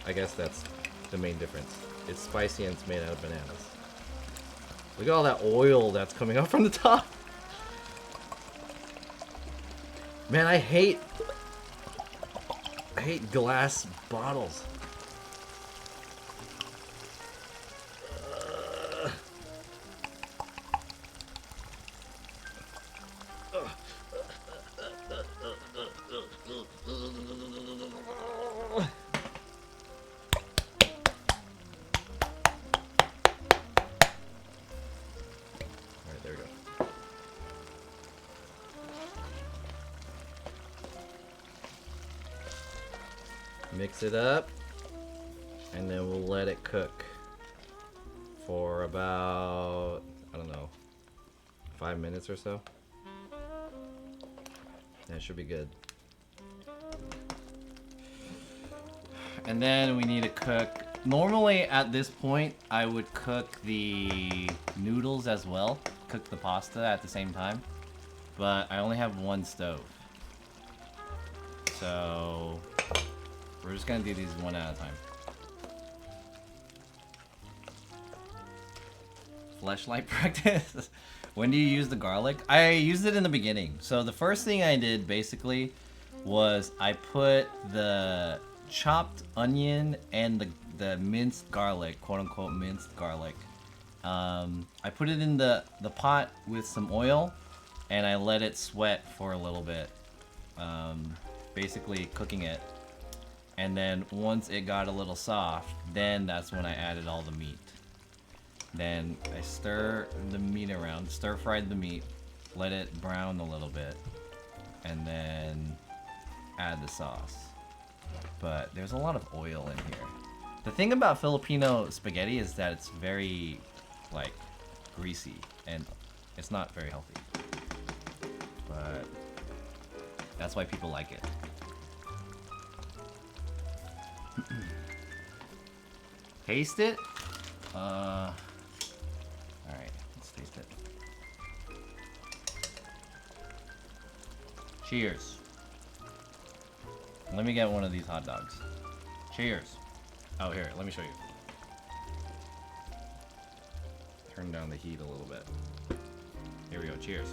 I guess that's the main difference. It's spicy and it's made out of bananas. Look at all that oil that's coming up from the top. Man, I hate glass bottles. Mix it up, and then we'll let it cook for about, I don't know, 5 minutes or so. That should be good. And then we need to cook. Normally at this point, I would cook the noodles as well, cook the pasta at the same time, but I only have one stove. So we're just gonna do these one at a time. Fleshlight practice. When do you use the garlic? I used it in the beginning. So the first thing I did basically was I put the chopped onion and the minced garlic, quote unquote minced garlic. I put it in the pot with some oil and I let it sweat for a little bit. Basically cooking it. And then once it got a little soft, then that's when I added all the meat. Then I stir the meat around, stir fried the meat, let it brown a little bit, and then add the sauce. But there's a lot of oil in here. The thing about Filipino spaghetti is that it's very, like, greasy and it's not very healthy. But that's why people like it. Taste it? Alright, let's taste it. Cheers. Let me get one of these hot dogs. Cheers. Oh, here, let me show you. Turn down the heat a little bit. Here we go, cheers.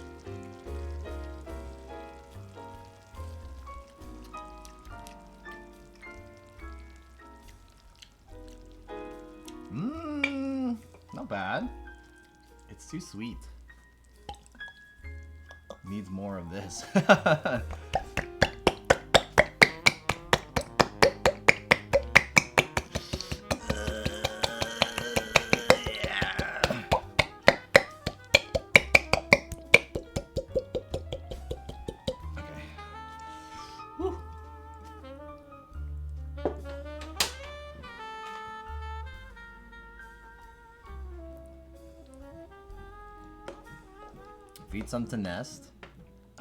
Not bad. It's too sweet. Needs more of this. Feed some to Nest.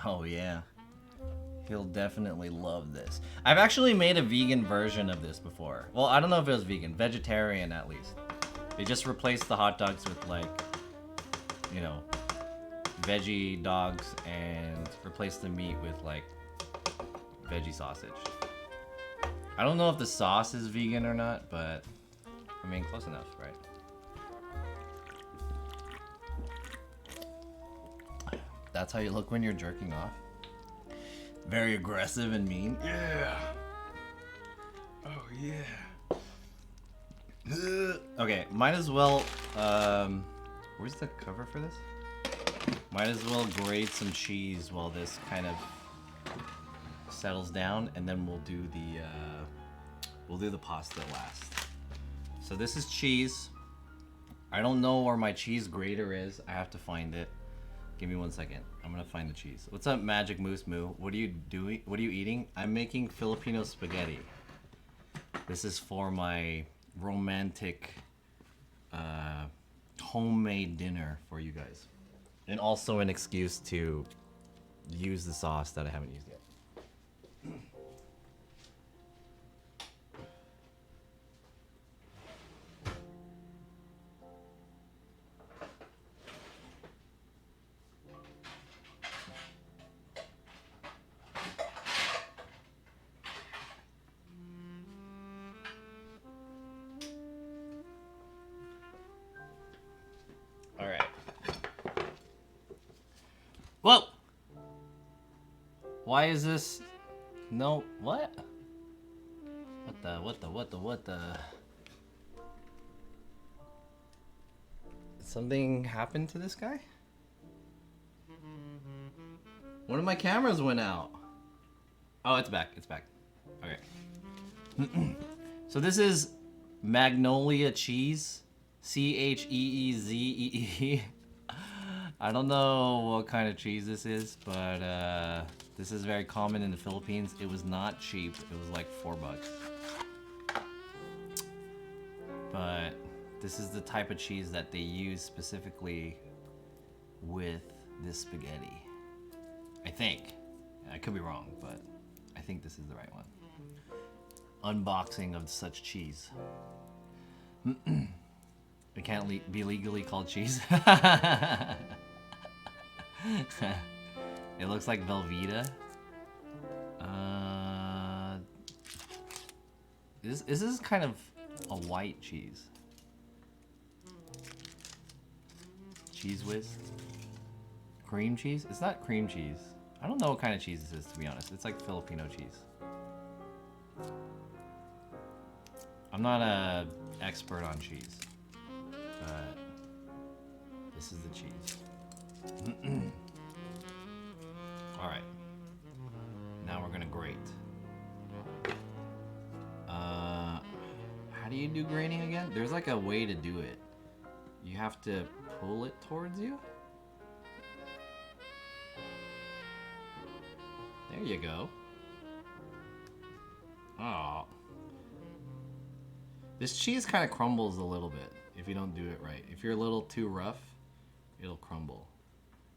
Oh yeah. He'll definitely love this. I've actually made a vegan version of this before. Well, I don't know if it was vegan. Vegetarian at least. They just replaced the hot dogs with like, you know, veggie dogs and replaced the meat with like veggie sausage. I don't know if the sauce is vegan or not, but I mean close enough, right? That's how you look when you're jerking off. Very aggressive and mean. Yeah. Oh yeah. Okay, might as well. Where's the cover for this? Might as well grate some cheese while this kind of settles down, and then we'll do the pasta last. So this is cheese. I don't know where my cheese grater is. I have to find it. Give me 1 second. I'm gonna find the cheese. What's up, Magic Moose Moo? What are you doing? What are you eating? I'm making Filipino spaghetti. This is for my romantic homemade dinner for you guys. And also an excuse to use the sauce that I haven't used yet. Whoa! Why is this? No, what? What the? Something happened to this guy? One of my cameras went out. Oh, it's back. It's back. Okay. So this is Magnolia cheese. Cheezee. I don't know what kind of cheese this is, but this is very common in the Philippines. It was not cheap. It was like $4. But this is the type of cheese that they use specifically with this spaghetti. I think. I could be wrong, but I think this is the right one. Unboxing of such cheese. It can't be legally called cheese. It looks like Velveeta. This is kind of a white cheese. Cheese whiz. Cream cheese? It's not cream cheese. I don't know what kind of cheese this is, to be honest. It's like Filipino cheese. I'm not an expert on cheese, but this is the cheese. All right. Now we're gonna grate. How do you do grating again? There's like a way to do it. You have to pull it towards you. There you go. Oh. This cheese kind of crumbles a little bit if you don't do it right. If you're a little too rough, it'll crumble.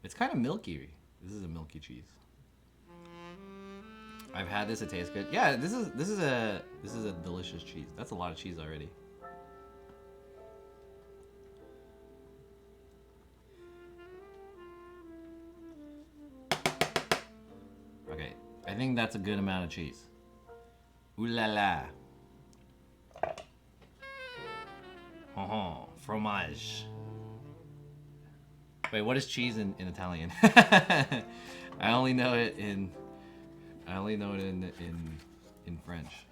It's kind of milky. This is a milky cheese. I've had this. It tastes good. Yeah, this is a delicious cheese. That's a lot of cheese already. Okay, I think that's a good amount of cheese. Ooh la la. Fromage. Wait, what is cheese in Italian? I only know it in French.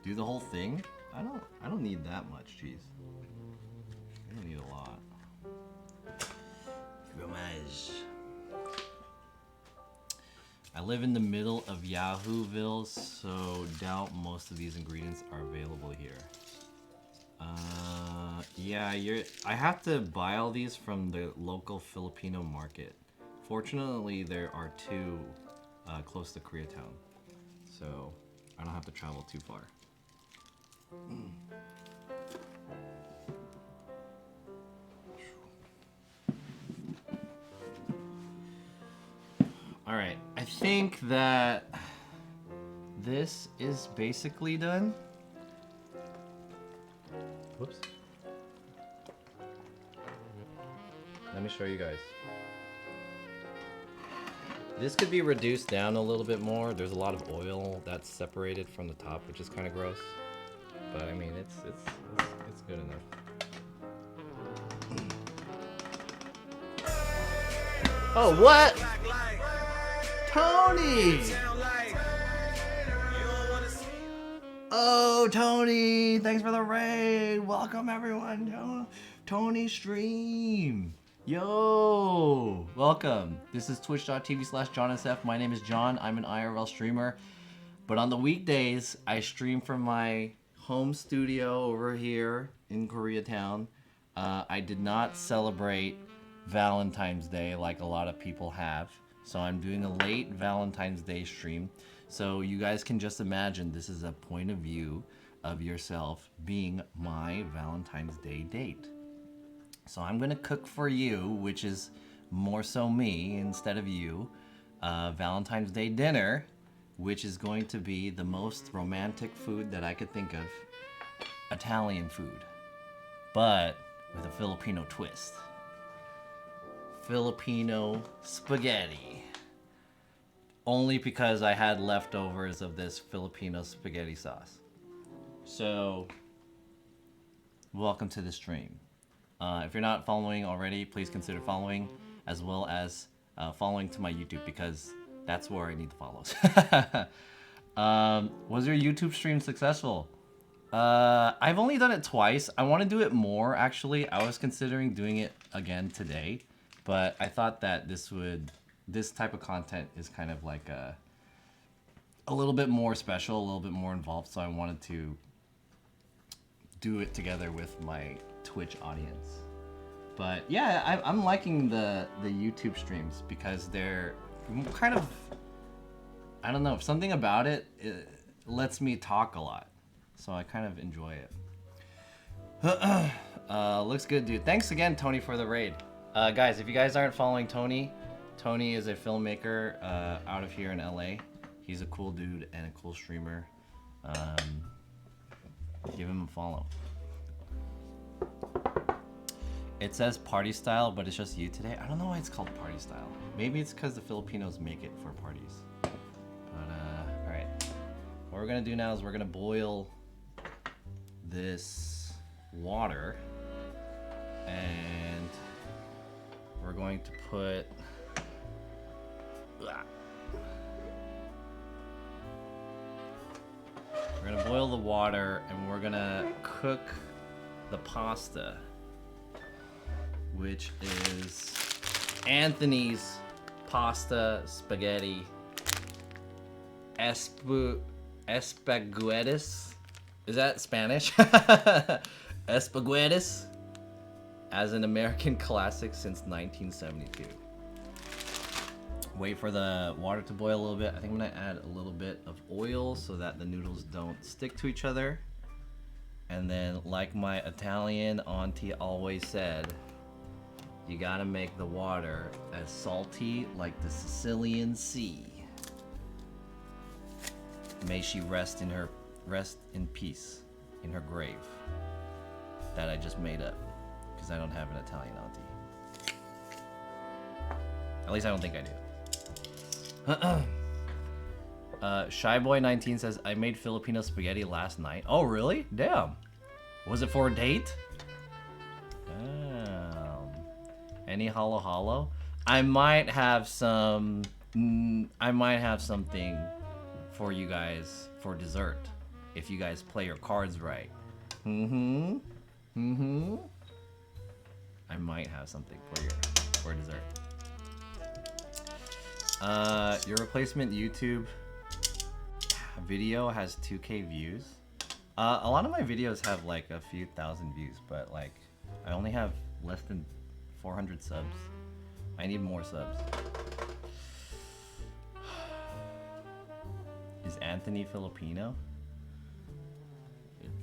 Do the whole thing? I don't need that much cheese. I don't need a lot. Fromage. I live in the middle of Yahooville, so doubt most of these ingredients are available here. Yeah, I have to buy all these from the local Filipino market. Fortunately, there are two close to Koreatown, so I don't have to travel too far. All right, I think that this is basically done. Whoops. Let me show you guys. This could be reduced down a little bit more. There's a lot of oil that's separated from the top, which is kind of gross. But I mean, it's good enough. Oh, what? Tony! Oh, Tony! Thanks for the raid! Welcome, everyone, to Tony Stream! Yo! Welcome. This is twitch.tv/JohnSF. My name is John. I'm an IRL streamer. But on the weekdays, I stream from my home studio over here in Koreatown. I did not celebrate Valentine's Day like a lot of people have. So I'm doing a late Valentine's Day stream. So you guys can just imagine this is a point of view of yourself being my Valentine's Day date. So I'm gonna cook for you, which is more so me instead of you, Valentine's Day dinner, which is going to be the most romantic food that I could think of, Italian food, but with a Filipino twist. Filipino spaghetti. Only because I had leftovers of this Filipino spaghetti sauce. So, welcome to the stream. If you're not following already, please consider following, as well as following to my YouTube, because that's where I need the follows. Was your YouTube stream successful? I've only done it twice. I want to do it more, actually. I was considering doing it again today, but I thought that this type of content is kind of like a little bit more special, a little bit more involved, so I wanted to do it together with my Twitch audience. But yeah, I'm liking the YouTube streams because they're kind of, I don't know, something about it lets me talk a lot, so I kind of enjoy it. Looks good, dude. Thanks again, Tony, for the raid. Guys, if you guys aren't following Tony is a filmmaker out of here in LA. He's a cool dude and a cool streamer. Give him a follow. It says party style, but it's just you today. I don't know why it's called party style. Maybe it's because the Filipinos make it for parties. But all right. What we're gonna do now is we're gonna boil this water, and we're going to put we're gonna boil the water, and we're gonna cook the pasta, which is Anthony's pasta spaghetti espaguetis. Is that Spanish? Espaguetis, as an American classic since 1972. Wait for the water to boil a little bit. I think I'm gonna add a little bit of oil so that the noodles don't stick to each other. And then, like my Italian auntie always said, you gotta make the water as salty like the Sicilian Sea. May she rest in peace in her grave. That I just made up because I don't have an Italian auntie. At least I don't think I do. Shyboy19 says, I made Filipino spaghetti last night. Oh, really? Damn. Was it for a date? Damn. Any holo holo? I might have something for you guys for dessert if you guys play your cards right. I might have something for dessert. Your replacement YouTube video has 2K views. A lot of my videos have like a few thousand views, but like I only have less than 400 subs. I need more subs. Is Anthony Filipino?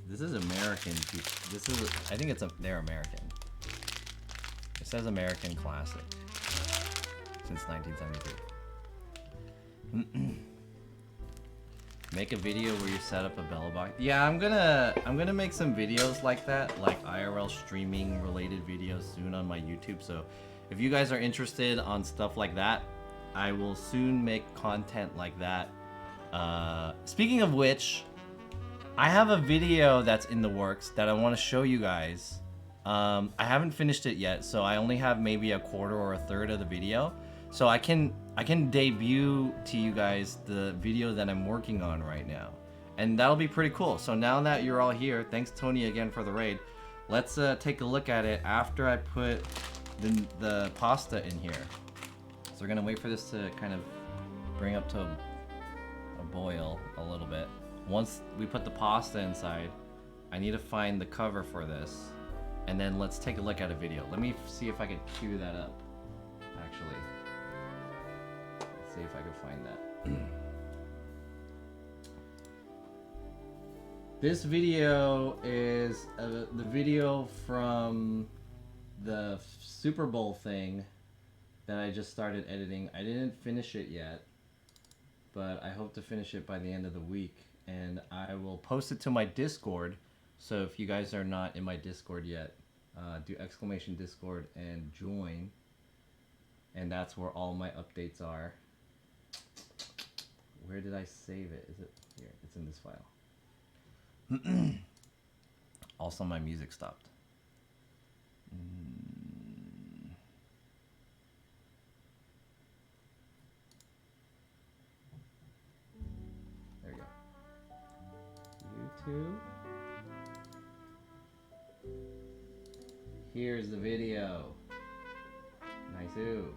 This is American. I think they're American. It says American classic since 1973. Make a video where you set up a bellow box. Yeah, I'm gonna make some videos like that, like IRL streaming related videos soon on my YouTube. So if you guys are interested on stuff like that, I will soon make content like that. Speaking of which, I have a video that's in the works that I want to show you guys. I haven't finished it yet, so I only have maybe a quarter or a third of the video. So I can debut to you guys the video that I'm working on right now. And that'll be pretty cool. So now that you're all here, thanks Tony again for the raid. Let's take a look at it after I put the pasta in here. So we're gonna wait for this to kind of bring up to a boil a little bit. Once we put the pasta inside, I need to find the cover for this. And then let's take a look at a video. Let me see if I can cue that up, actually. Let's see if I can find that. This video is the video from the Super Bowl thing that I just started editing. I didn't finish it yet, but I hope to finish it by the end of the week. And I will post it to my Discord. So if you guys are not in my Discord yet, do exclamation Discord and join. And that's where all my updates are. Where did I save it? Is it here? It's in this file. Also, my music stopped. There we go. YouTube. Here's the video. Nice-oo.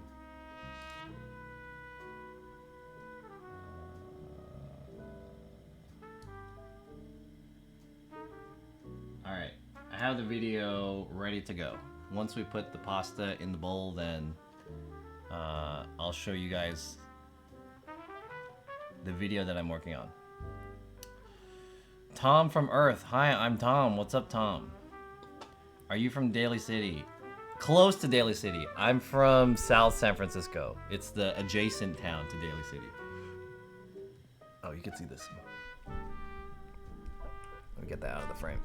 Alright, I have the video ready to go. Once we put the pasta in the bowl, then I'll show you guys the video that I'm working on. Tom from Earth. Hi, I'm Tom. What's up, Tom? Are you from Daly City? Close to Daly City. I'm from South San Francisco. It's the adjacent town to Daly City. Oh, you can see this. Let me get that out of the frame.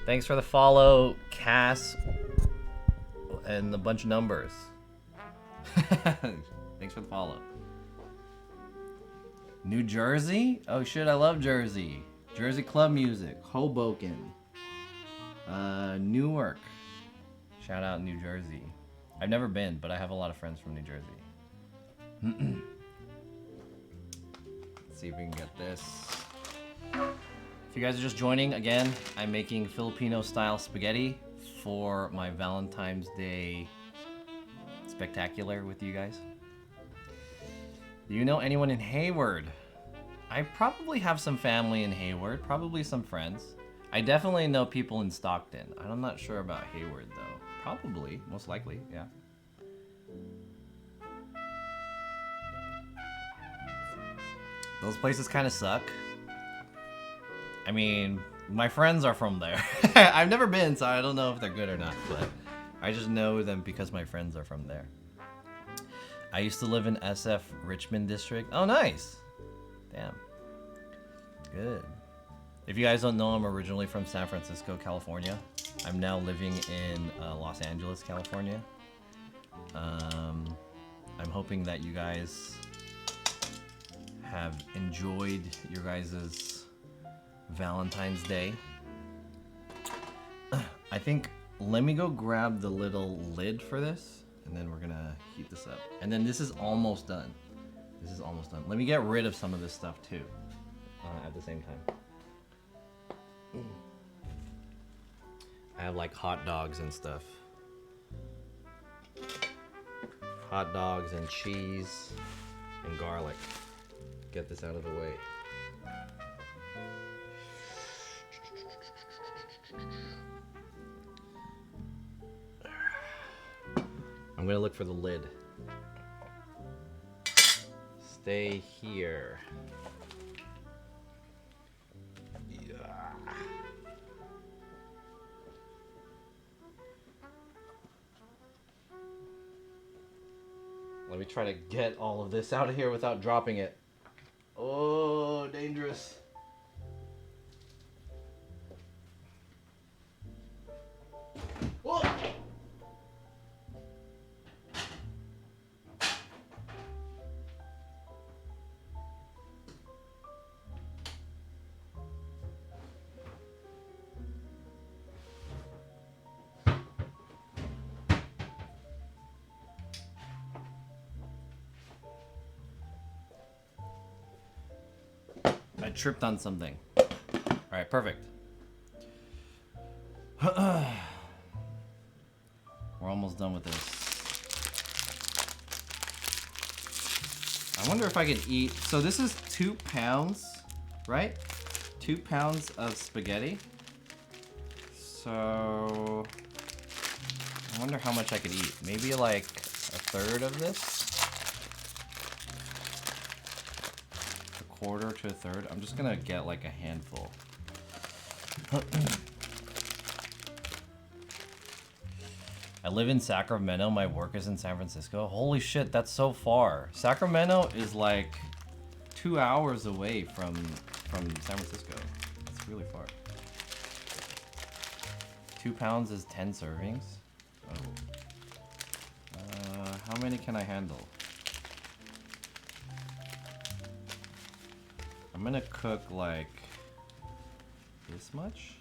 Thanks for the follow, Cass, and a bunch of numbers. Thanks for the follow. New Jersey? Oh shit, I love Jersey. Jersey club music. Hoboken. Newark. Shout out New Jersey. I've never been, but I have a lot of friends from New Jersey. Let's see if we can get this. If you guys are just joining, again, I'm making Filipino-style spaghetti for my Valentine's Day spectacular with you guys. Do you know anyone in Hayward? I probably have some family in Hayward, probably some friends. I definitely know people in Stockton. I'm not sure about Hayward, though. Probably, most likely, yeah. Those places kind of suck. I mean, My friends are from there. I've never been, so I don't know if they're good or not, but I just know them because my friends are from there. I used to live in SF Richmond District. Oh, nice. Damn. Good. If you guys don't know, I'm originally from San Francisco, California. I'm now living in Los Angeles, California. I'm hoping that you guys have enjoyed your guys' Valentine's Day. I think, let me go grab the little lid for this, and then we're gonna heat this up. And then this is almost done. This is almost done. Let me get rid of some of this stuff too, at the same time. I have like hot dogs and stuff. Hot dogs and cheese and garlic. Get this out of the way. I'm gonna look for the lid. Stay here. Yeah. Let me try to get all of this out of here without dropping it. Oh, dangerous. Whoa! I tripped on something. All right, perfect. We're almost done with this. I wonder if I could eat. So this is 2 pounds, right? 2 pounds of spaghetti. So I wonder how much I could eat. Maybe like a third of this. Quarter to a third. I'm just gonna get like a handful. I live in Sacramento. My work is in San Francisco. Holy shit, that's so far. Sacramento is like 2 hours away from San Francisco. It's really far. 2 pounds is 10 servings. Oh. How many can I handle? I'm gonna cook like this much,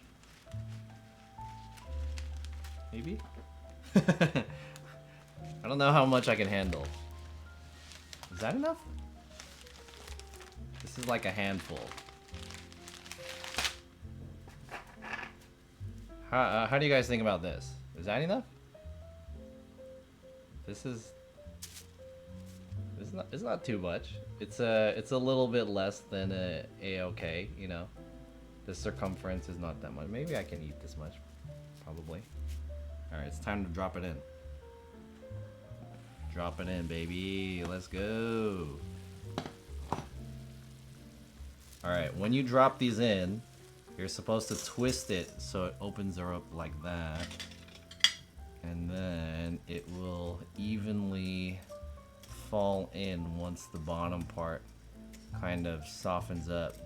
maybe. I don't know how much I can handle. Is that enough? This is like a handful. How do you guys think about this? Is that enough? It's not too much. It's a little bit less than a-okay, you know. The circumference is not that much. Maybe I can eat this much, probably. All right, it's time to drop it in. Drop it in, baby. Let's go. All right, when you drop these in, you're supposed to twist it so it opens her up like that, and then it will evenly fall in once the bottom part kind of softens up.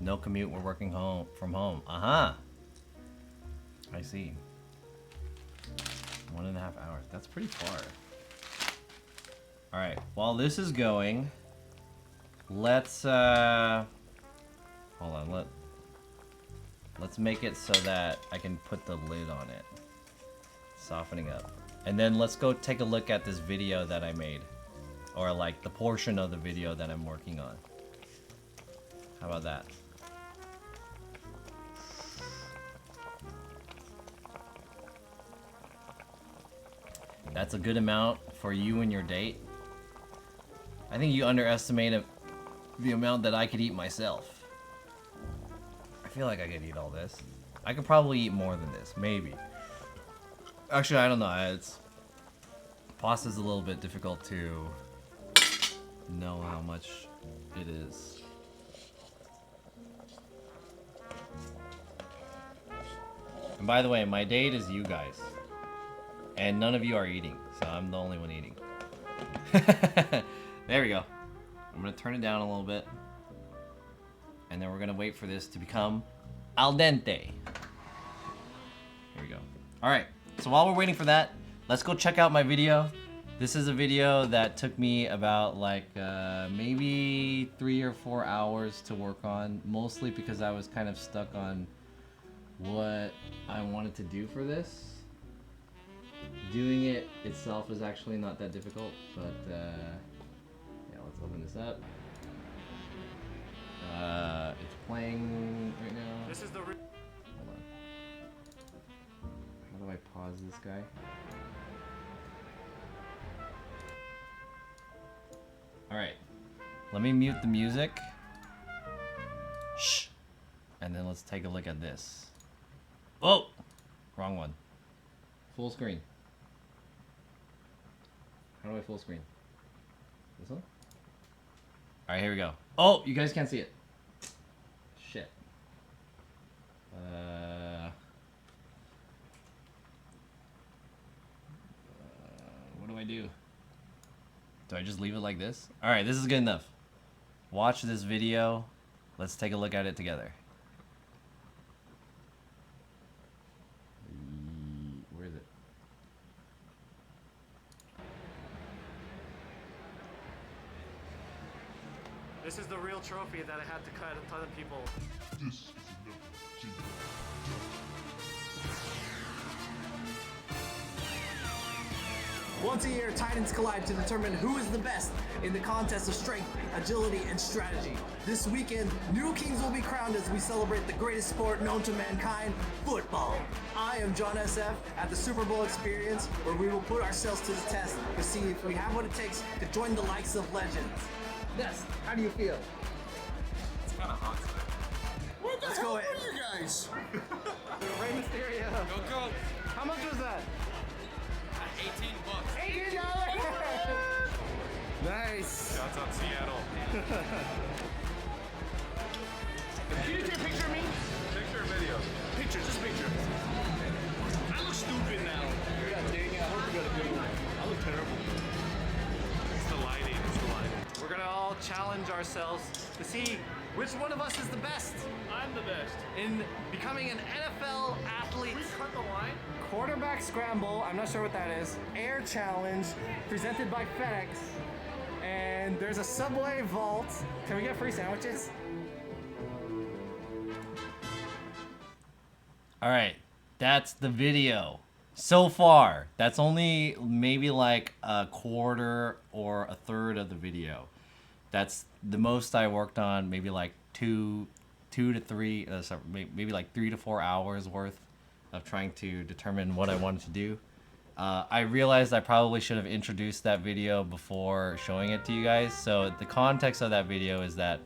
No commute, we're working from home. Uh-huh. I see. 1.5 hours. That's pretty far. All right, while this is going, let's hold on, let's make it so that I can put the lid on it. Softening up. And then let's go take a look at this video that I made, or like the portion of the video that I'm working on. How about that? That's a good amount for you and your date. I think you underestimate the amount that I could eat myself. I feel like I could eat all this. I could probably eat more than this, maybe. Actually, I don't know. Pasta's a little bit difficult to know how much it is. And by the way, my date is you guys. And none of you are eating, so I'm the only one eating. There we go. I'm gonna turn it down a little bit. And then we're gonna wait for this to become al dente. Here we go. Alright, so while we're waiting for that, let's go check out my video. This is a video that took me about like maybe 3 or 4 hours to work on, mostly because I was kind of stuck on what I wanted to do for this. Doing it itself is actually not that difficult, but yeah, let's open this up. It's playing right now. This is the Hold on. How do I pause this guy? Alright. Let me mute the music. Shh. And then let's take a look at this. Oh! Wrong one. Full screen. How do I full screen? This one? Alright, here we go. Oh! You guys can't see it. Shit. What do I do? Do I just leave it like this? Alright, this is good enough. Watch this video. Let's take a look at it together. Where is it? This is the real trophy that I had to cut a ton of people. Once a year, Titans collide to determine who is the best in the contest of strength, agility, and strategy. This weekend, new kings will be crowned as we celebrate the greatest sport known to mankind, football. I am John SF at the Super Bowl Experience, where we will put ourselves to the test to see if we have what it takes to join the likes of legends. Ness, how do you feel? It's kind of hot today. What the hell What are you guys? Rey Mysterio. Go. How much was that? $18. $18. Nice. Shouts out Seattle. Can you take a picture of me? Picture or video? Picture, just picture. I look stupid now. Yeah, dang, I hope you got a good one. I look terrible. It's the lighting. It's the lighting. We're gonna all challenge ourselves to see which one of us is the best I'm the best. in becoming an NFL athlete. We cut the line. Quarterback scramble, I'm not sure what that is. Air challenge, presented by FedEx. And there's a Subway vault. Can we get free sandwiches? Alright, that's the video. So far, that's only maybe like a quarter or a third of the video. That's the most I worked on, maybe like two to three, maybe like 3 to 4 hours worth of trying to determine what I wanted to do. I realized I probably should have introduced that video before showing it to you guys. So the context of that video is that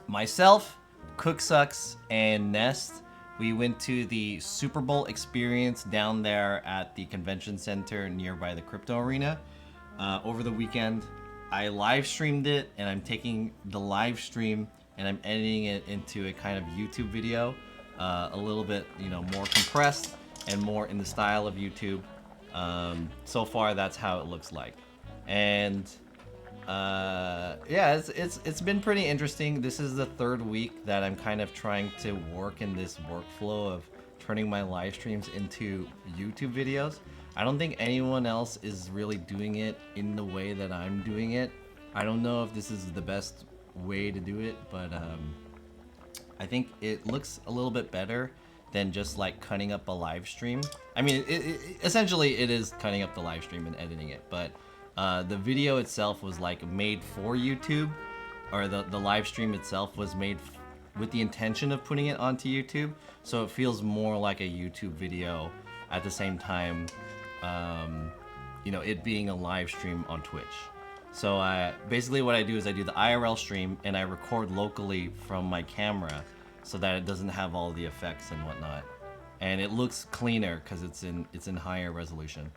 myself, Cooksucks, and Nest, we went to the Super Bowl Experience down there at the convention center nearby the crypto arena over the weekend. I live streamed it, and I'm taking the live stream and I'm editing it into a kind of YouTube video, a little bit, more compressed and more in the style of YouTube. So far, that's how it looks like, and yeah, it's been pretty interesting. This is the third week that I'm kind of trying to work in this workflow of turning my live streams into YouTube videos. I don't think anyone else is really doing it in the way that I'm doing it. I don't know if this is the best way to do it, but I think it looks a little bit better than just like cutting up a live stream. I mean, essentially it is cutting up the live stream and editing it, but the video itself was like made for YouTube, or the live stream itself was made with the intention of putting it onto YouTube, so it feels more like a YouTube video at the same time, it being a live stream on Twitch. So basically what I do is I do the IRL stream and I record locally from my camera so that it doesn't have all the effects and whatnot, and it looks cleaner because it's in higher resolution.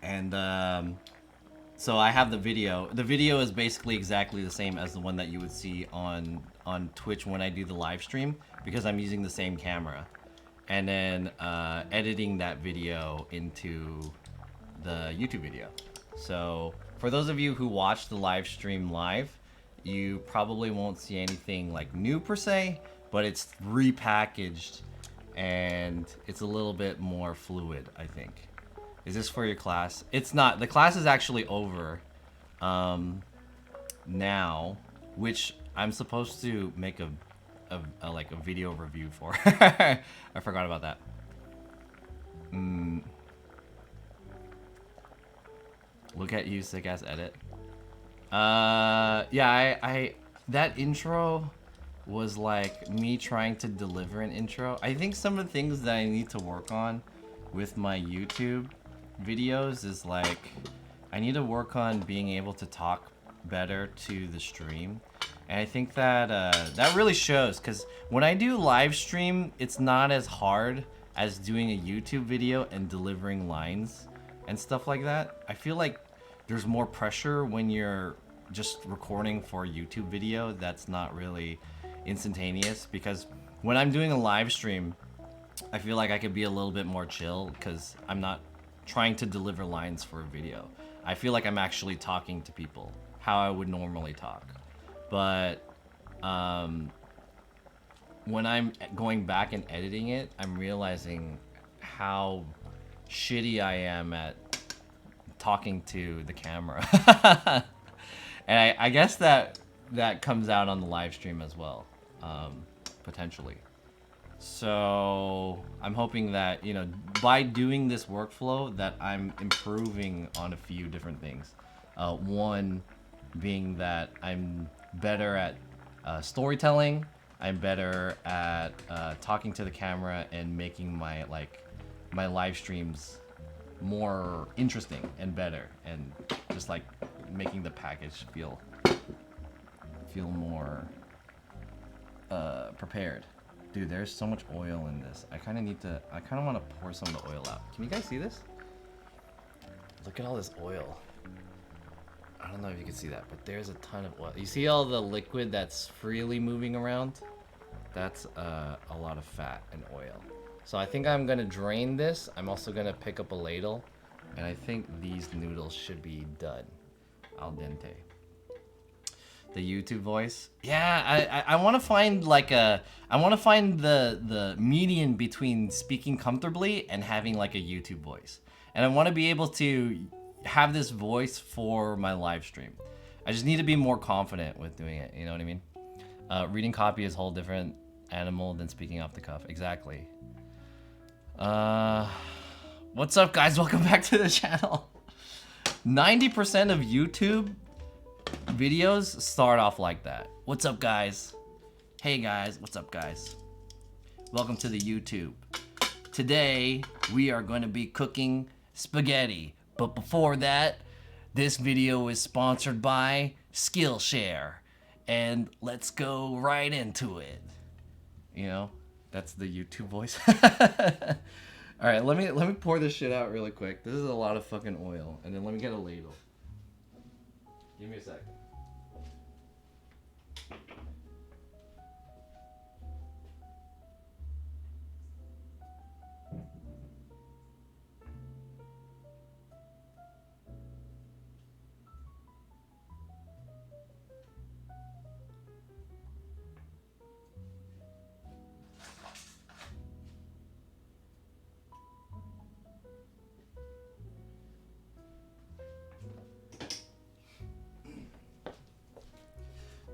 And So I have the video. The video is basically exactly the same as the one that you would see on Twitch when I do the live stream, because I'm using the same camera, and then editing that video into the YouTube video. So for those of you who watch the live stream live, you probably won't see anything like new per se, but it's repackaged and it's a little bit more fluid, I think. Is this for your class? It's not. The class is actually over now, which I'm supposed to make a video review for. I forgot about that. Look at you, sick ass edit. Yeah, I that intro was like me trying to deliver an intro. I think some of the things that I need to work on with my YouTube videos is like I need to work on being able to talk better to the stream, and I think that that really shows, because when I do live stream, it's not as hard as doing a YouTube video and delivering lines and stuff like that. I feel like there's more pressure when you're just recording for a YouTube video that's not really instantaneous, because when I'm doing a live stream, I feel like I could be a little bit more chill because I'm not trying to deliver lines for a video. I feel like I'm actually talking to people how I would normally talk. But when I'm going back and editing it, I'm realizing how shitty I am at talking to the camera. And I guess that comes out on the live stream as well, potentially. So I'm hoping that, you know, by doing this workflow that I'm improving on a few different things. One being that I'm better at storytelling. I'm better at talking to the camera and making my live streams more interesting and better, and just like making the package feel more prepared. Dude, there's so much oil in this. I kind of want to pour some of the oil out. Can you guys see this? Look at all this oil. I don't know if you can see that, but there's a ton of oil. You see all the liquid that's freely moving around? That's a lot of fat and oil. So I think I'm gonna drain this. I'm also gonna pick up a ladle, and I think these noodles should be done al dente. The YouTube voice. Yeah, I want to find the median between speaking comfortably and having like a YouTube voice. And I want to be able to have this voice for my live stream. I just need to be more confident with doing it, you know what I mean? Reading copy is a whole different animal than speaking off the cuff. Exactly. What's up, guys? Welcome back to the channel. 90% of YouTube videos start off like that. What's up, guys? Hey guys, what's up, guys? Welcome to the YouTube. Today we are going to be cooking spaghetti, but before that, this video is sponsored by Skillshare, and let's go right into it. You know, that's the YouTube voice. All right, let me pour this shit out really quick. This is a lot of fucking oil, and then let me get a ladle. Give me a sec.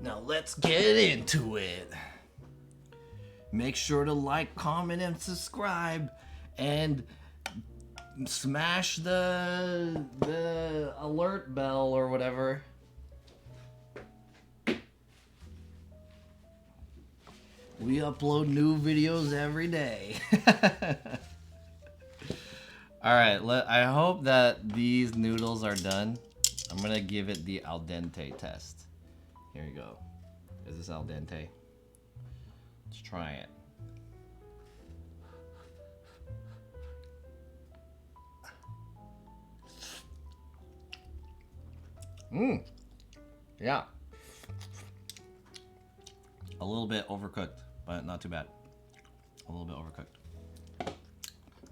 Now let's get into it. Make sure to like, comment, and subscribe, and smash the alert bell or whatever. We upload new videos every day. All right, I hope that these noodles are done. I'm gonna give it the al dente test. Here you go. Is this al dente? Let's try it. Yeah. A little bit overcooked, but not too bad. A little bit overcooked.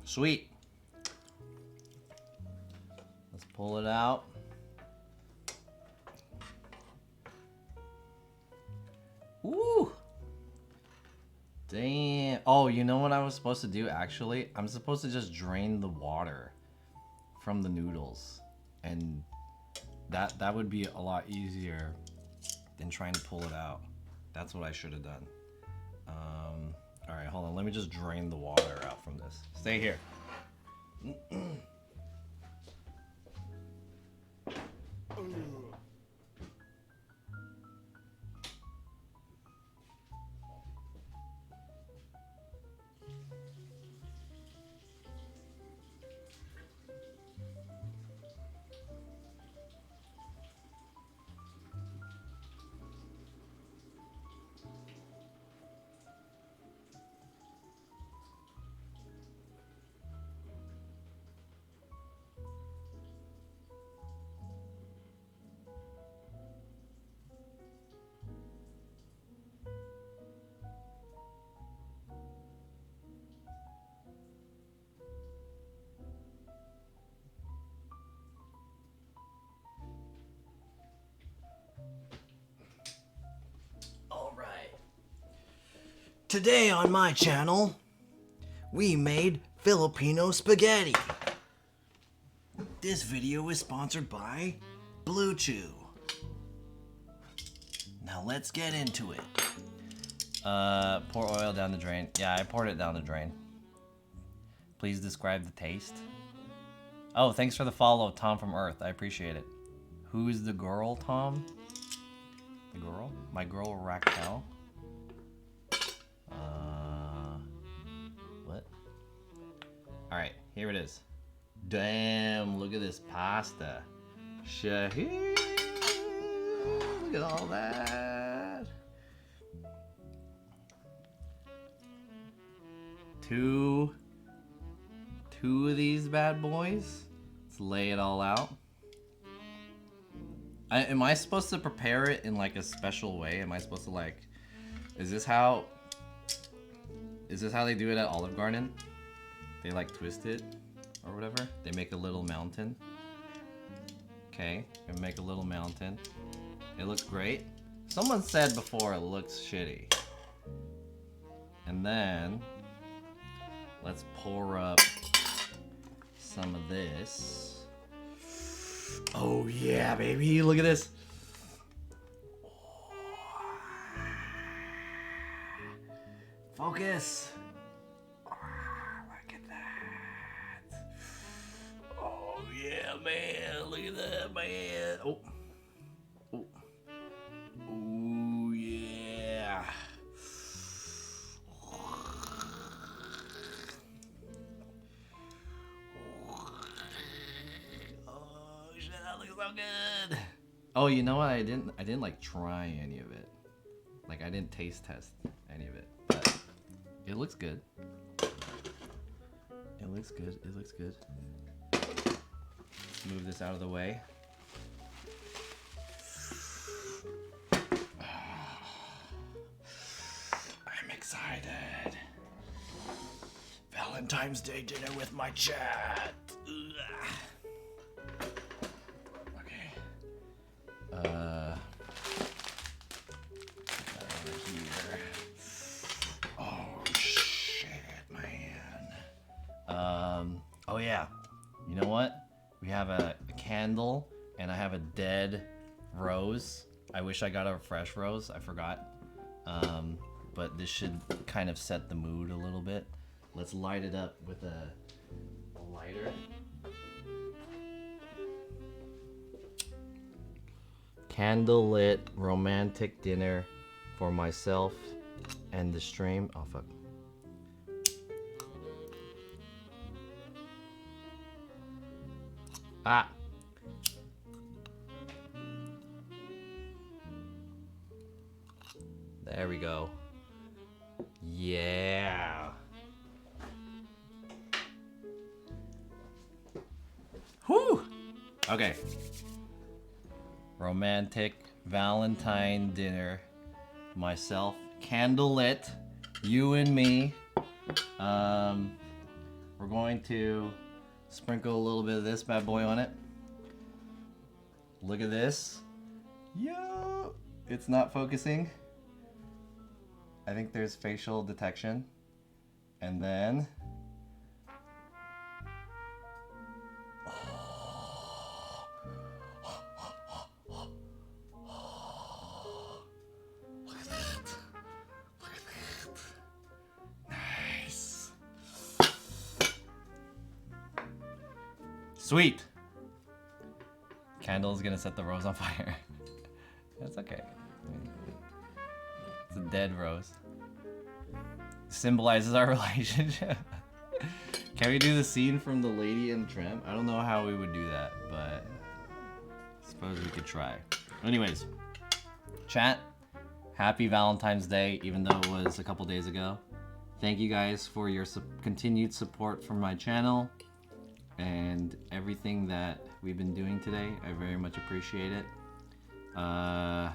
Sweet. Let's pull it out. Ooh. Damn. Oh, you know what I was supposed to do actually? I'm supposed to just drain the water from the noodles. And that would be a lot easier than trying to pull it out. That's what I should have done. All right, hold on. Let me just drain the water out from this. Stay here. Today on my channel, we made Filipino spaghetti. This video is sponsored by Blue Chew. Now let's get into it. Pour oil down the drain. Yeah, I poured it down the drain. Please describe the taste. Oh, thanks for the follow, Tom from Earth. I appreciate it. Who's the girl, Tom? The girl? My girl, Raquel. What? Alright, here it is. Damn, look at this pasta. Shahee! Look at all that. Two of these bad boys. Let's lay it all out. Am I supposed to prepare it in like a special way? Am I supposed to like... Is this how they do it at Olive Garden? They like twist it or whatever. They make a little mountain. Okay, and make a little mountain. It looks great. Someone said before it looks shitty. And then let's pour up some of this. Oh yeah, baby, look at this. Focus. Look at that. Oh yeah, man. Look at that, man. Oh. Oh. Oh yeah. Oh shit, that looks so good. Oh, you know what? I didn't like try any of it. Like I didn't taste test any of it. But it looks good. It looks good. It looks good. Let's move this out of the way. I'm excited. Valentine's Day dinner with my chat. Okay. Put that over here. Oh shit, man. Oh yeah. You know what? We have a candle and I have a dead rose. I wish I got a fresh rose. I forgot. But this should kind of set the mood a little bit. Let's light it up with a lighter. Candlelit romantic dinner for myself and the stream. Oh fuck. Ah. There we go. Yeah. Whew. Okay. romantic Valentine dinner. Myself, candlelit, you and me. We're going to sprinkle a little bit of this bad boy on it. Look at this. Yo, it's not focusing. I think there's facial detection. And then look at that. Look at that. Nice. Sweet. Candle's gonna set the rose on fire. That's okay. It's a dead rose. Symbolizes our relationship. Can we do the scene from The Lady and the Tramp? I don't know how we would do that, but I suppose we could try. Anyways, chat, happy Valentine's Day, even though it was a couple days ago. Thank you guys for your continued support for my channel and everything that we've been doing today. I very much appreciate it. I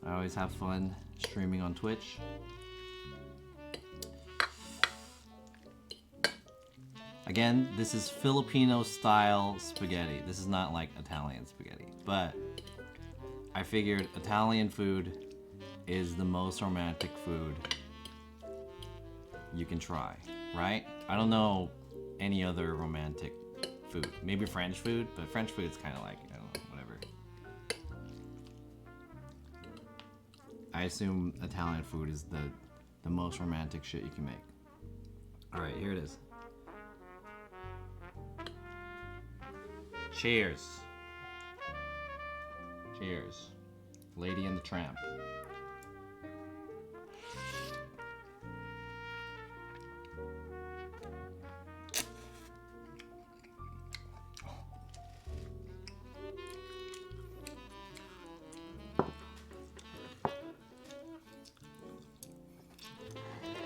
always have fun streaming on Twitch. Again, this is Filipino style spaghetti. This is not like Italian spaghetti, but I figured Italian food is the most romantic food you can try, right? I don't know any other romantic food. Maybe French food, but French food is kind of like, I don't know, whatever. I assume Italian food is the most romantic shit you can make. All right, here it is. Cheers. Cheers. Lady and the Tramp.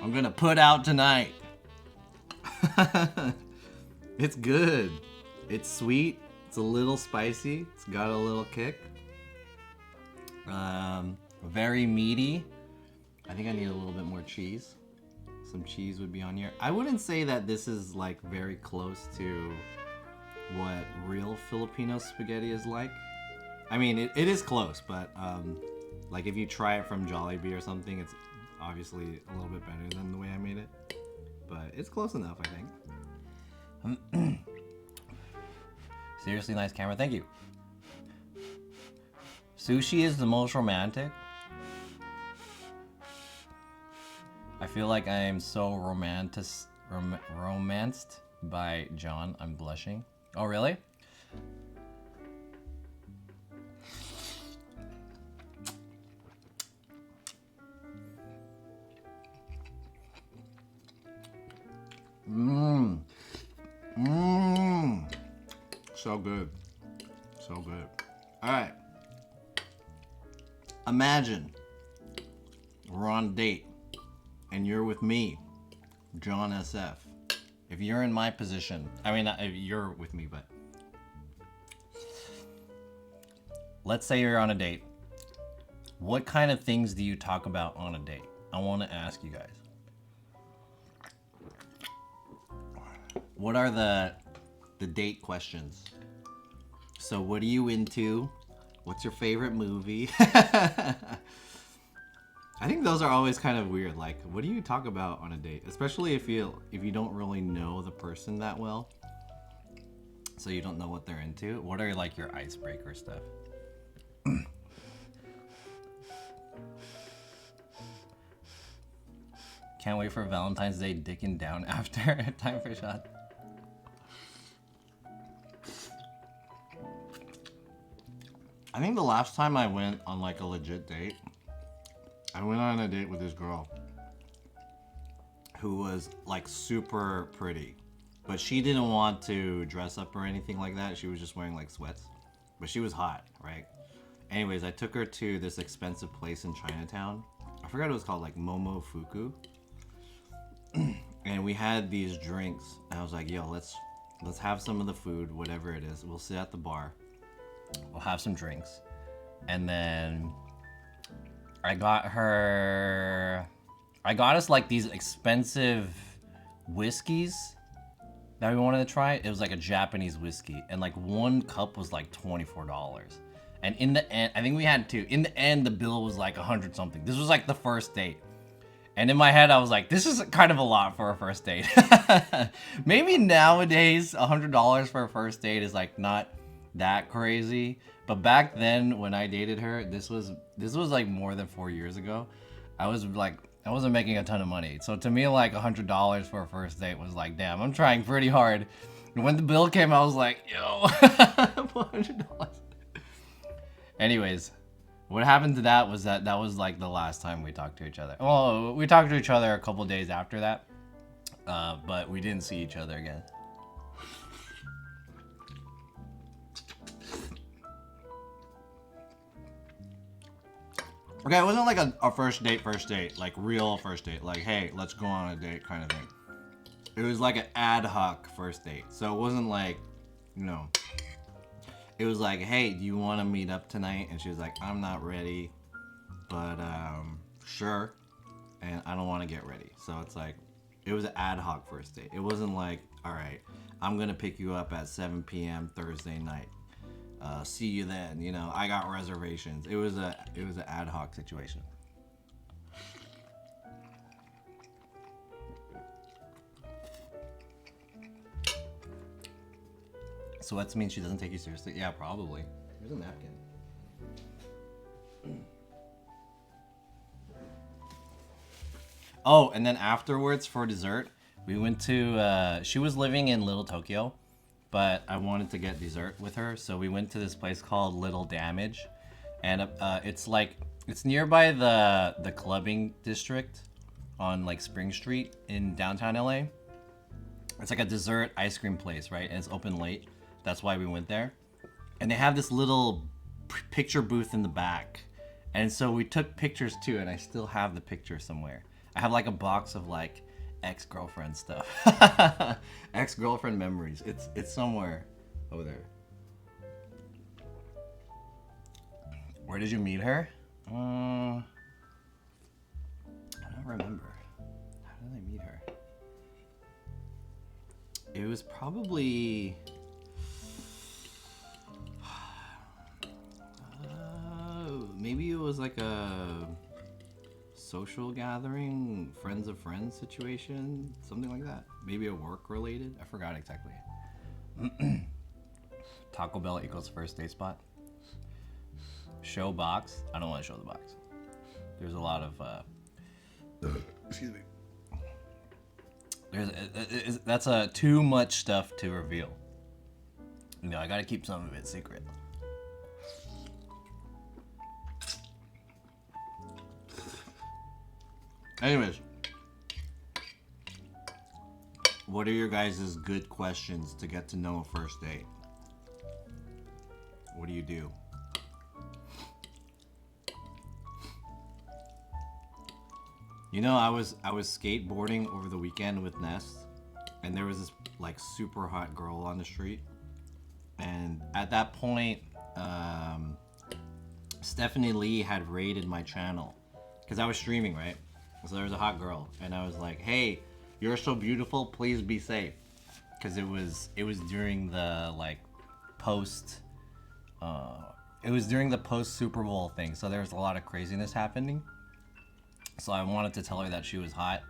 I'm gonna put out tonight. It's good. It's sweet. It's a little spicy. It's got a little kick. Very meaty. I think I need a little bit more cheese. Some cheese would be on here. I wouldn't say that this is like very close to what real Filipino spaghetti is like. I mean, it is close, but like if you try it from Jollibee or something, it's obviously a little bit better than the way I made it. But it's close enough, I think. Seriously nice camera, thank you. Sushi is the most romantic. I feel like I am so romanced by John. I'm blushing. Oh, really? Mmm. Mmm. So good. So good. All right. Imagine we're on a date and you're with me, John SF. If you're in my position, I mean, if you're with me, but let's say you're on a date. What kind of things do you talk about on a date? I want to ask you guys. What are the date questions? So what are you into? What's your favorite movie? I think those are always kind of weird. Like, what do you talk about on a date? Especially if you don't really know the person that well. So you don't know what they're into. What are like your icebreaker stuff? Can't wait for Valentine's Day dicking down after. Time for a shot. I think the last time I went on like a legit date, I went on a date with this girl who was like super pretty, but she didn't want to dress up or anything like that. She was just wearing like sweats, but she was hot, right? Anyways, I took her to this expensive place in Chinatown. I forgot what it was called, like Momofuku. And we had these drinks, and I was like, yo, let's have some of the food, whatever it is. We'll sit at the bar. We'll have some drinks. And then I got us like these expensive whiskeys that we wanted to try. It was like a Japanese whiskey, and like one cup was like $24. And in the end, I think we had two. In the end, the bill was like 100 something. This was like the first date. And in my head, I was like, this is kind of a lot for a first date. Maybe nowadays, $100 for a first date is like not that crazy. But back then, when I dated her, this was like more than 4 years ago. I wasn't making a ton of money. So to me, like $100 for a first date was like, damn, I'm trying pretty hard. And when the bill came, I was like, yo, $100. Anyways, what happened to that was that was like the last time we talked to each other. Well, we talked to each other a couple days after that, but we didn't see each other again. Okay, it wasn't like a first date, like real first date, like, hey, let's go on a date kind of thing. It was like an ad hoc first date. So it wasn't like, you know, it was like, hey, do you want to meet up tonight? And she was like, I'm not ready, but sure. And I don't want to get ready. So it's like, it was an ad hoc first date. It wasn't like, all right, I'm going to pick you up at 7 p.m. Thursday night. See you then, you know, I got reservations. It was an ad hoc situation. So that means she doesn't take you seriously? Yeah, probably. Here's a napkin. Oh, and then afterwards for dessert, we went to, she was living in Little Tokyo, but I wanted to get dessert with her, so we went to this place called Little Damage, and it's nearby the clubbing district on like Spring Street in downtown LA. It's like a dessert ice cream place, right? And it's open late. That's why we went there. And they have this little picture booth in the back, and so we took pictures too. And I still have the picture somewhere. I have like a box of like ex-girlfriend stuff. Ex-girlfriend memories. It's somewhere over there. Where did you meet her? I don't remember. How did I meet her? It was probably maybe it was like a social gathering, friends of friends situation, something like that. Maybe a work related. I forgot exactly. Taco Bell equals first date spot. Show box. I don't want to show the box. There's a lot of excuse me. That's too much stuff to reveal. You know, I gotta keep some of it secret. Anyways, what are your guys' good questions to get to know a first date? What do you do? You know, I was skateboarding over the weekend with Ness, and there was this like super hot girl on the street, and at that point, Stephanie Lee had raided my channel because I was streaming, right? So there was a hot girl, and I was like, "Hey, you're so beautiful. Please be safe," because it was during the like post. It was during the post Super Bowl thing, so there was a lot of craziness happening. So I wanted to tell her that she was hot,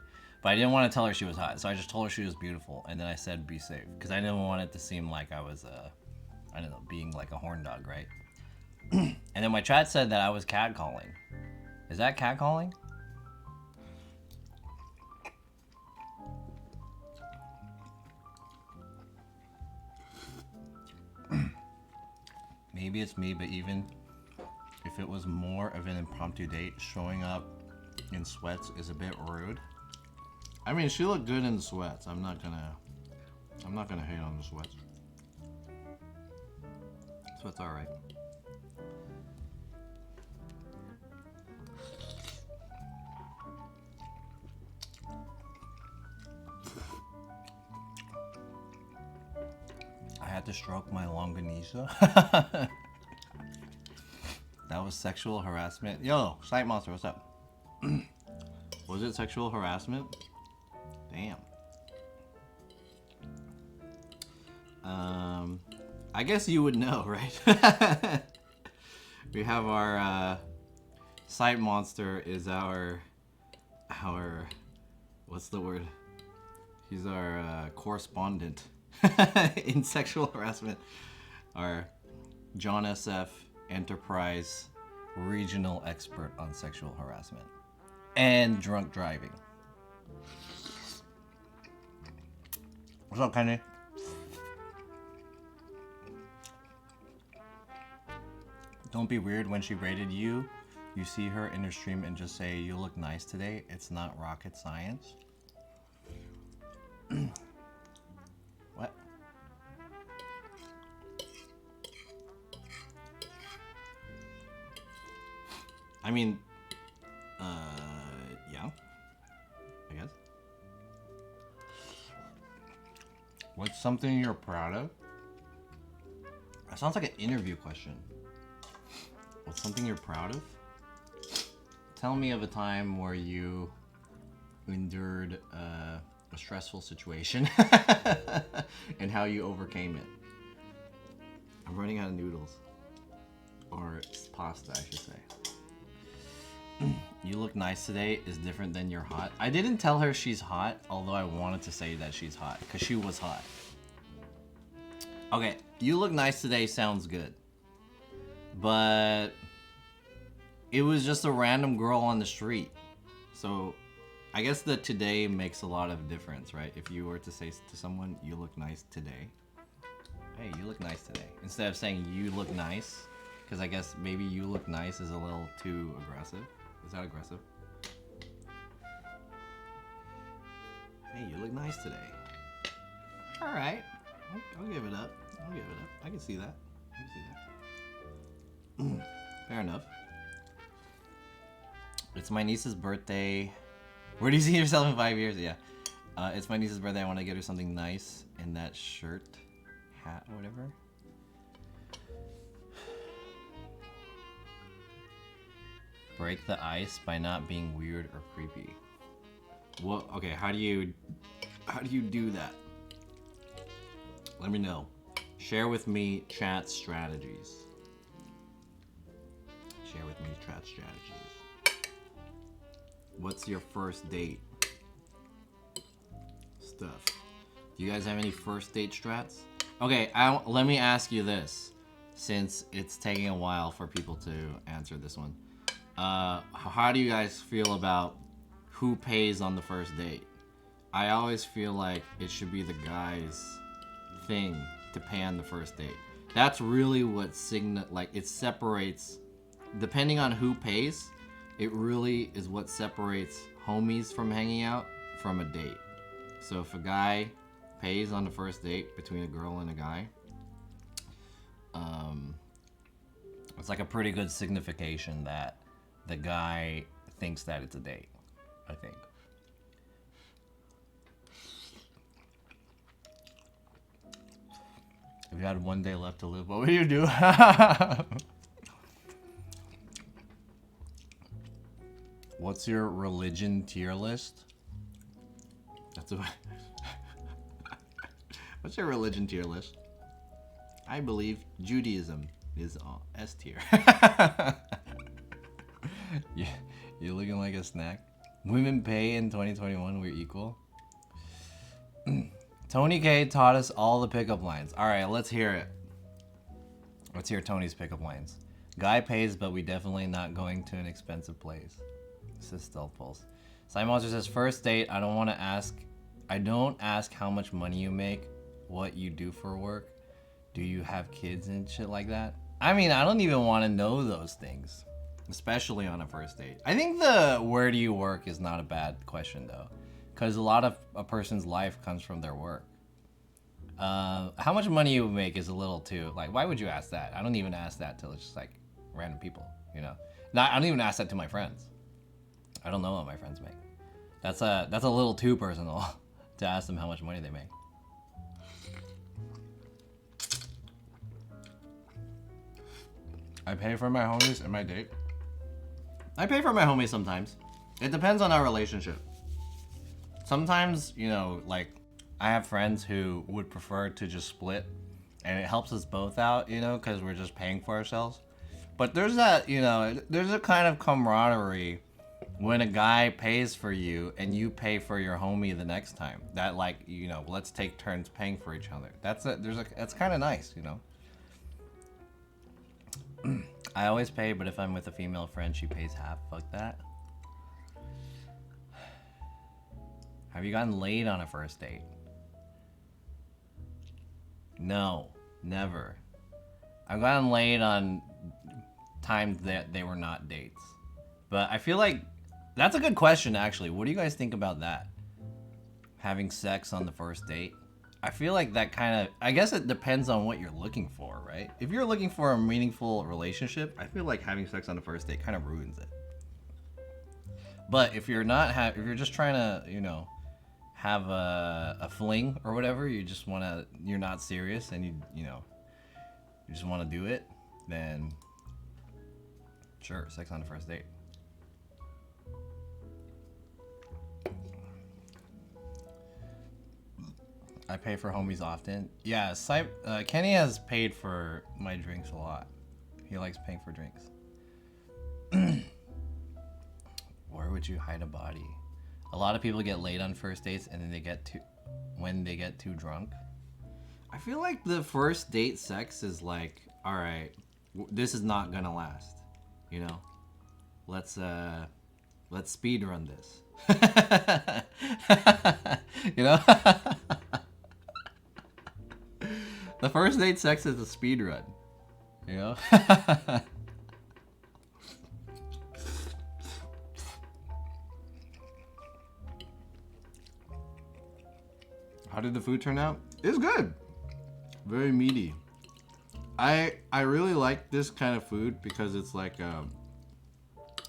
but I didn't want to tell her she was hot. So I just told her she was beautiful, and then I said, "Be safe," because I didn't want it to seem like I was, I don't know, being like a horn dog, right? And then my chat said that I was catcalling. Is that catcalling? Maybe it's me, but even if it was more of an impromptu date, showing up in sweats is a bit rude. I mean, she looked good in the sweats. I'm not gonna hate on the sweats. So it's all right. I had to stroke my longanisa. That was sexual harassment. Yo, Sight Monster, what's up? Was it sexual harassment? Damn. I guess you would know, right? We have our Sight Monster is our what's the word? He's our correspondent in sexual harassment. Our John SF Enterprise regional expert on sexual harassment and drunk driving. What's up, Kenny? Don't be weird when she rated you. You see her in her stream and just say, "You look nice today." It's not rocket science. What? I mean, yeah, I guess. What's something you're proud of? That sounds like an interview question. What's something you're proud of? Tell me of a time where you endured a stressful situation and how you overcame it. I'm running out of noodles. Or pasta, I should say. You look nice today is different than you're hot. I didn't tell her she's hot, although I wanted to say that she's hot, because she was hot. Okay, you look nice today sounds good. But it was just a random girl on the street. So I guess the today makes a lot of difference, right? If you were to say to someone, "You look nice today." Hey, you look nice today. Instead of saying "you look nice," because I guess maybe "you look nice" is a little too aggressive. Is that aggressive? Hey, you look nice today. All right, I'll give it up. I'll give it up. I can see that. I can see that. Fair enough. It's my niece's birthday. Where do you see yourself in 5 years? Yeah. It's my niece's birthday. I want to get her something nice in that shirt, hat, whatever. Break the ice by not being weird or creepy. Well, okay, how do you do that? Let me know. Share with me chat strategies. Share with me chat strategies. What's your first date stuff? Do you guys have any first date strats? Okay, let me ask you this, since it's taking a while for people to answer this one. How do you guys feel about who pays on the first date? I always feel like it should be the guy's thing to pay on the first date. That's really what it separates, depending on who pays, it really is what separates homies from hanging out from a date. So if a guy pays on the first date between a girl and a guy, it's like a pretty good signification that the guy thinks that it's a date, I think. If you had one day left to live, what would you do? What's your religion tier list? That's a... What's your religion tier list? I believe Judaism is S tier. Yeah, you're looking like a snack. Women pay in 2021, we're equal. Tony K taught us all the pickup lines. All right, let's hear it. Let's hear Tony's pickup lines. Guy pays, but we definitely not going to an expensive place. This is Stealth Pulse. Simon Monster says, first date, I don't ask how much money you make, what you do for work. Do you have kids and shit like that? I mean, I don't even want to know those things, especially on a first date. I think the where do you work is not a bad question though, because a lot of a person's life comes from their work. How much money you make is a little too, like, why would you ask that? I don't even ask that till it's just like random people, you know? I don't even ask that to my friends. I don't know what my friends make. That's a little too personal to ask them how much money they make. I pay for my homies and my date. I pay for my homies sometimes. It depends on our relationship. Sometimes, you know, like, I have friends who would prefer to just split, and it helps us both out, you know, because we're just paying for ourselves. But there's that, you know, there's a kind of camaraderie when a guy pays for you and you pay for your homie the next time. That, like, you know, let's take turns paying for each other. That's kind of nice, you know. I always pay, but if I'm with a female friend, she pays half. Fuck that. Have you gotten laid on a first date? No, never. I've gotten laid on times that they were not dates. But I feel like that's a good question, actually. What do you guys think about that? Having sex on the first date? I feel like that kind of, I guess it depends on what you're looking for, right? If you're looking for a meaningful relationship, I feel like having sex on the first date kind of ruins it. But if you're not, if you're just trying to, you know, have a fling or whatever, you just want to, you're not serious and you know, you just want to do it, then sure, sex on the first date. I pay for homies often. Yeah, Kenny has paid for my drinks a lot. He likes paying for drinks. Where would you hide a body? A lot of people get laid on first dates and then when they get too drunk. I feel like the first date sex is like, all right, this is not gonna last. You know, let's speed run this. You know. The first date sex is a speed run, you know? How did the food turn out? It's good. Very meaty. I really like this kind of food because it's like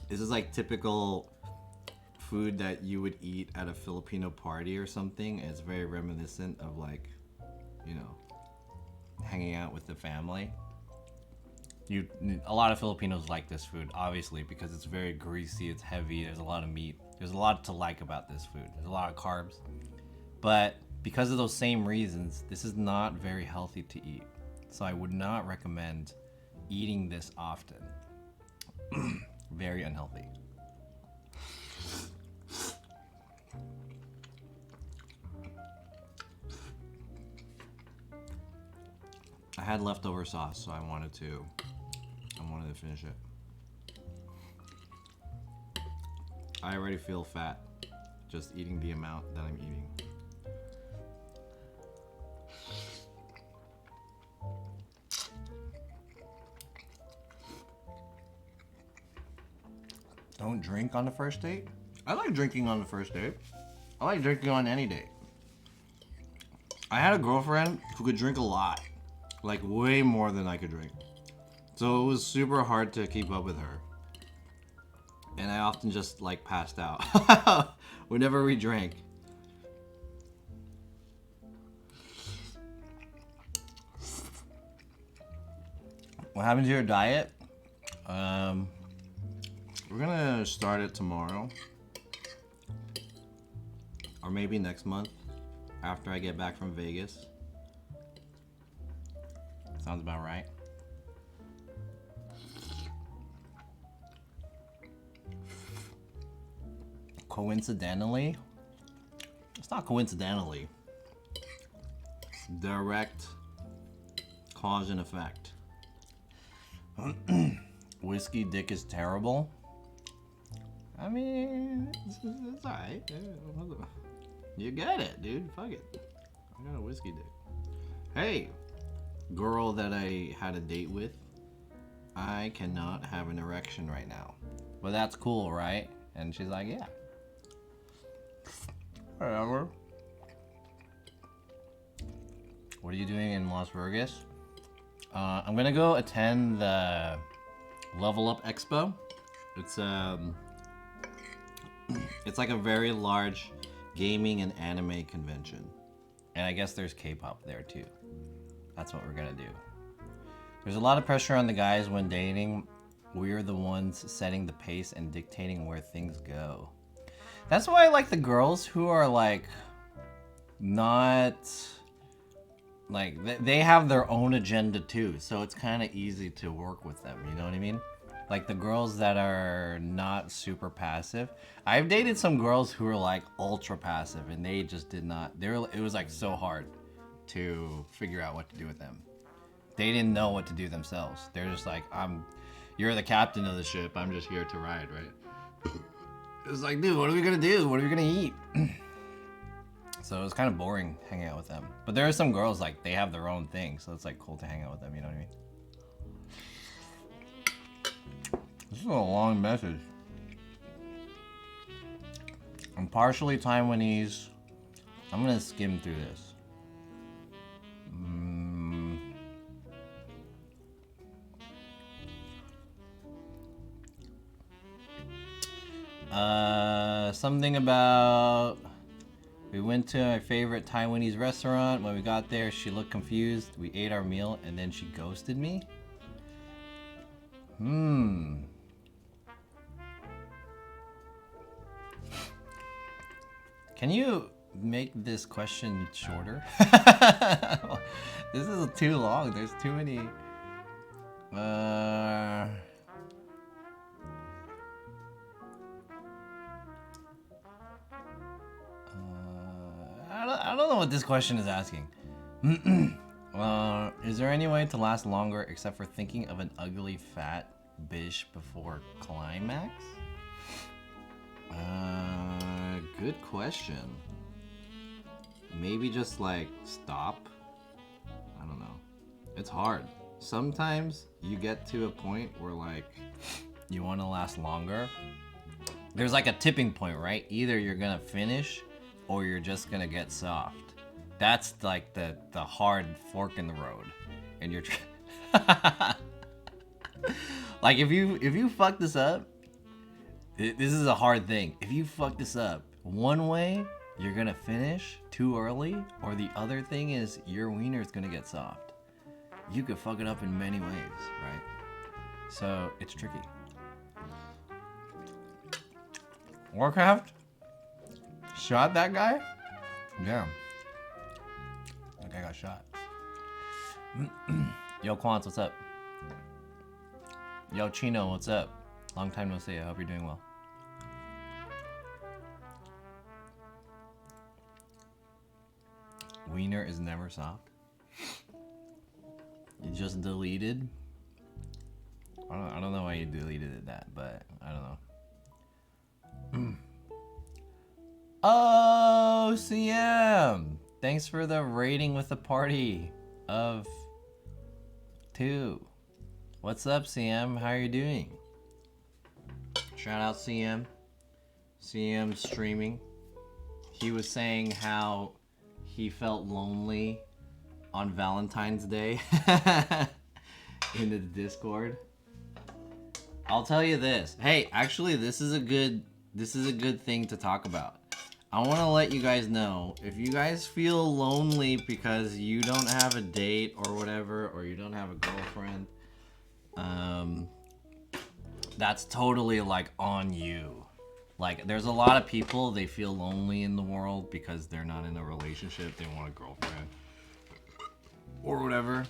this is like typical food that you would eat at a Filipino party or something. It's very reminiscent of, like, you know, hanging out with the family. A lot of Filipinos like this food, obviously, because it's very greasy, it's heavy, there's a lot of meat. There's a lot to like about this food. There's a lot of carbs. But because of those same reasons, this is not very healthy to eat. So I would not recommend eating this often. Very unhealthy. I had leftover sauce, so I wanted to finish it. I already feel fat just eating the amount that I'm eating. Don't drink on the first date? I like drinking on the first date. I like drinking on any date. I had a girlfriend who could drink a lot. Like, way more than I could drink. So it was super hard to keep up with her. And I often just, like, passed out whenever we drank. What happened to your diet? We're gonna start it tomorrow. Or maybe next month, after I get back from Vegas. Sounds about right. Coincidentally, it's not coincidentally. Direct cause and effect. Whiskey dick is terrible. I mean, it's alright. You get it, dude. Fuck it. I got a whiskey dick. Hey, girl that I had a date with, I cannot have an erection right now. But that's cool, right? And she's like, yeah. Whatever. What are you doing in Las Vegas? I'm gonna go attend the Level Up Expo. It's like a very large gaming and anime convention. And I guess there's K-pop there too. That's what we're gonna do. There's a lot of pressure on the guys when dating. We're the ones setting the pace and dictating where things go. That's why I like the girls who are like not like they have their own agenda too, so it's kind of easy to work with them, you know what I mean? Like the girls that are not super passive. I've dated some girls who are like ultra passive and they just did not, it was like so hard to figure out what to do with them. They didn't know what to do themselves. They're just like, you're the captain of the ship, I'm just here to ride, right? It was like, dude, what are we gonna do? What are we gonna eat? So it was kind of boring hanging out with them. But there are some girls, like, they have their own thing, so it's like cool to hang out with them, you know what I mean? This is a long message. I'm partially Taiwanese. I'm gonna skim through this. Something about we went to my favorite Taiwanese restaurant. When we got there, she looked confused. We ate our meal and then she ghosted me. Can you make this question shorter? This is too long. There's too many. I don't know what this question is asking. Is there any way to last longer except for thinking of an ugly fat bitch before climax? Good question. Maybe just like stop. I don't know. It's hard. Sometimes you get to a point where like you want to last longer. There's like a tipping point, right? Either you're gonna finish or you're just gonna get soft. That's like the hard fork in the road, and you're like if you fuck this up, this is a hard thing. If you fuck this up, one way you're gonna finish too early, or the other thing is your wiener is gonna get soft. You could fuck it up in many ways, right? So it's tricky. Warcraft shot that guy? Yeah. That guy got shot. Yo, Quants, what's up? Yo, Chino, what's up? Long time no see. I hope you're doing well. Wiener is never soft. You just deleted. I don't know why you deleted that, but I don't know. Oh, CM! Thanks for the rating with the party of 2. What's up, CM? How are you doing? Shout out CM. CM streaming. He was saying how he felt lonely on Valentine's Day in the Discord. I'll tell you this. Hey, actually, this is a good thing to talk about. I want to let you guys know, if you guys feel lonely because you don't have a date or whatever, or you don't have a girlfriend, that's totally like on you. Like, there's a lot of people, they feel lonely in the world because they're not in a relationship, they want a girlfriend or whatever.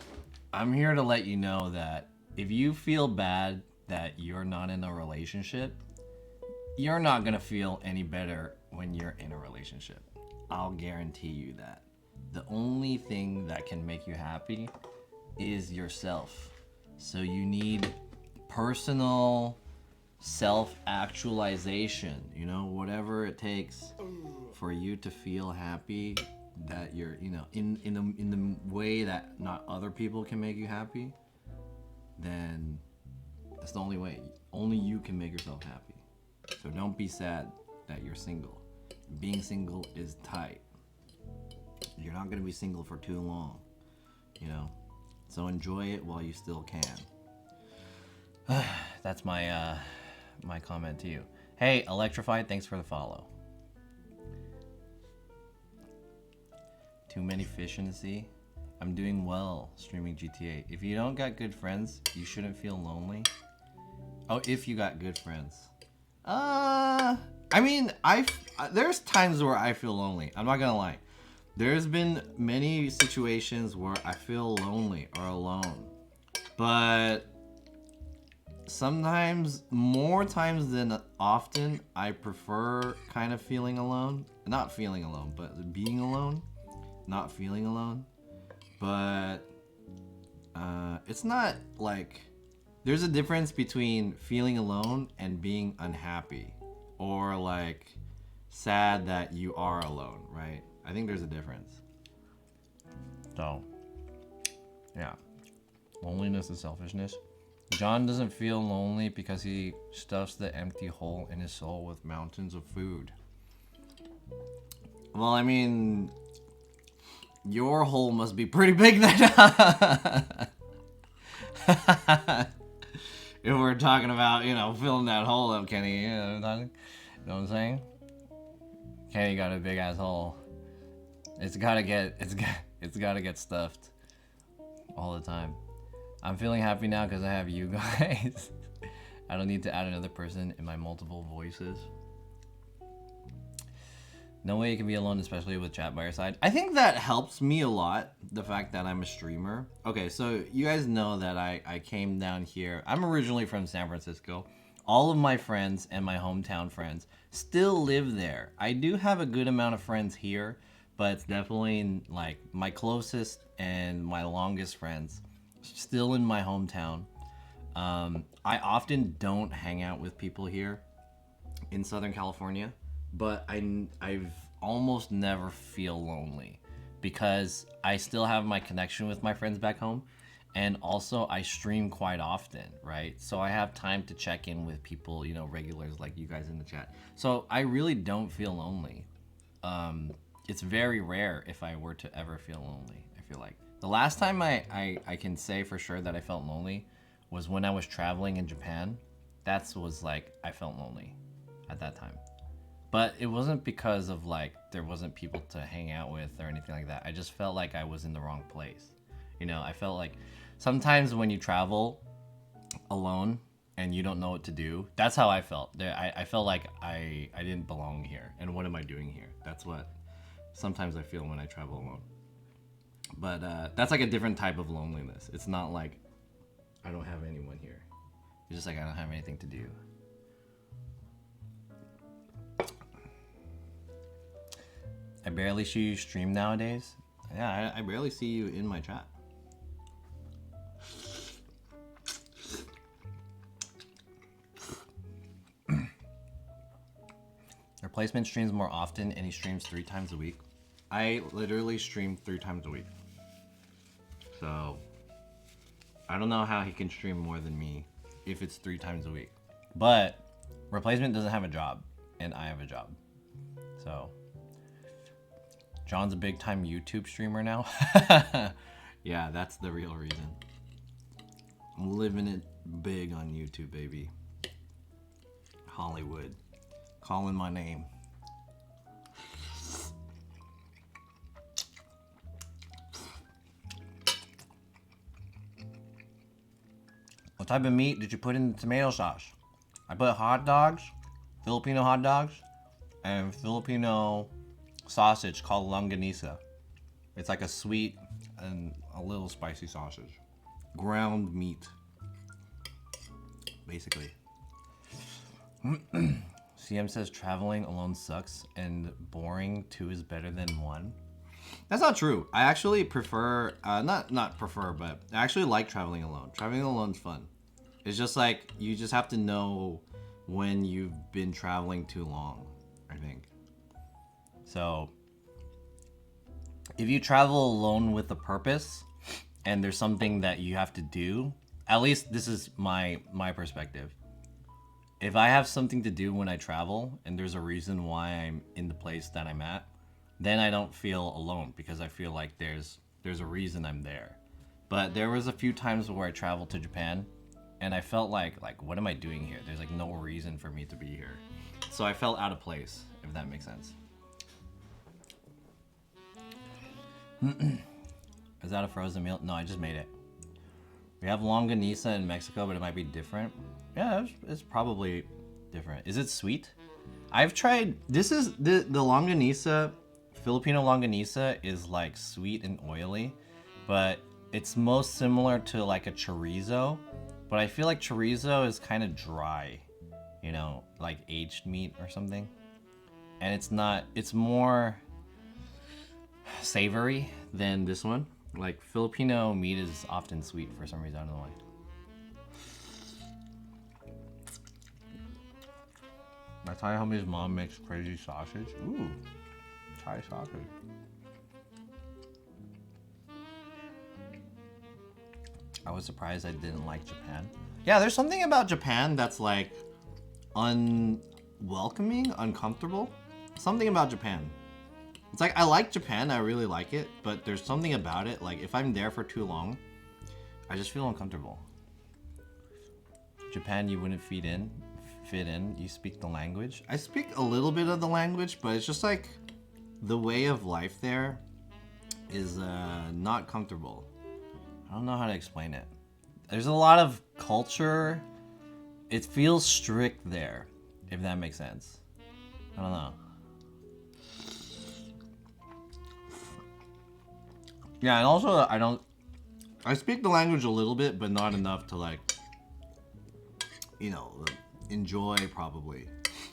I'm here to let you know that if you feel bad that you're not in a relationship, you're not gonna feel any better when you're in a relationship. I'll guarantee you that. The only thing that can make you happy is yourself. So you need personal self-actualization, you know, whatever it takes for you to feel happy, that you're, you know, in the way that not other people can make you happy, then that's the only way. Only you can make yourself happy. So don't be sad that you're single. Being single is tight. You're not gonna be single for too long, you know? So enjoy it while you still can. That's my my comment to you. Hey, Electrified, thanks for the follow. Too many fish in the sea. I'm doing well streaming GTA. If you don't got good friends, you shouldn't feel lonely. Oh, if you got good friends. I mean, there's times where I feel lonely. I'm not gonna lie. There's been many situations where I feel lonely or alone. But sometimes, more times than often, I prefer kind of feeling alone. Not feeling alone, but being alone. Not feeling alone. But it's not like... There's a difference between feeling alone and being unhappy. Or like sad that you are alone, right? I think there's a difference. So, yeah. Loneliness is selfishness. John doesn't feel lonely because he stuffs the empty hole in his soul with mountains of food. Well, I mean, your hole must be pretty big then. If we're talking about, you know, filling that hole up, Kenny, you know what I'm saying? Kenny got a big ass hole. It's gotta get stuffed all the time. I'm feeling happy now because I have you guys. I don't need to add another person in my multiple voices. No way you can be alone, especially with chat by your side. I think that helps me a lot, the fact that I'm a streamer. Okay, so you guys know that I came down here. I'm originally from San Francisco. All of my friends and my hometown friends still live there. I do have a good amount of friends here, but it's definitely like my closest and my longest friends still in my hometown. I often don't hang out with people here in Southern California, but I've almost never feel lonely because I still have my connection with my friends back home, and also I stream quite often, right? So I have time to check in with people, you know, regulars like you guys in the chat. So I really don't feel lonely. It's very rare if I were to ever feel lonely, I feel like. The last time I can say for sure that I felt lonely was when I was traveling in Japan. That was like, I felt lonely at that time. But it wasn't because of like, there wasn't people to hang out with or anything like that. I just felt like I was in the wrong place. You know, I felt like sometimes when you travel alone and you don't know what to do, that's how I felt. I felt like I didn't belong here. And what am I doing here? That's what sometimes I feel when I travel alone. But that's like a different type of loneliness. It's not like I don't have anyone here. It's just like I don't have anything to do. I barely see you stream nowadays. Yeah, I barely see you in my chat. Replacement streams more often and he streams 3 times a week. I literally stream 3 times a week. So, I don't know how he can stream more than me if it's 3 times a week. But, Replacement doesn't have a job, and I have a job. So, John's a big time YouTube streamer now. Yeah, that's the real reason. I'm living it big on YouTube, baby. Hollywood. Calling my name. What type of meat did you put in the tomato sauce? I put hot dogs, Filipino hot dogs, and Filipino sausage called longanisa. It's like a sweet and a little spicy sausage. Ground meat, basically. CM says traveling alone sucks and boring 2 is better than 1. That's not true. I actually prefer, not prefer, but I actually like traveling alone. Traveling alone's fun. It's just like, you just have to know when you've been traveling too long, I think. So, if you travel alone with a purpose, and there's something that you have to do, at least this is my perspective. If I have something to do when I travel, and there's a reason why I'm in the place that I'm at, then I don't feel alone, because I feel like there's a reason I'm there. But there was a few times where I traveled to Japan, and I felt like what am I doing here? There's like no reason for me to be here. So I felt out of place, if that makes sense. Is that a frozen meal? No, I just made it. We have longanisa in Mexico, but it might be different. Yeah, it's probably different. Is it sweet? I've tried, this is, the longanisa, Filipino longanisa is like sweet and oily, but it's most similar to like a chorizo, but I feel like chorizo is kind of dry, you know, like aged meat or something. And it's not, it's more savory than this one. Like Filipino meat is often sweet for some reason, I don't know why. My Thai homie's mom makes crazy sausage. Ooh, Thai sausage. I was surprised I didn't like Japan. Yeah, there's something about Japan that's like unwelcoming, uncomfortable. Something about Japan. It's like, I like Japan, I really like it, but there's something about it, like if I'm there for too long, I just feel uncomfortable. Japan, you wouldn't fit in, you speak the language. I speak a little bit of the language, but it's just like, the way of life there is not comfortable. I don't know how to explain it. There's a lot of culture, it feels strict there, if that makes sense. I don't know. Yeah, and also I speak the language a little bit, but not enough to like, you know, enjoy probably.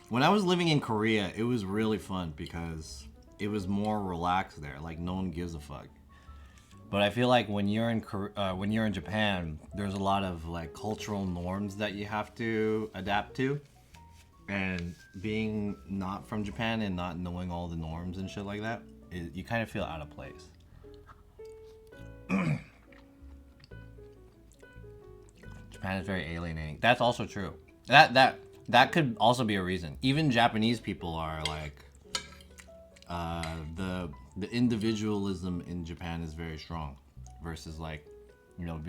When I was living in Korea, it was really fun because it was more relaxed there. Like no one gives a fuck. But I feel like when you're in Japan, there's a lot of like cultural norms that you have to adapt to. And being not from Japan and not knowing all the norms and shit like that, you kind of feel out of place. Japan is very alienating. That's also true. That could also be a reason. Even Japanese people are like, the individualism in Japan is very strong, versus like, you know,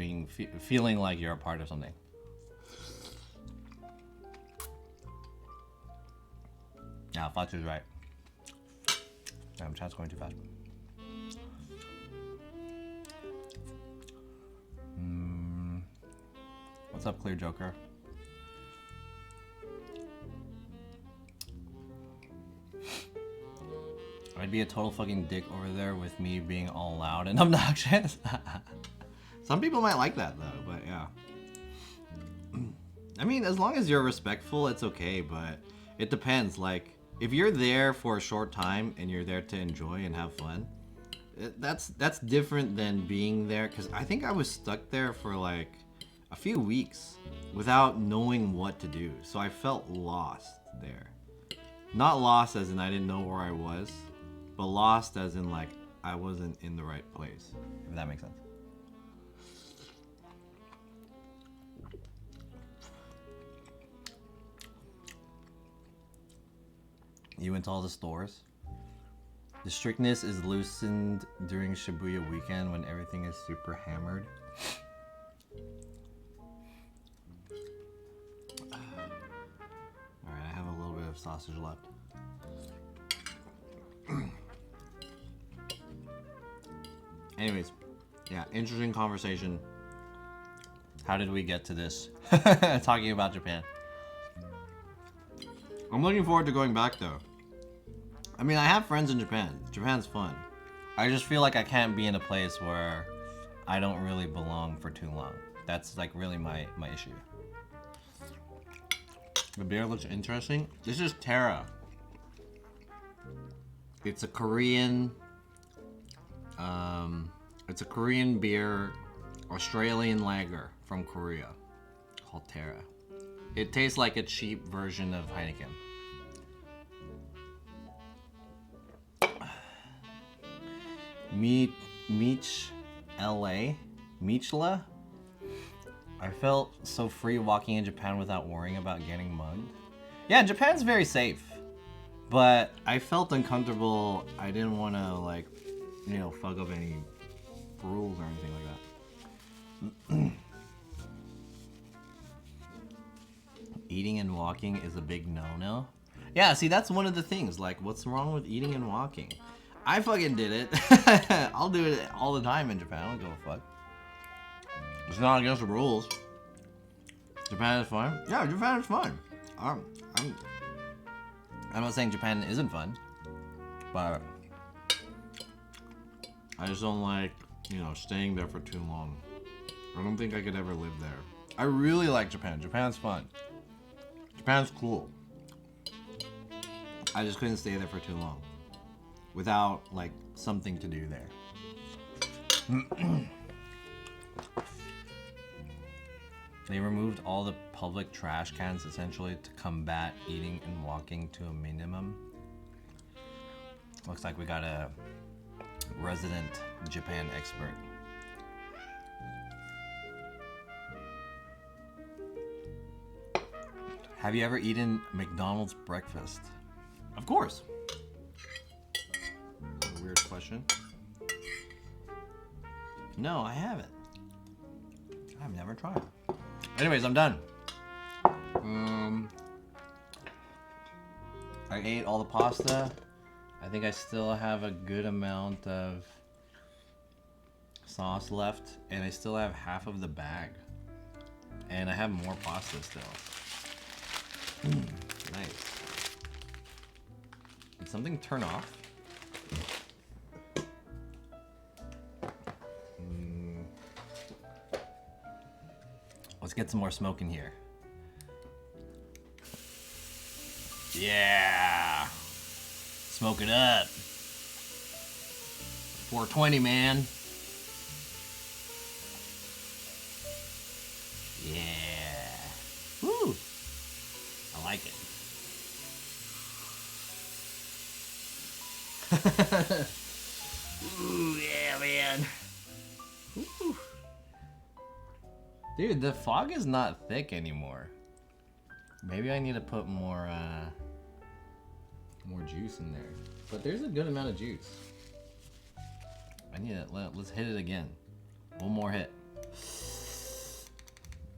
feeling like you're a part of something. Yeah, Fox is right. Damn, chat's going too fast. What's up, Clear Joker? I'd be a total fucking dick over there with me being all loud and obnoxious. Some people might like that though, but yeah. I mean, as long as you're respectful, it's okay, but it depends. Like, if you're there for a short time and you're there to enjoy and have fun, that's different than being there, because I think I was stuck there for like a few weeks without knowing what to do. So I felt lost there. Not lost as in I didn't know where I was, but lost as in like I wasn't in the right place, if that makes sense. You went to all the stores? The strictness is loosened during Shibuya weekend when everything is super hammered. Alright, I have a little bit of sausage left. Anyways, yeah, interesting conversation. How did we get to this? Talking about Japan. I'm looking forward to going back though. I mean, I have friends in Japan. Japan's fun. I just feel like I can't be in a place where I don't really belong for too long. That's like really my issue. The beer looks interesting. This is Terra. It's a Korean beer, Australian lager from Korea called Terra. It tastes like a cheap version of Heineken. Michla. I felt so free walking in Japan without worrying about getting mugged. Yeah, Japan's very safe, but I felt uncomfortable. I didn't want to like, you know, fuck up any rules or anything like that. Eating and walking is a big no-no. Yeah, see, that's one of the things. Like, what's wrong with eating and walking? I fucking did it. I'll do it all the time in Japan. I don't give a fuck. It's not against the rules. Japan is fun. Yeah, Japan is fun. I'm not saying Japan isn't fun, but I just don't like, you know, staying there for too long. I don't think I could ever live there. I really like Japan. Japan's fun. Japan's cool. I just couldn't stay there for too long without like something to do there. They removed all the public trash cans essentially to combat eating and walking to a minimum. Looks like we got a resident Japan expert. Have you ever eaten McDonald's breakfast? Of course. A weird question. No, I haven't. I've never tried it. Anyways, I'm done. I ate all the pasta. I think I still have a good amount of sauce left, and I still have half of the bag. And I have more pasta still. Nice. Did something turn off? Let's get some more smoke in here. Yeah. Smoke it up. 420, man. Yeah. Woo. I like it. Ooh, yeah, man. Ooh. Dude, the fog is not thick anymore. Maybe I need to put more juice in there. But there's a good amount of juice. I need it. Let's hit it again. One more hit.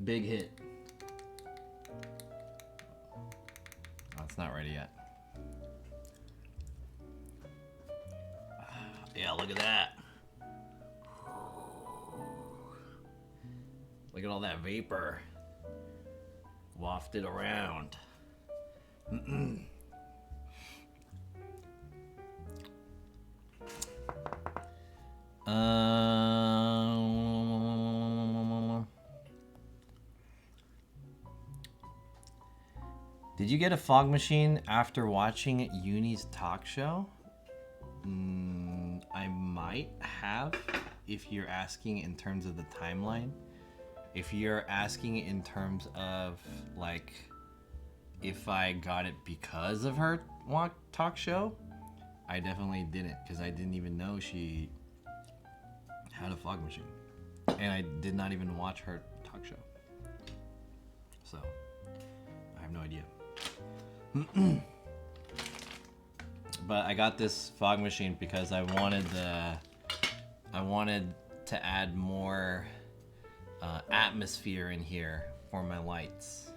Big hit. Oh, it's not ready yet. Yeah, look at that. Look at all that vapor wafted around. Did you get a fog machine after watching Uni's talk show? I might have, if you're asking in terms of the timeline. If you're asking in terms of like if I got it because of her talk show, I definitely didn't, because I didn't even know she had a fog machine, and I did not even watch her talk show, so I have no idea. But I got this fog machine because I wanted to add more atmosphere in here for my lights.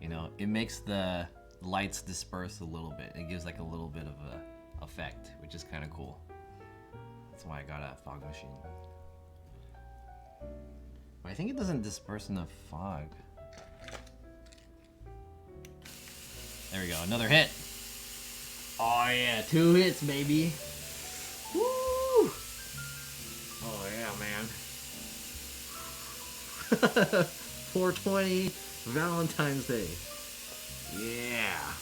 You know, it makes the lights disperse a little bit. It gives like a little bit of a effect, which is kind of cool. That's why I got a fog machine. But I think it doesn't disperse enough fog. There we go, another hit. Oh yeah, 2 hits, baby. Woo! Oh yeah, man. 420 Valentine's Day. Yeah.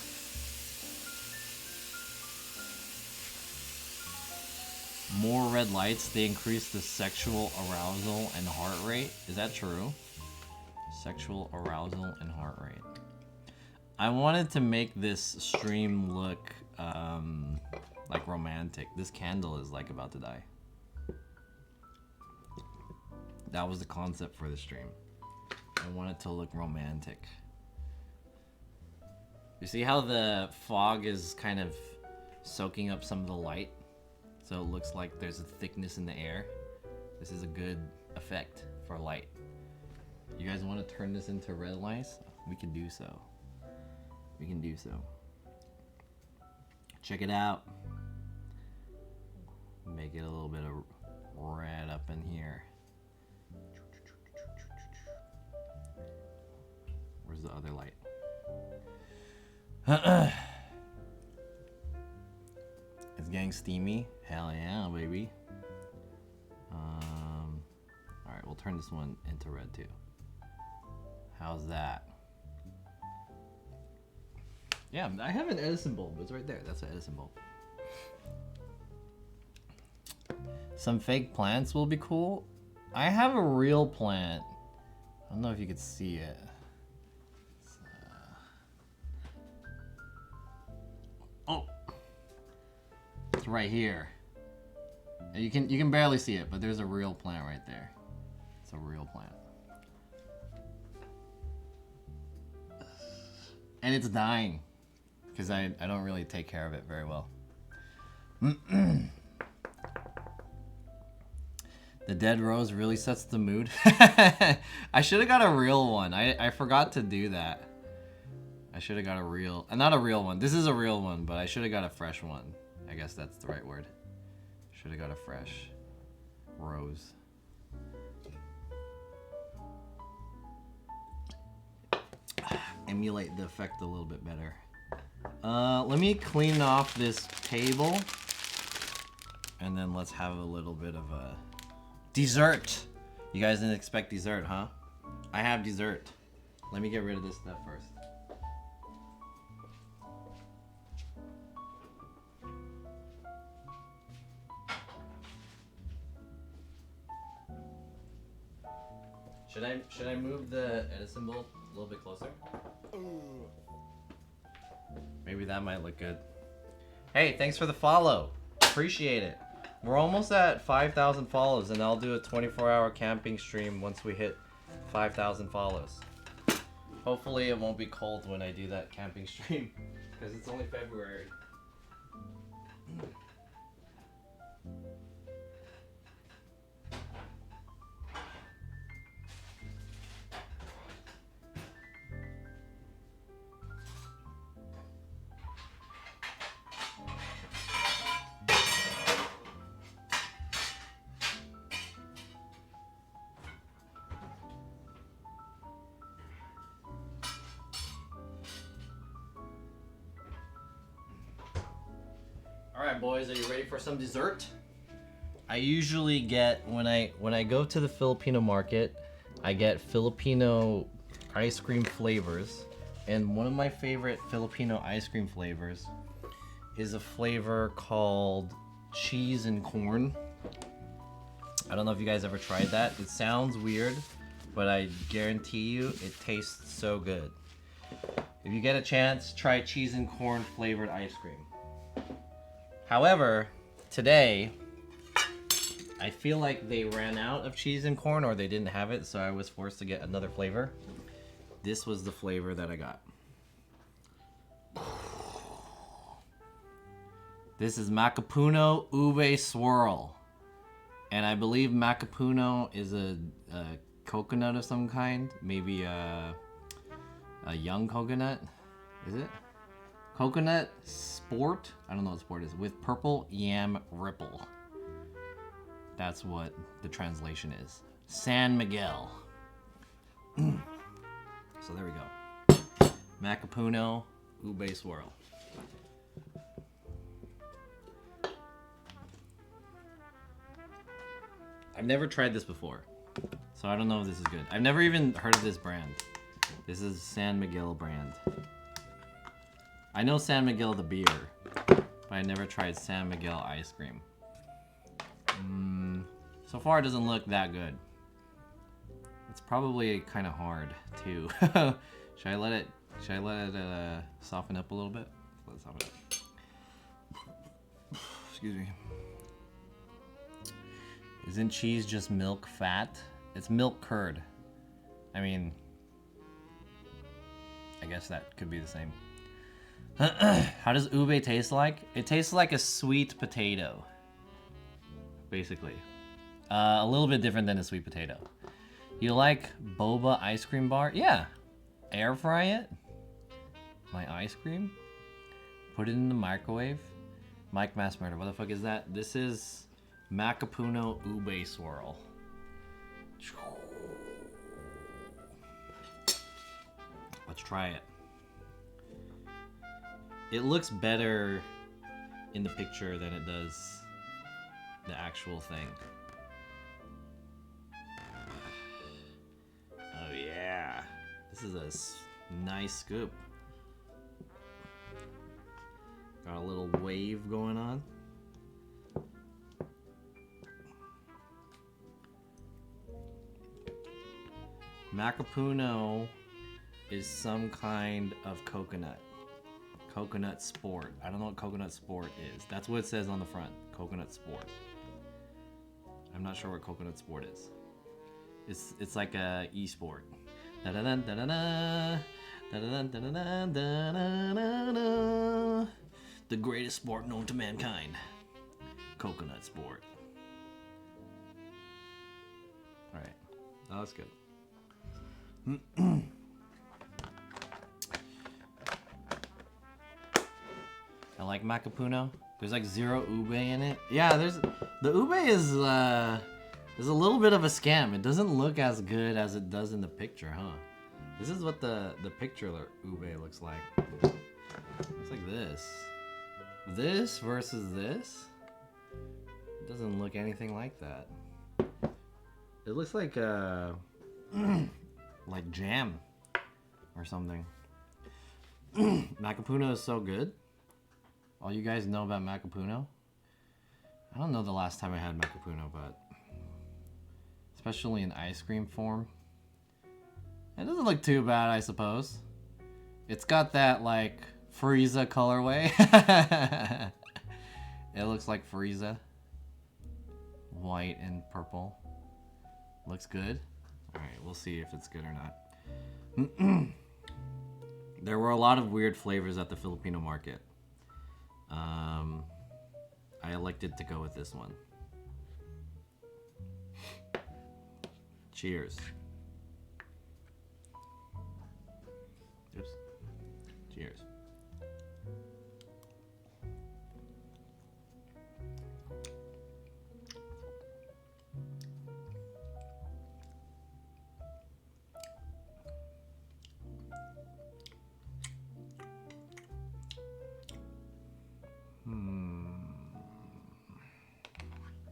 More red lights, they increase the sexual arousal and heart rate. Is that true? Sexual arousal and heart rate. I wanted to make this stream look like romantic. This candle is like about to die. That was the concept for the stream. I want it to look romantic. You see how the fog is kind of soaking up some of the light? So it looks like there's a thickness in the air. This is a good effect for light. You guys want to turn this into red lights? We can do so. We can do so. Check it out. Make it a little bit of red up in here. Where's the other light? It's getting steamy. Hell yeah, baby. Alright, we'll turn this one into red too. How's that? Yeah, I have an Edison bulb. It's right there. That's an Edison bulb. Some fake plants will be cool. I have a real plant. I don't know if you could see it. Oh, it's right here. You can barely see it, but there's a real plant right there. It's a real plant. And it's dying because I don't really take care of it very well. The dead rose really sets the mood. I should have got a real one. I forgot to do that. I should have got a real, not a real one. This is a real one, but I should have got a fresh one. I guess that's the right word. Should have got a fresh rose. Emulate the effect a little bit better. Let me clean off this table. And then let's have a little bit of a dessert. You guys didn't expect dessert, huh? I have dessert. Let me get rid of this stuff first. Should I move the Edison bulb a little bit closer? Maybe that might look good. Hey, thanks for the follow. Appreciate it. We're almost at 5,000 follows, and I'll do a 24-hour camping stream once we hit 5,000 follows. Hopefully it won't be cold when I do that camping stream, because it's only February. Alright boys, are you ready for some dessert? I usually get, when I go to the Filipino market, I get Filipino ice cream flavors. And one of my favorite Filipino ice cream flavors is a flavor called cheese and corn. I don't know if you guys ever tried that. It sounds weird, but I guarantee you it tastes so good. If you get a chance, try cheese and corn flavored ice cream. However, today, I feel like they ran out of cheese and corn, or they didn't have it, so I was forced to get another flavor. This was the flavor that I got. This is Macapuno Ube Swirl. And I believe Macapuno is a coconut of some kind. Maybe a young coconut. Is it? Coconut Sport? I don't know what sport is. With purple yam ripple. That's what the translation is. San Miguel. So there we go. Macapuno Ube Swirl. I've never tried this before, so I don't know if this is good. I've never even heard of this brand. This is San Miguel brand. I know San Miguel the beer, but I never tried San Miguel ice cream. So far it doesn't look that good. It's probably kind of hard too. Should I let it soften up a little bit? Let it soften up. Excuse me. Isn't cheese just milk fat? It's milk curd. I mean, I guess that could be the same. How does ube taste like? It tastes like a sweet potato, basically. A little bit different than a sweet potato. You like boba ice cream bar? Yeah. Air fry it. My ice cream. Put it in the microwave. Mike Mass Murder. What the fuck is that? This is Macapuno Ube Swirl. Let's try it. It looks better in the picture than it does the actual thing. Oh yeah. This is a nice scoop. Got a little wave going on. Macapuno is some kind of coconut. Coconut sport. I don't know what coconut sport is. That's what it says on the front. Coconut sport. I'm not sure what coconut sport is. It's like a e-sport. Da-da-dun, da-da-da, da-da-dun, da-da-dun, da-da-da-da. The greatest sport known to mankind. Coconut sport. Alright. That was good. I like Macapuno. There's like 0 ube in it. Yeah, the ube is a little bit of a scam. It doesn't look as good as it does in the picture, huh? This is what the picture ube looks like. It's like this. This versus this. It doesn't look anything like that. It looks like like jam or something. Macapuno is so good. All you guys know about Macapuno? I don't know the last time I had Macapuno, but especially in ice cream form. It doesn't look too bad, I suppose. It's got that like Frieza colorway. It looks like Frieza. White and purple. Looks good. Alright, we'll see if it's good or not. There were a lot of weird flavors at the Filipino market. I elected to go with this one. Cheers. Oops. Cheers.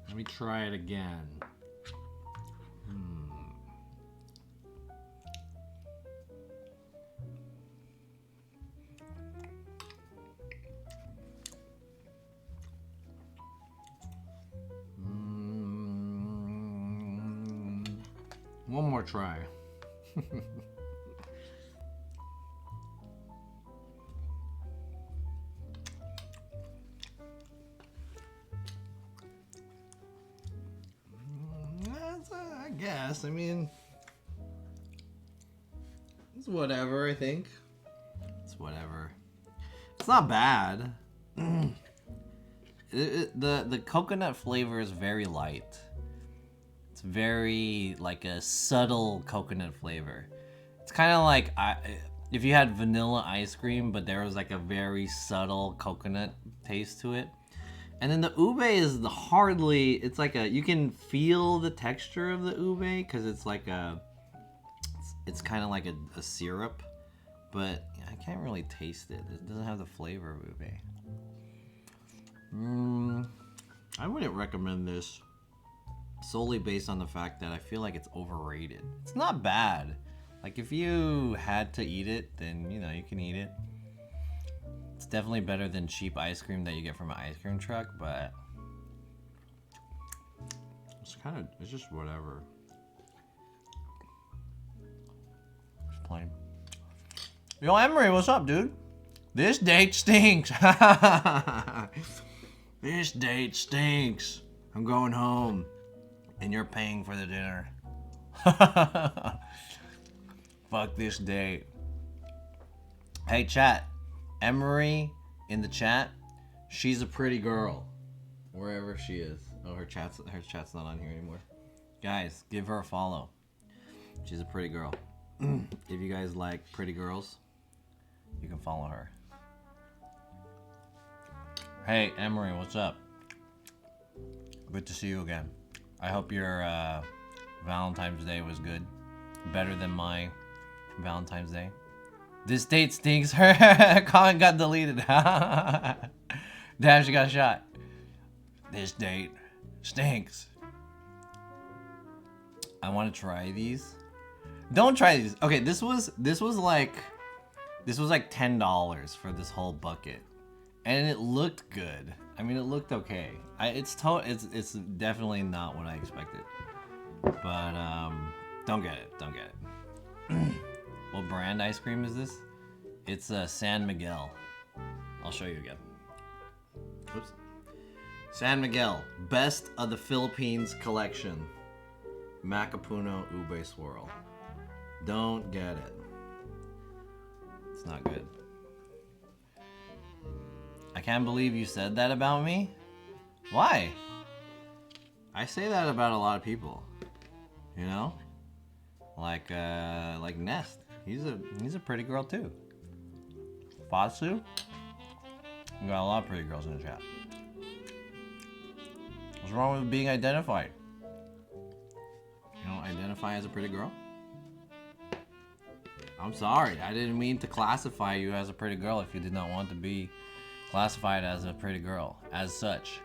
Let me try it again. One more try. I guess. I mean, it's whatever, I think. It's whatever. It's not bad. The coconut flavor is very light. It's very like a subtle coconut flavor. It's kind of like if you had vanilla ice cream, but there was like a very subtle coconut taste to it. And then the ube is it's like you can feel the texture of the ube because it's like it's kind of like a syrup, but I can't really taste it. It doesn't have the flavor of ube. I wouldn't recommend this solely based on the fact that I feel like it's overrated. It's not bad. Like if you had to eat it, then you know you can eat it. It's definitely better than cheap ice cream that you get from an ice cream truck, but it's just whatever. Just plain. Yo, Emery, what's up, dude? This date stinks. This date stinks. I'm going home, and you're paying for the dinner. Fuck this date. Hey, chat. Emery in the chat, she's a pretty girl, wherever she is. Oh, her chat's not on here anymore. Guys, give her a follow. She's a pretty girl. If you guys like pretty girls, you can follow her. Hey, Emery, what's up? Good to see you again. I hope your Valentine's Day was good. Better than my Valentine's Day. This date stinks. Her comment got deleted. Damn, she got shot. This date stinks. I want to try these. Don't try these. Okay, this was like $10 for this whole bucket, and it looked good. I mean, it looked okay. It's definitely not what I expected. But don't get it. Don't get it. What brand ice cream is this? It's San Miguel. I'll show you again. Oops. San Miguel, best of the Philippines collection. Macapuno Ube Swirl. Don't get it. It's not good. I can't believe you said that about me. Why? I say that about a lot of people. You know? Like Nest. He's a pretty girl too. Fatsu? You got a lot of pretty girls in the chat. What's wrong with being identified? You don't identify as a pretty girl? I'm sorry. I didn't mean to classify you as a pretty girl if you did not want to be classified as a pretty girl as such.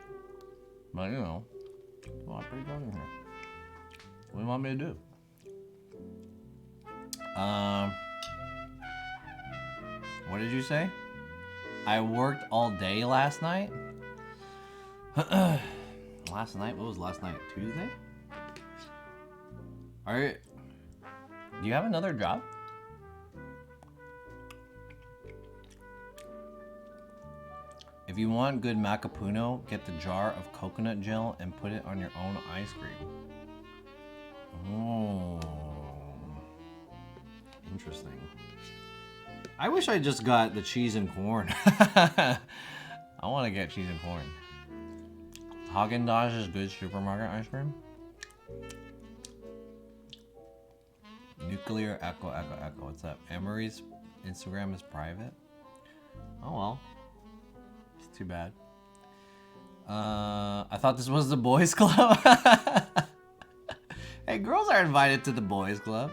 But you know, there's a lot of pretty girls in here. What do you want me to do? What did you say? I worked all day last night. Last night? What was last night? Tuesday? Do you have another job? If you want good macapuno, get the jar of coconut gel and put it on your own ice cream. Oh, interesting. I wish I just got the cheese and corn. I want to get cheese and corn. Haagen-Dazs is good supermarket ice cream. Nuclear echo. What's up? Emery's Instagram is private. Oh well. It's too bad. I thought this was the boys club. Hey, girls are invited to the boys club.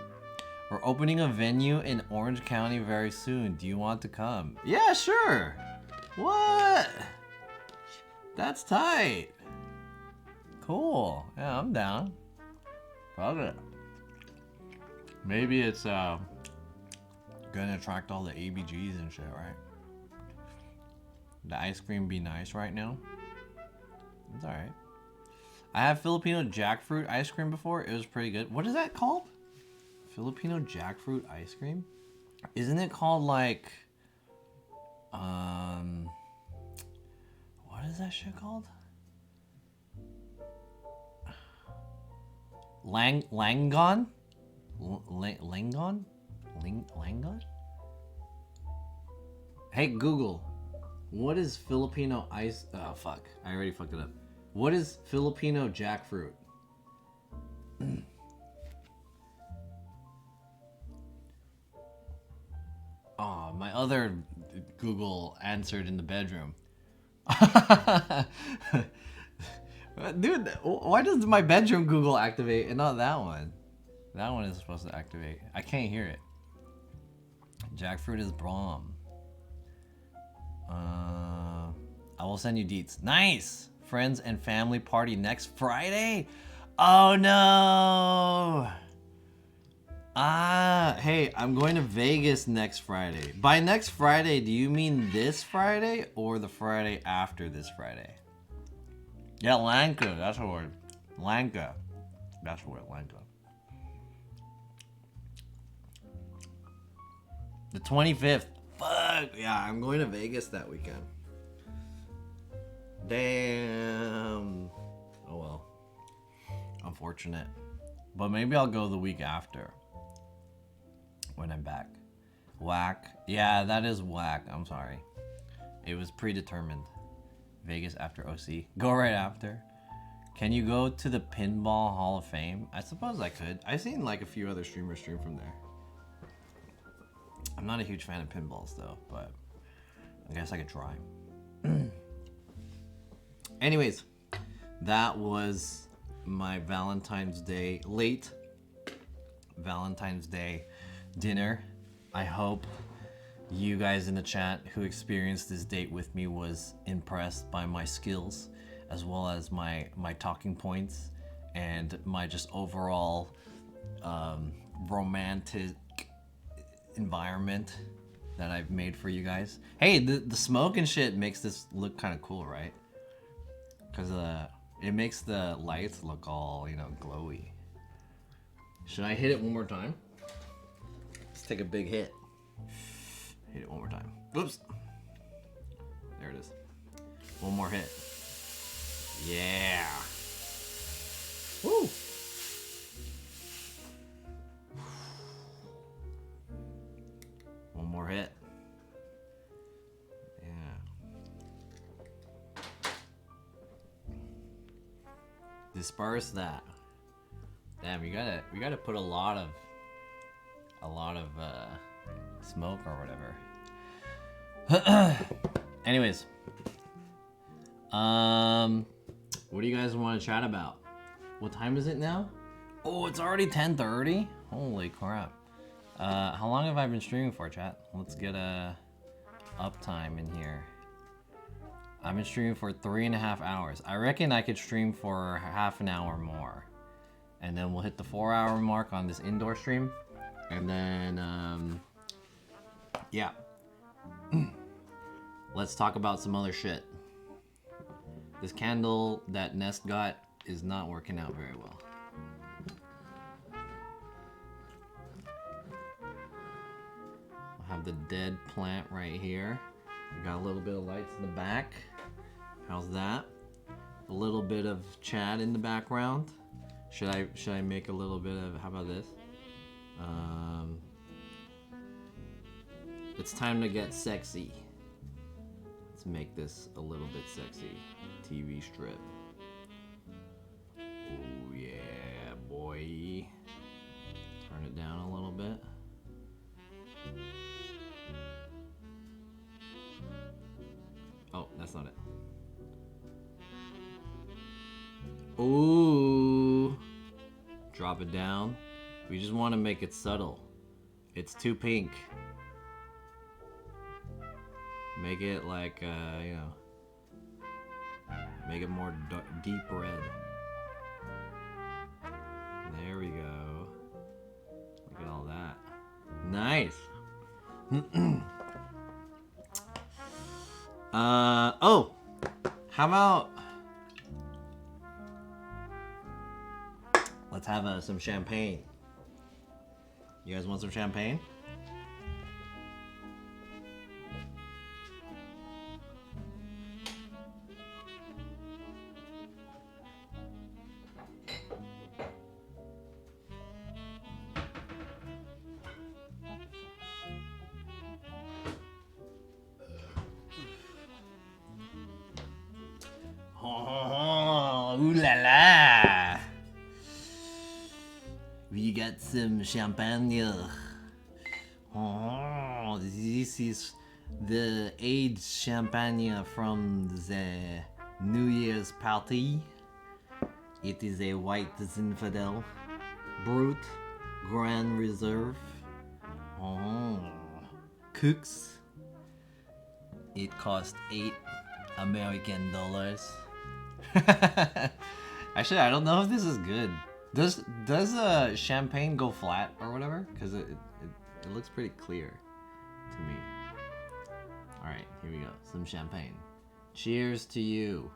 We're opening a venue in Orange County very soon. Do you want to come? Yeah, sure. What? That's tight. Cool. Yeah, I'm down. Fuck it. Maybe it's gonna attract all the ABGs and shit, right? The ice cream be nice right now. It's alright. I had Filipino jackfruit ice cream before. It was pretty good. What is that called? Filipino jackfruit ice cream? Isn't it called like what is that shit called? Langon? Langon? Langon? Hey Google, what is Filipino ice? Oh fuck, I already fucked it up. What is Filipino jackfruit? Oh, my other Google answered in the bedroom. Dude, why does my bedroom Google activate and not that one? That one is supposed to activate. I can't hear it. Jackfruit is Braum. I will send you deets. Nice! Friends and family party next Friday? Oh no! Hey, I'm going to Vegas next Friday. By next Friday, do you mean this Friday or the Friday after this Friday? Yeah, Lanka, that's the word. Lanka. That's the word, Lanka. The 25th. Fuck. Yeah, I'm going to Vegas that weekend. Damn. Oh well. Unfortunate. But maybe I'll go the week after. When I'm back. Whack. Yeah, that is whack. I'm sorry. It was predetermined. Vegas after OC. Go right after. Can you go to the Pinball Hall of Fame? I suppose I could. I've seen like a few other streamers stream from there. I'm not a huge fan of pinballs though, but I guess I could try. Anyways, that was my Valentine's Day, late Valentine's Day dinner. I hope you guys in the chat who experienced this date with me was impressed by my skills, as well as my talking points and my just overall romantic environment that I've made for you guys. Hey, the smoke and shit makes this look kind of cool, right? Because it makes the lights look all, you know, glowy. Should I hit it one more time? Let's take a big hit. Hit it one more time. Whoops. There it is. One more hit. Yeah. Woo. One more hit. Yeah. Disperse that. Damn, we gotta put a lot of smoke or whatever. Anyways, what do you guys want to chat about? What time is it now? Oh, it's already 10:30. Holy crap! How long have I been streaming for, chat? Let's get a uptime in here. I've been streaming for 3.5 hours. I reckon I could stream for half an hour more, and then we'll hit the 4-hour mark on this indoor stream, and then yeah. Let's talk about some other shit. This candle that Nest got is not working out very well. I have the dead plant right here. We got a little bit of lights in the back. How's that? A little bit of Chad in the background. Should I make a little bit of, how about this? It's time to get sexy. Let's make this a little bit sexy. TV strip. Oh yeah, boy. Turn it down a little bit. Oh, that's not it. Ooh. Drop it down. We just want to make it subtle. It's too pink. Make it like, you know, make it more deep red. There we go. Look at all that. Nice. Oh, how about let's have some champagne. You guys want some champagne? Oh, ooh la la! We got some champagne. Oh, this is the aged champagne from the New Year's party. It is a white Zinfandel, Brut, Grand Reserve. Oh, Cooks. It cost $8 American. Actually, I don't know if this is good. Does champagne go flat or whatever? Because it looks pretty clear to me. All right, here we go. Some champagne. Cheers to you.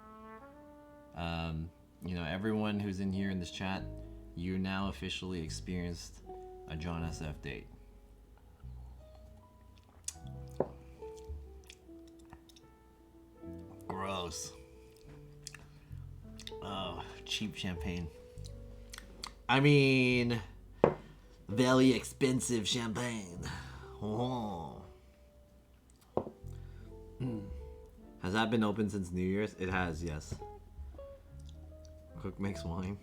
You know, everyone who's in here in this chat, you now officially experienced a John SF date. Gross. Oh, cheap champagne. I mean, very expensive champagne. Oh. Has that been open since New Year's? It has, yes. Cook makes wine.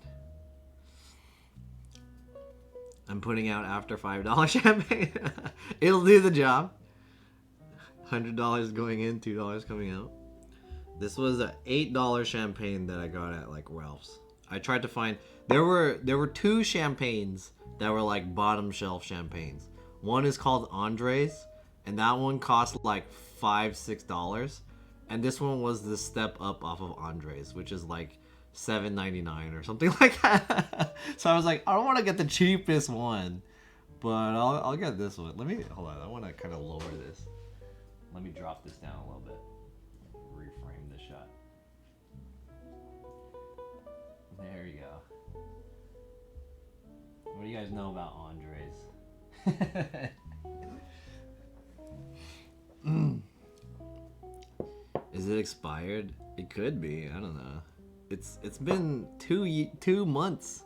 I'm putting out after $5 champagne. It'll do the job. $100 going in, $2 coming out. This was a $8 champagne that I got at like Ralph's. I tried to find there were two champagnes that were like bottom shelf champagnes. One is called Andres, and that one cost like $5-6. And this one was the step up off of Andres, which is like $7.99 or something like that. So I was like, I don't want to get the cheapest one, but I'll get this one. Let me hold on. I want to kind of lower this. Let me drop this down a little bit. Reframe the shot. There you go. What do you guys know about Andres? Is it expired? It could be. I don't know. It's been 2 months.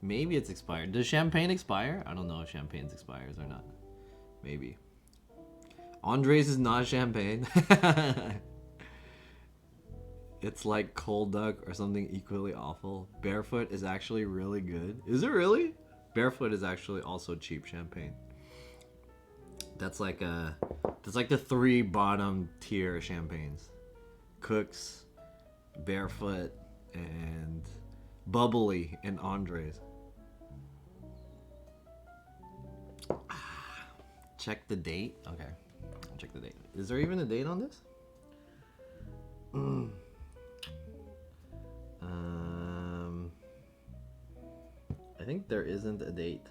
Maybe it's expired. Does champagne expire? I don't know if champagne expires or not. Maybe. Andres is not champagne. It's like cold duck or something equally awful. Barefoot is actually really good. Is it really? Barefoot is actually also cheap champagne. That's like the 3 bottom tier champagnes. Cook's, Barefoot, and Bubbly and Andres. Check the date. Okay, I'll check the date. Is there even a date on this? I think there isn't a date.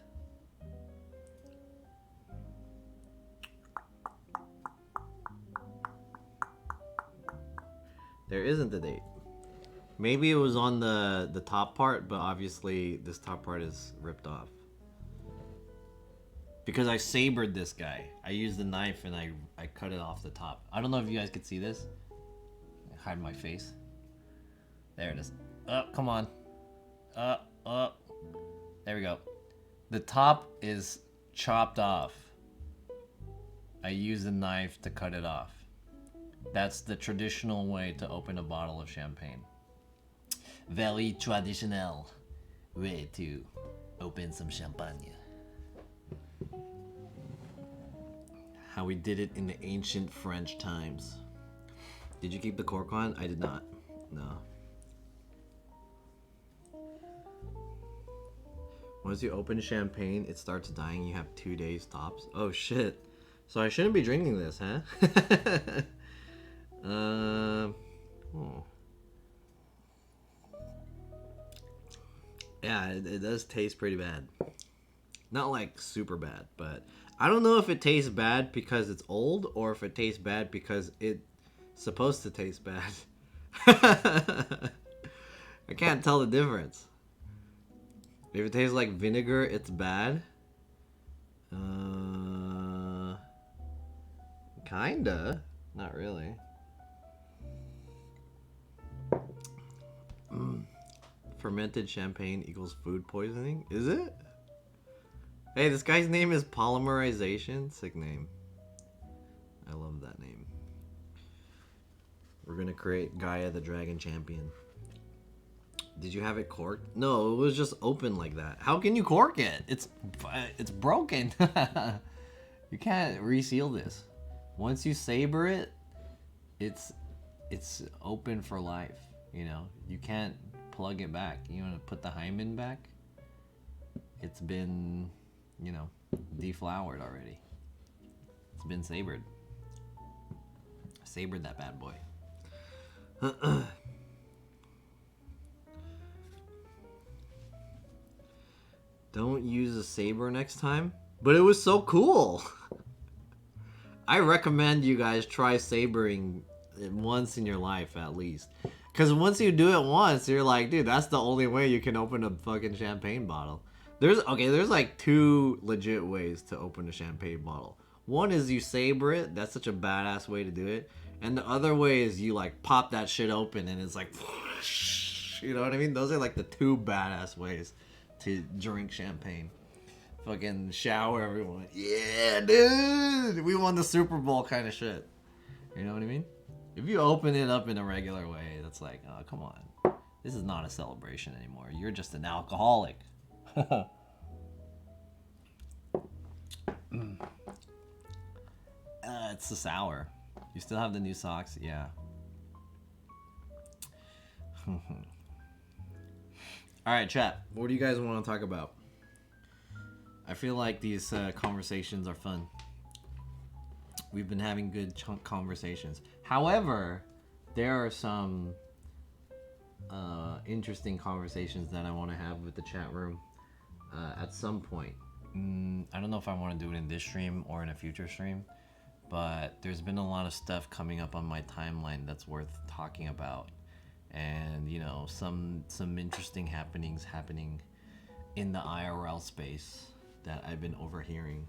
There isn't a date. Maybe it was on the top part, but obviously this top part is ripped off. Because I sabered this guy. I used the knife and I cut it off the top. I don't know if you guys could see this. Hide my face. There it is. Come on. There we go. The top is chopped off. I used a knife to cut it off. That's the traditional way to open a bottle of champagne. Very traditional way to open some champagne. How we did it in the ancient French times. Did you keep the cork on? I did not. No. Once you open champagne, it starts dying. You have 2 days tops. Oh shit. So I shouldn't be drinking this, huh? Yeah, it does taste pretty bad. Not like super bad, but I don't know if it tastes bad because it's old or if it tastes bad because it's supposed to taste bad. I can't tell the difference. If it tastes like vinegar, it's bad. Kinda. Not really. Fermented champagne equals food poisoning? Is it? Hey, this guy's name is Polymerization. Sick name. I love that name. We're gonna create Gaia the Dragon Champion. Did you have it corked? No, it was just open like that. How can you cork it? It's broken. You can't reseal this. Once you saber it, it's open for life. You know, you can't plug it back. You want to put the hymen back? It's been, you know, deflowered already. It's been sabered. Sabered that bad boy. Don't use a saber next time. But it was so cool. I recommend you guys try sabering it once in your life at least. Because once you do it once, you're like, dude, that's the only way you can open a fucking champagne bottle. There's like 2 legit ways to open a champagne bottle. One is you saber it. That's such a badass way to do it. And the other way is you like pop that shit open and it's like, you know what I mean? Those are like the 2 badass ways to drink champagne. Fucking shower everyone. Yeah, dude. We won the Super Bowl kind of shit. You know what I mean? If you open it up in a regular way, that's like, oh, come on. This is not a celebration anymore. You're just an alcoholic. It's the sour. You still have the new socks? Yeah. All right, chat. What do you guys want to talk about? I feel like these conversations are fun. We've been having good conversations. However, there are some interesting conversations that I want to have with the chat room at some point. I don't know if I want to do it in this stream or in a future stream, but there's been a lot of stuff coming up on my timeline that's worth talking about, and you know, some interesting happenings happening in the IRL space that I've been overhearing.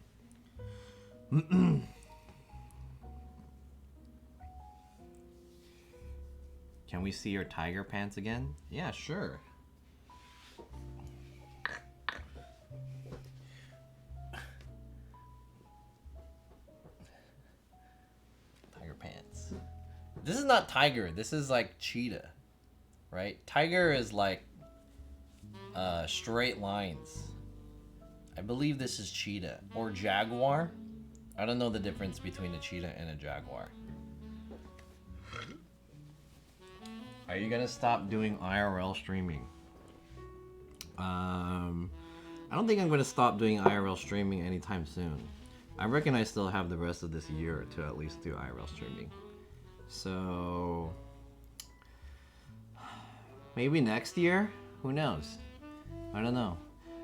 Can we see your tiger pants again? Yeah, sure. Tiger pants. This is not tiger. This is like cheetah, right? Tiger is like straight lines. I believe this is cheetah or jaguar. I don't know the difference between a cheetah and a jaguar. Are you gonna stop doing IRL streaming? I don't think I'm gonna stop doing IRL streaming anytime soon. I reckon I still have the rest of this year to at least do IRL streaming. So maybe next year? Who knows? I don't know.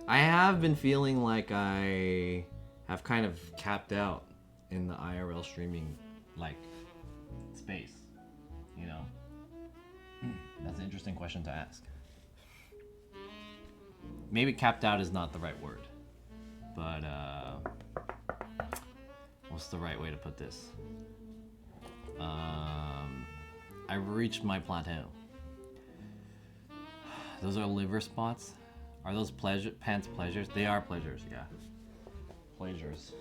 I have been feeling like I have kind of capped out in the IRL streaming like space, you know? That's an interesting question to ask. Maybe capped out is not the right word, but what's the right way to put this? I've reached my plateau. Those are liver spots. Are those pants pleasures? They are pleasures, yeah. Pleasures.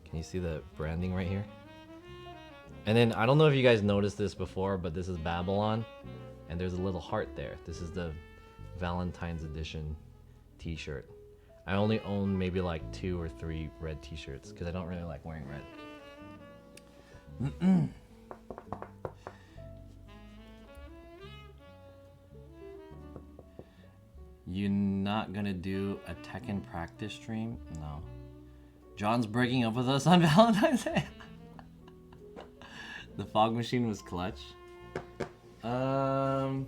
Can you see the branding right here? And then, I don't know if you guys noticed this before, but this is Babylon, and there's a little heart there. This is the Valentine's edition t-shirt. I only own maybe like 2 or 3 red t-shirts, because I don't really like wearing red. You not gonna do a Tekken practice stream? No. John's breaking up with us on Valentine's Day. The fog machine was clutch. I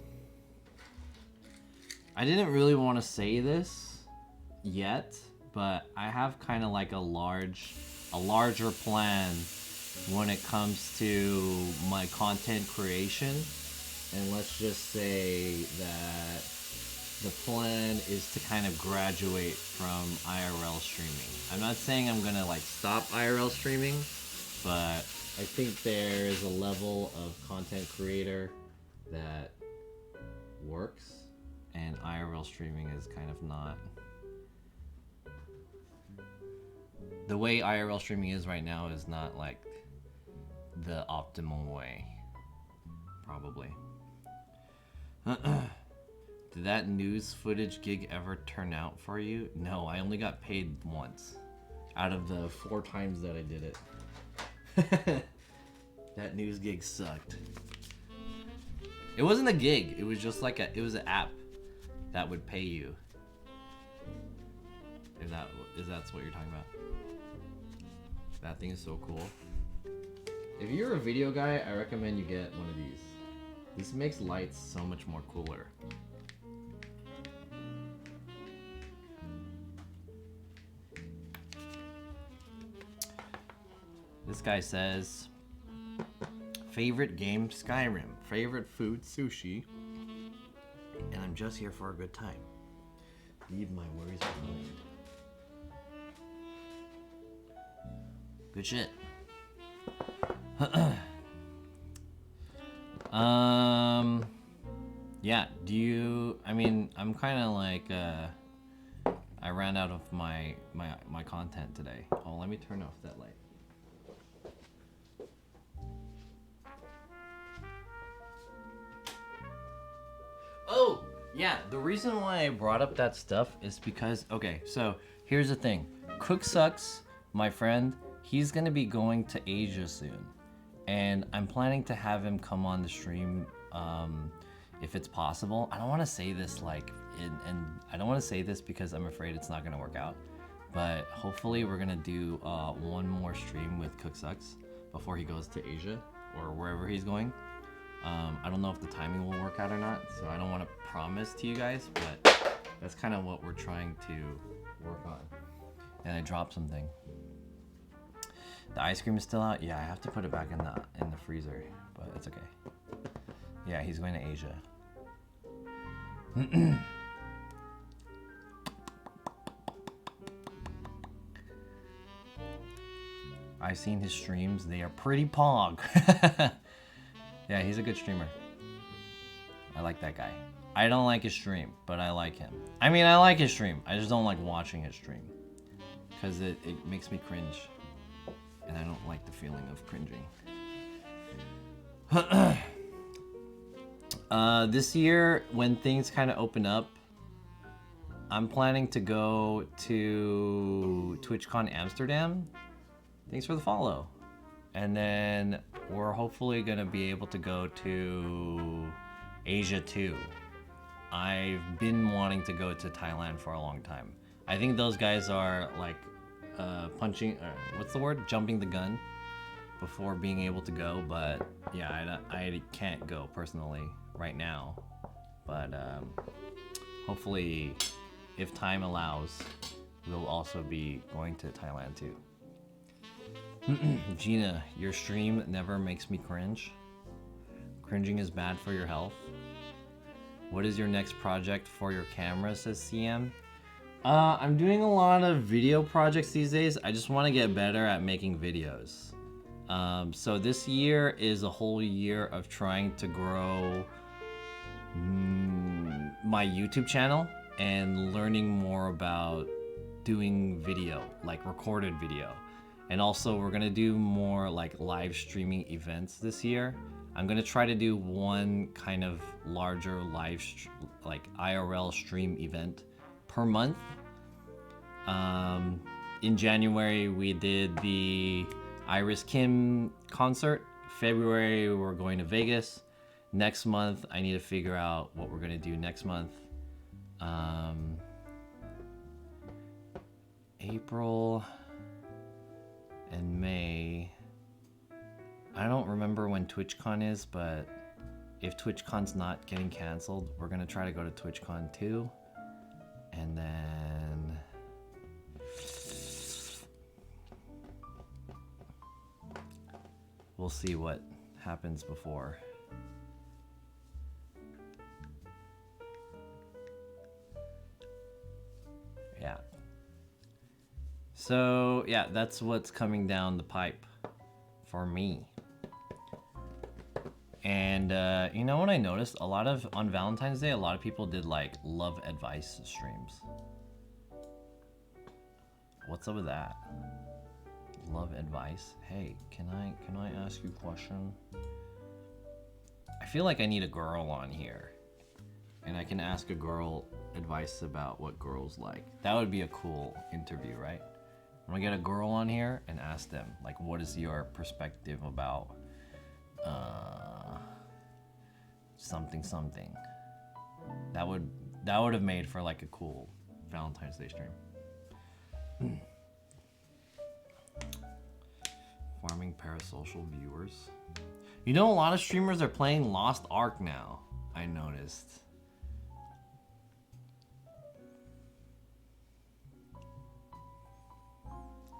didn't really want to say this yet, but I have kind of like a larger plan when it comes to my content creation. And let's just say that the plan is to kind of graduate from IRL streaming. I'm not saying I'm gonna like stop IRL streaming, but I think there is a level of content creator that works, and IRL streaming is kind of not. The way IRL streaming is right now is not like the optimal way, probably. Did that news footage gig ever turn out for you? No, I only got paid once out of the 4 times that I did it. That news gig sucked. It wasn't a gig, it was just like it was an app that would pay you. If that's what you're talking about. That thing is so cool. If you're a video guy, I recommend you get one of these. This makes lights so much more cooler. This guy says, favorite game, Skyrim. Favorite food, sushi. And I'm just here for a good time. Leave my worries behind. Good shit. Yeah, I'm kind of like, I ran out of my content today. Oh, let me turn off that light. Oh, yeah, the reason why I brought up that stuff is because, okay, so here's the thing. Cook Sucks, my friend, he's gonna be going to Asia soon. And I'm planning to have him come on the stream if it's possible. I don't want to say this like, and I don't want to say this because I'm afraid it's not gonna work out. But hopefully we're gonna do one more stream with Cook Sucks before he goes to Asia or wherever he's going. I don't know if the timing will work out or not, so I don't want to promise to you guys, but that's kind of what we're trying to work on. And I dropped something. The ice cream is still out. Yeah, I have to put it back in the freezer, but it's okay. Yeah, he's going to Asia. I've seen his streams. They are pretty pog. Yeah, he's a good streamer. I like that guy. I don't like his stream, but I like him. I mean, I like his stream. I just don't like watching his stream. Because it makes me cringe. And I don't like the feeling of cringing. This year, when things kind of open up, I'm planning to go to TwitchCon Amsterdam. Thanks for the follow. And then we're hopefully gonna be able to go to Asia too. I've been wanting to go to Thailand for a long time. I think those guys are like what's the word? Jumping the gun before being able to go. But yeah, I can't go personally right now. But hopefully, if time allows, we'll also be going to Thailand too. Gina, your stream never makes me cringe. Cringing is bad for your health. What is your next project for your camera, says CM? I'm doing a lot of video projects these days. I just want to get better at making videos. So this year is a whole year of trying to grow my YouTube channel and learning more about doing video, like recorded video. And also we're gonna do more like live streaming events this year. I'm gonna try to do one kind of larger like IRL stream event per month. In January we did the Iris Kim concert. February we're going to Vegas. Next month I need to figure out what we're gonna do next month. April and May. I don't remember when TwitchCon is, but if TwitchCon's not getting canceled, we're gonna try to go to TwitchCon too. And then we'll see what happens before. Yeah. So yeah, that's what's coming down the pipe for me. And you know what I noticed? On Valentine's Day, a lot of people did like love advice streams. What's up with that? Love advice? Hey, can I ask you a question? I feel like I need a girl on here. And I can ask a girl advice about what girls like. That would be a cool interview, right? I'm gonna get a girl on here and ask them, like, what is your perspective about something. That would have made for like a cool Valentine's Day stream. Farming parasocial viewers. You know, a lot of streamers are playing Lost Ark now, I noticed.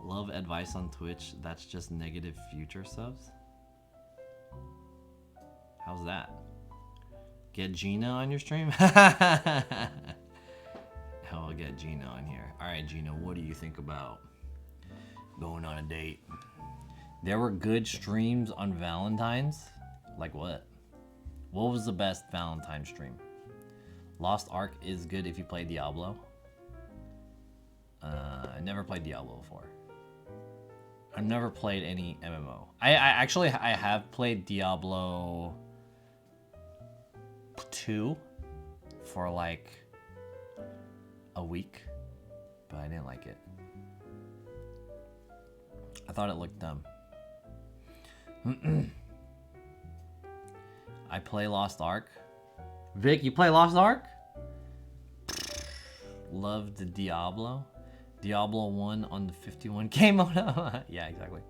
Love advice on Twitch, that's just negative future subs? How's that? Get Gina on your stream? I'll get Gina on here. Alright, Gina, what do you think about going on a date? There were good streams on Valentine's? Like what? What was the best Valentine stream? Lost Ark is good if you play Diablo. I never played Diablo before. I've never played any MMO. I actually have played Diablo 2 for like a week, but I didn't like it. I thought it looked dumb. I play Lost Ark. Vic, you play Lost Ark? Love the Diablo. Diablo 1 on the 51K mode. Yeah, exactly.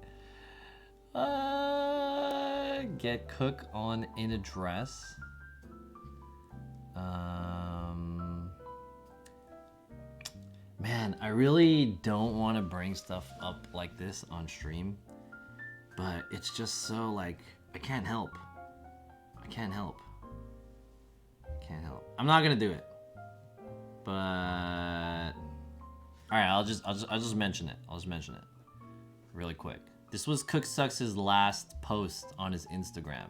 Get cook on in a dress. Man, I really don't want to bring stuff up like this on stream, but it's just so like I can't help. I can't help. Can't help. I'm not gonna do it, but all right, I'll just mention it. I'll just mention it really quick. This was Cook Sucks' last post on his Instagram,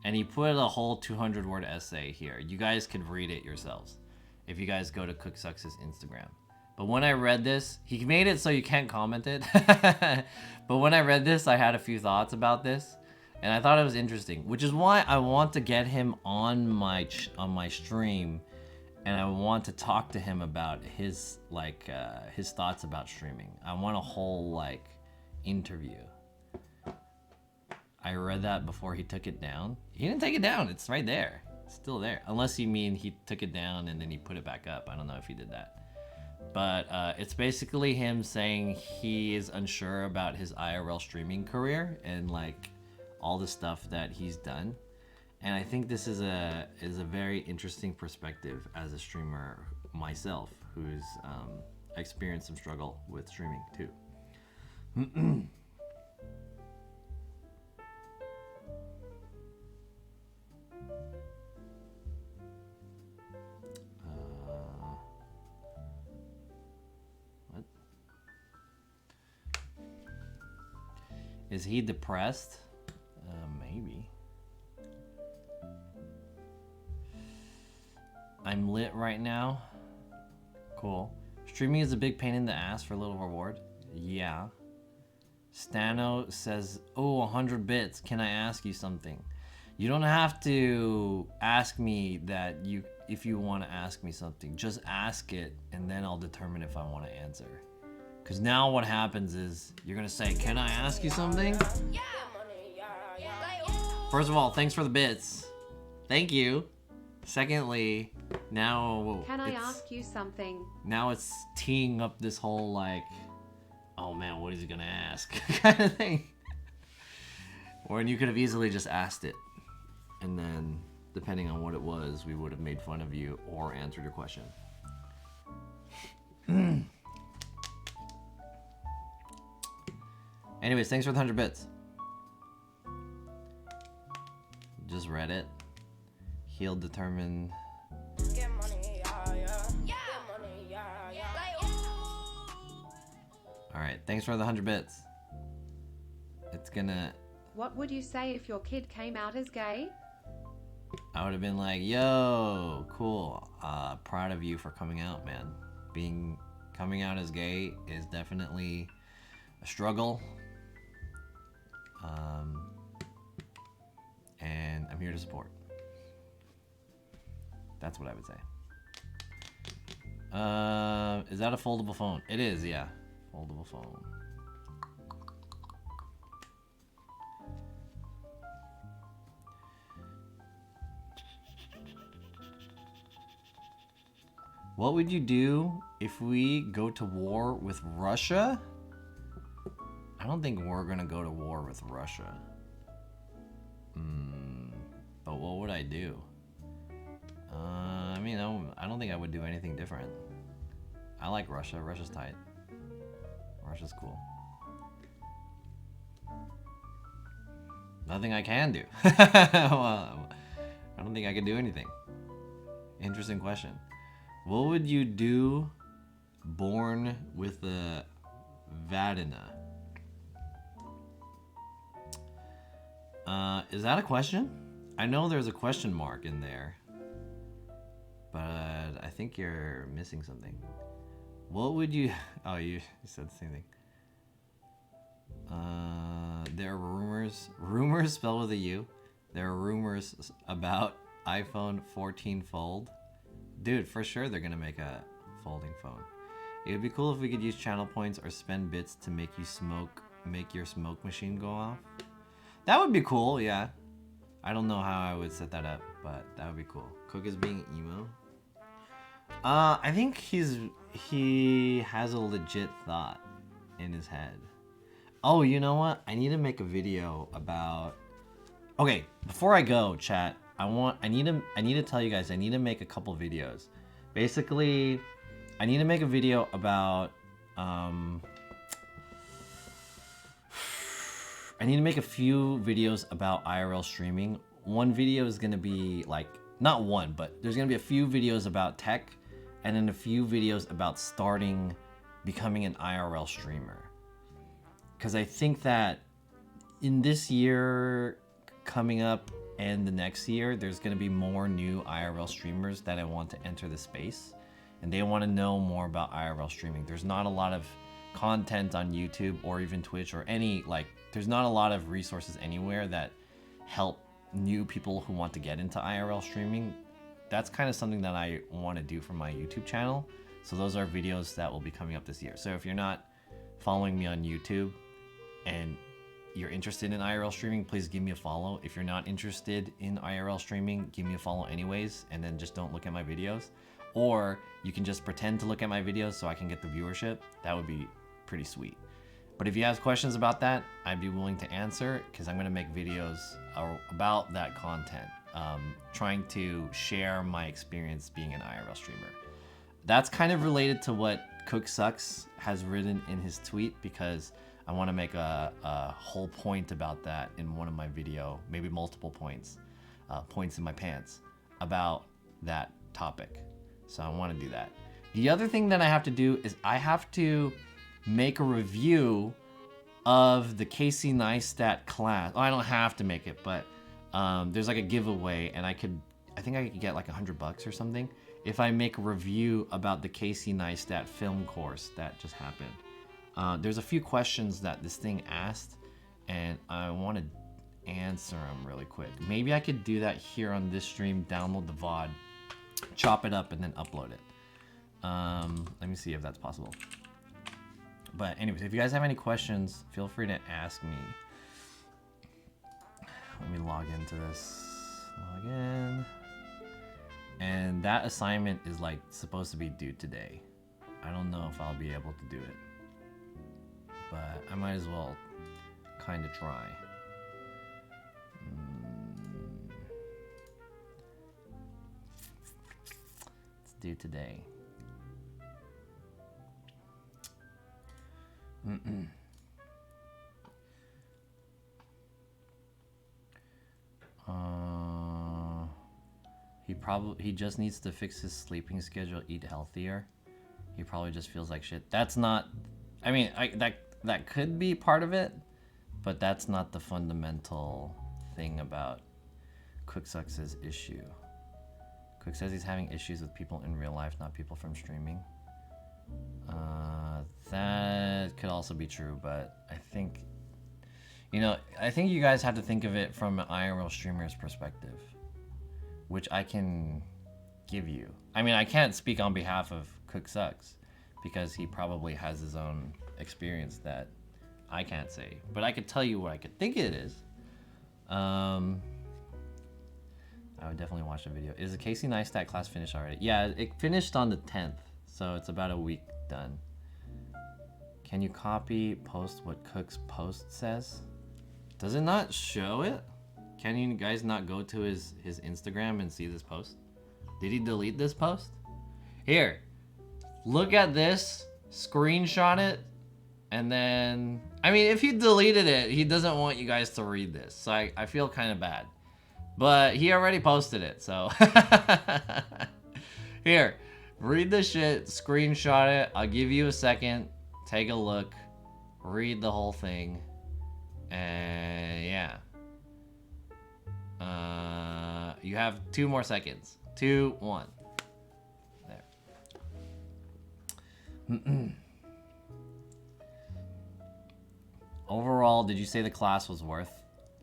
and he put a whole 200-word essay here. You guys could read it yourselves if you guys go to Cook Sucks' Instagram. But when I read this, he made it so you can't comment it. But when I read this, I had a few thoughts about this, and I thought it was interesting, which is why I want to get him on my stream, and I want to talk to him about his his thoughts about streaming. I want a whole like interview. I read that before he took it down. He didn't take it down. It's right there. It's still there. Unless you mean he took it down and then he put it back up. I don't know if he did that. But it's basically him saying he is unsure about his IRL streaming career and like all the stuff that he's done. And I think this is a very interesting perspective as a streamer myself, who's experienced some struggle with streaming too. Is he depressed? Maybe. I'm lit right now. Cool. Streaming is a big pain in the ass for a little reward. Yeah. Stano says, oh, 100 bits. Can I ask you something? You don't have to ask me that if you want to ask me something. Just ask it, and then I'll determine if I want to answer. Because now what happens is you're going to say, can I ask you something? First of all, thanks for the bits. Thank you. Secondly, now Can I ask you something? Now it's teeing up this whole like, oh man, what is he going to ask kind of thing. Or you could have easily just asked it. And then, depending on what it was, we would have made fun of you or answered your question. Anyways, thanks for the 100 bits. Just read it. He'll determine. Alright, thanks for the 100 bits. It's gonna. What would you say if your kid came out as gay? I would have been like, yo, cool. Proud of you for coming out, man. Coming out as gay is definitely a struggle. And I'm here to support. That's what I would say. Is that a foldable phone? It is, yeah. Foldable phone. What would you do if we go to war with Russia? I don't think we're gonna go to war with Russia. But what would I do? I mean, I don't think I would do anything different. I like Russia. Russia's tight. Russia's cool. Nothing I can do. Well, I don't think I can do anything. Interesting question. What would you do born with a Vadina? Is that a question? I know there's a question mark in there, but I think you're missing something. What would you... Oh, you said the same thing. There are rumors spelled with a U. There are rumors about iPhone 14 Fold. Dude, for sure they're gonna make a folding phone. It would be cool if we could use channel points or spend bits to make your smoke machine go off. That would be cool, yeah. I don't know how I would set that up, but that would be cool. Cook is being emo. I think he has a legit thought in his head. Oh, you know what? I need to make a video about. Okay, before I go, chat, I need to tell you guys I need to make a couple videos. Basically, I need to make a video about I need to make a few videos about IRL streaming. One video is gonna be like, not one, but there's gonna be a few videos about tech, and then a few videos about becoming an IRL streamer. Because I think that in this year coming up and the next year, there's gonna be more new IRL streamers that I want to enter the space, and they want to know more about IRL streaming. There's not a lot of content on YouTube or even Twitch or there's not a lot of resources anywhere that help new people who want to get into IRL streaming. That's kind of something that I want to do for my YouTube channel. So those are videos that will be coming up this year. So if you're not following me on YouTube and you're interested in IRL streaming, please give me a follow. If you're not interested in IRL streaming, give me a follow anyways, and then just don't look at my videos. Or you can just pretend to look at my videos so I can get the viewership. That would be pretty sweet. But if you have questions about that, I'd be willing to answer, because I'm going to make videos about that content, trying to share my experience being an IRL streamer. That's kind of related to what Cook Sucks has written in his tweet, because I want to make a whole point about that in one of my video, maybe multiple points, points in my pants, about that topic. So I want to do that. The other thing that I have to do is I have to make a review of the Casey Neistat class. Oh, I don't have to make it, but there's like a giveaway, and I think I could get like $100 or something if I make a review about the Casey Neistat film course that just happened. There's a few questions that this thing asked, and I want to answer them really quick. Maybe I could do that here on this stream, download the VOD, chop it up, and then upload it. Let me see if that's possible. But anyways, if you guys have any questions, feel free to ask me. Let me log into this. Log in. And that assignment is like supposed to be due today. I don't know if I'll be able to do it, but I might as well kind of try. It's due today. He just needs to fix his sleeping schedule, eat healthier. He probably just feels like shit. That's not, I mean, that could be part of it, but that's not the fundamental thing about Cook Sucks' issue. Cook says he's having issues with people in real life, not people from streaming. That could also be true, but I think you guys have to think of it from an IRL streamer's perspective, which I can give you. I mean, I can't speak on behalf of Cook Sucks, because he probably has his own experience that I can't say, but I could tell you what I could think it is. I would definitely watch the video. Is the Casey Neistat class finished already? Yeah, it finished on the 10th, so it's about a week done. Can you copy post what Cook's post says? Does it not show it? Can you guys not go to his Instagram and see this post? Did he delete this post? Here, look at this, screenshot it, and then, I mean, if he deleted it, he doesn't want you guys to read this, so I feel kind of bad. But he already posted it, so. Here, read the shit, screenshot it. I'll give you a second, take a look, read the whole thing, and yeah. You have 2 more seconds. 2, 1. There. Overall, did you say the class was worth?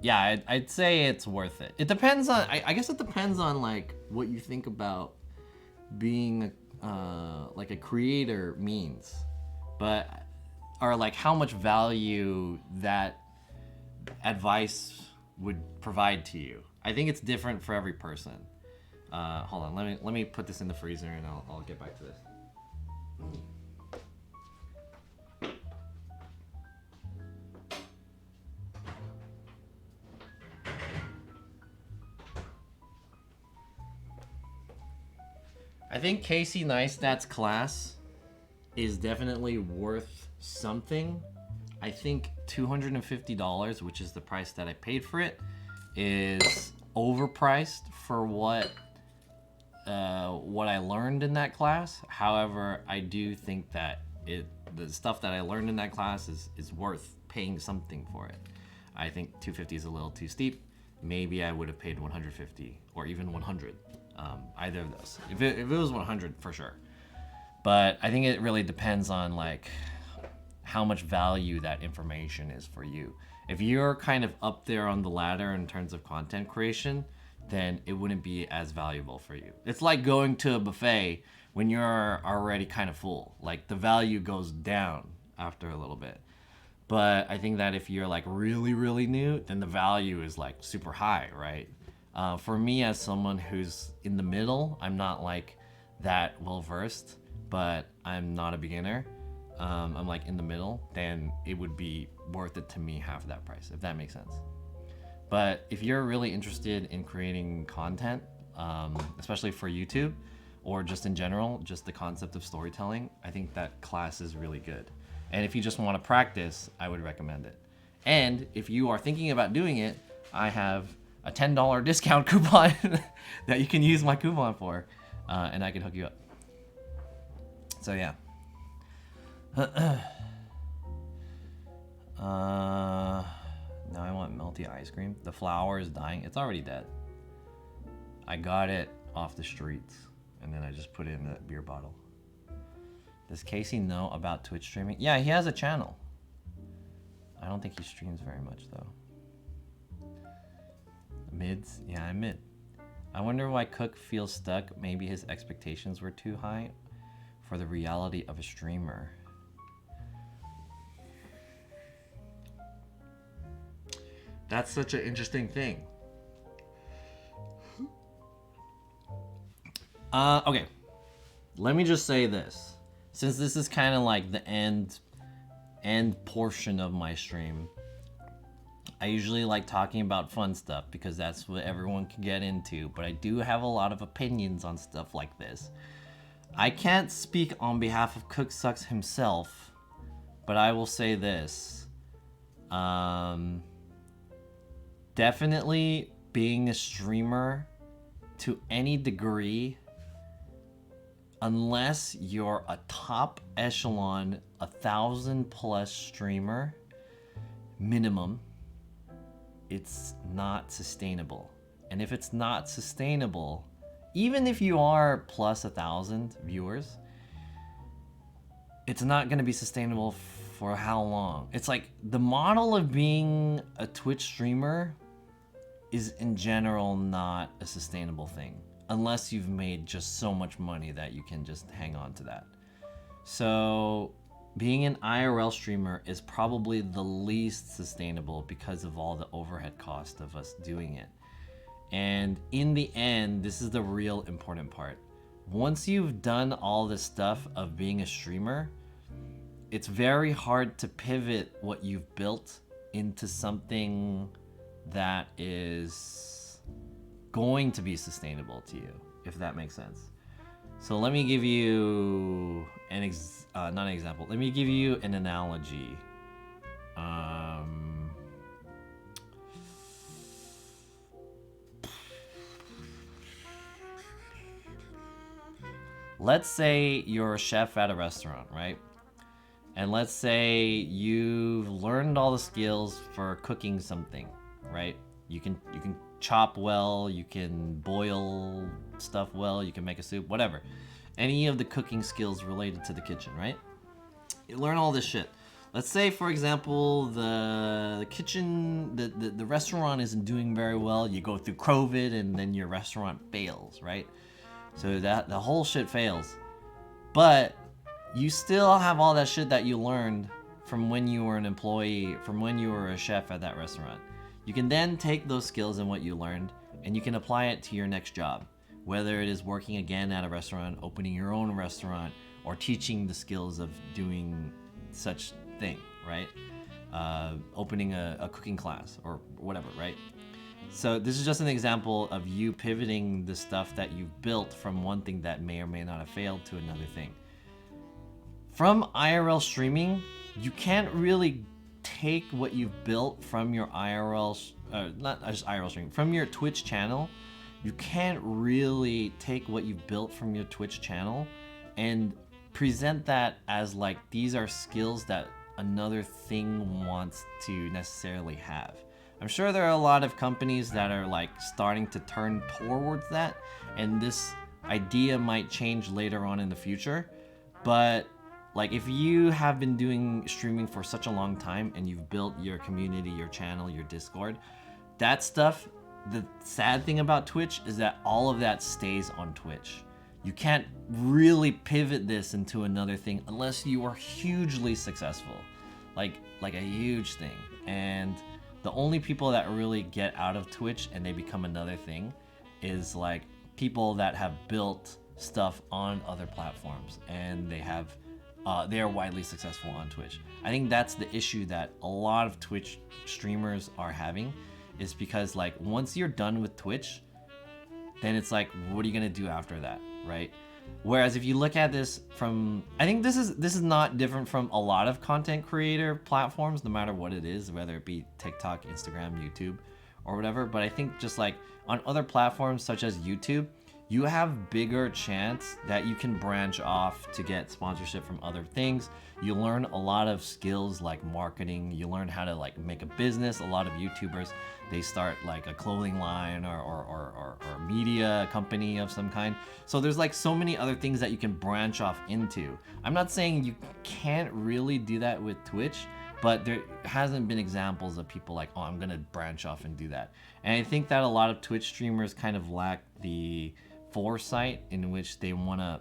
Yeah, I'd say it's worth it. It depends on, I guess it depends on like what you think about being like a creator means, but, or like how much value that advice would provide to you. I think it's different for every person. Hold on, let me put this in the freezer and I'll get back to this. I think Casey Neistat's class is definitely worth something. I think $250, which is the price that I paid for it, is overpriced for what I learned in that class. However, I do think that the stuff that I learned in that class is worth paying something for it. I think $250 is a little too steep. Maybe I would have paid $150 or even $100. Either of those. If it was $100, for sure. But I think it really depends on like how much value that information is for you. If you're kind of up there on the ladder in terms of content creation, then it wouldn't be as valuable for you. It's like going to a buffet when you're already kind of full. Like the value goes down after a little bit. But I think that if you're like really, really new, then the value is like super high, right? For me, as someone who's in the middle, I'm not like that well versed, but I'm not a beginner. I'm like in the middle, then it would be worth it to me half that price, if that makes sense. But if you're really interested in creating content, especially for YouTube or just in general, just the concept of storytelling, I think that class is really good. And if you just want to practice, I would recommend it. And if you are thinking about doing it, I have a $10 discount coupon that you can use my coupon for, and I can hook you up. So yeah. Now I want melty ice cream. The flower is dying. It's already dead. I got it off the streets, and then I just put it in a beer bottle. Does Casey know about Twitch streaming? Yeah, he has a channel. I don't think he streams very much though. Mids? Yeah, I'm mid. I wonder why Cook feels stuck. Maybe his expectations were too high for the reality of a streamer. That's such an interesting thing. Okay. Let me just say this. Since this is kind of like the end portion of my stream, I usually like talking about fun stuff because that's what everyone can get into, but I do have a lot of opinions on stuff like this. I can't speak on behalf of Cook Sucks himself, but I will say this. Definitely being a streamer to any degree, unless you're a top echelon 1,000+ streamer minimum, it's not sustainable. And if it's not sustainable, even if you are plus 1,000 viewers, it's not going to be sustainable for how long? It's like the model of being a Twitch streamer is in general not a sustainable thing, unless you've made just so much money that you can just hang on to that. So being an IRL streamer is probably the least sustainable because of all the overhead cost of us doing it. And in the end, this is the real important part. Once you've done all this stuff of being a streamer, it's very hard to pivot what you've built into something that is going to be sustainable to you, if that makes sense. So let me give you not an example. Let me give you an analogy. Let's say you're a chef at a restaurant, right? And let's say you've learned all the skills for cooking something, right? You can chop well, you can boil stuff well, you can make a soup, whatever. Any of the cooking skills related to the kitchen, right? You learn all this shit. Let's say, for example, the kitchen, the restaurant isn't doing very well. You go through COVID and then your restaurant fails, right? So that the whole shit fails. But you still have all that shit that you learned from when you were an employee, from when you were a chef at that restaurant. You can then take those skills and what you learned, and you can apply it to your next job, whether it is working again at a restaurant, opening your own restaurant, or teaching the skills of doing such thing, right? Opening a cooking class or whatever, right? So this is just an example of you pivoting the stuff that you've built from one thing that may or may not have failed to another thing. From IRL streaming, you can't really take what you've built from your not just IRL streaming, from your Twitch channel. You can't really take what you've built from your Twitch channel and present that as like these are skills that another thing wants to necessarily have. I'm sure there are a lot of companies that are like starting to turn towards that, and this idea might change later on in the future. But like if you have been doing streaming for such a long time and you've built your community, your channel, your Discord, that stuff, the sad thing about Twitch is that all of that stays on Twitch. You can't really pivot this into another thing unless you are hugely successful, like a huge thing. And the only people that really get out of Twitch and they become another thing is like people that have built stuff on other platforms and they are widely successful on Twitch. I think that's the issue that a lot of Twitch streamers are having, is because like once you're done with Twitch, then it's like, what are you gonna do after that, right? Whereas if you look at this from, I think this is not different from a lot of content creator platforms, no matter what it is, whether it be TikTok, Instagram, YouTube, or whatever. But I think just like on other platforms such as YouTube, you have bigger chance that you can branch off to get sponsorship from other things. You learn a lot of skills like marketing. You learn how to like make a business. A lot of YouTubers, they start like a clothing line or a media company of some kind. So there's like so many other things that you can branch off into. I'm not saying you can't really do that with Twitch, but there hasn't been examples of people like, oh, I'm gonna branch off and do that. And I think that a lot of Twitch streamers kind of lack the foresight in which they want to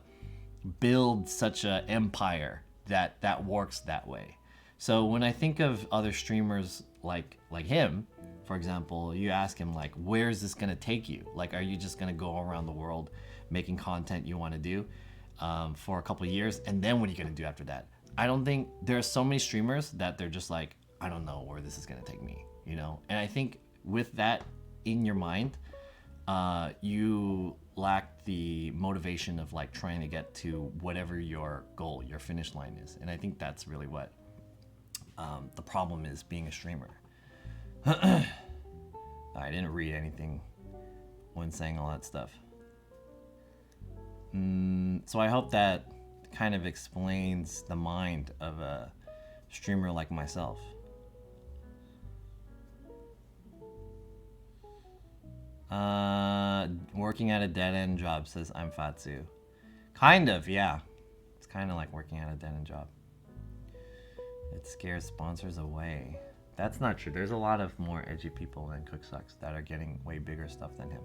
build such an empire that works that way. So when I think of other streamers like him, for example, you ask him like, where is this gonna take you? Like, are you just gonna go around the world making content you want to do for a couple of years, and then what are you gonna do after that? I don't think, there are so many streamers that they're just like, I don't know where this is gonna take me, you know? And I think with that in your mind, you lack the motivation of like trying to get to whatever your goal, your finish line is. And I think that's really what the problem is being a streamer. I didn't read anything when saying all that stuff. So I hope that kind of explains the mind of a streamer like myself. Working at a dead-end job, says I'm Fatsu. Kind of, yeah. It's kind of like working at a dead-end job. It scares sponsors away. That's not true. There's a lot of more edgy people than Cook Sucks that are getting way bigger stuff than him.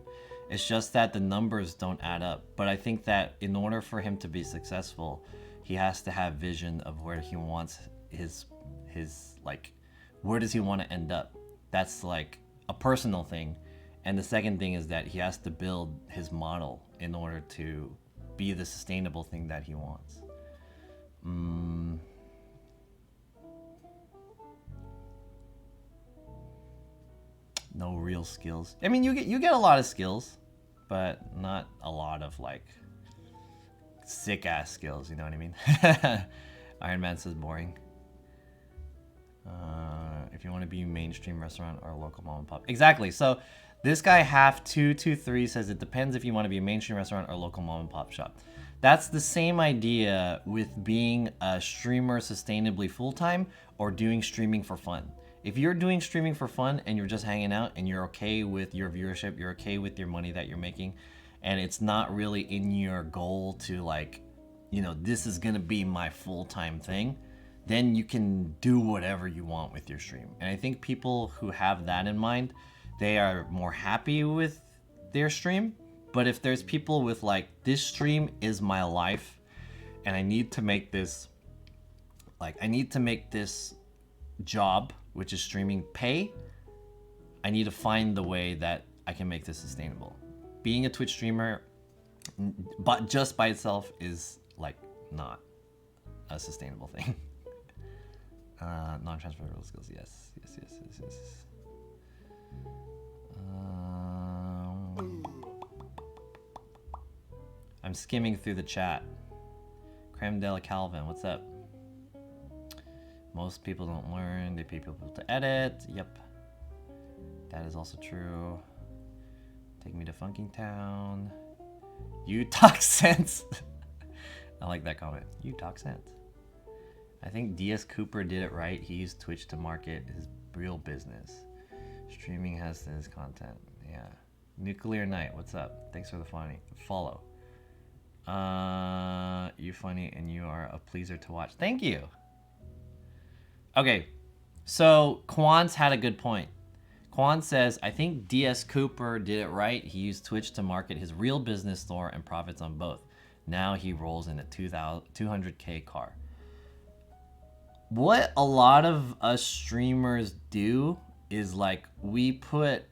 It's just that the numbers don't add up. But I think that in order for him to be successful, he has to have vision of where he wants his like, where does he want to end up? That's like a personal thing. And the second thing is that he has to build his model in order to be the sustainable thing that he wants. No real skills. I mean, you get a lot of skills, but not a lot of like sick ass skills. You know what I mean? Iron Man says boring. If you want to be a mainstream restaurant or a local mom and pop, exactly. So this guy half223 says it depends if you want to be a mainstream restaurant or local mom and pop shop. That's the same idea with being a streamer sustainably full-time or doing streaming for fun. If you're doing streaming for fun and you're just hanging out and you're okay with your viewership, you're okay with your money that you're making, and it's not really in your goal to like, you know, this is gonna be my full-time thing, then you can do whatever you want with your stream. And I think people who have that in mind, they are more happy with their stream. But if there's people with like, this stream is my life and I need to make this, like, I need to make this job, which is streaming, pay, I need to find the way that I can make this sustainable. Being a Twitch streamer, but just by itself is like not a sustainable thing. Non-transferable skills, yes. I'm skimming through the chat. Creme de la Calvin, what's up? Most people don't learn, they pay people to edit. Yep. That is also true. Take me to Funking Town. You talk sense. I like that comment. You talk sense. I think DS Cooper did it right. He used Twitch to market his real business. Streaming has his content. Yeah. Nuclear Knight, what's up? Thanks for the follow. You funny and you are a pleaser to watch. Thank you. Okay, so Quan's had a good point. Quan says, I think DS Cooper did it right. He used Twitch to market his real business store and profits on both. Now he rolls in a 200K car. What a lot of us streamers do is like we put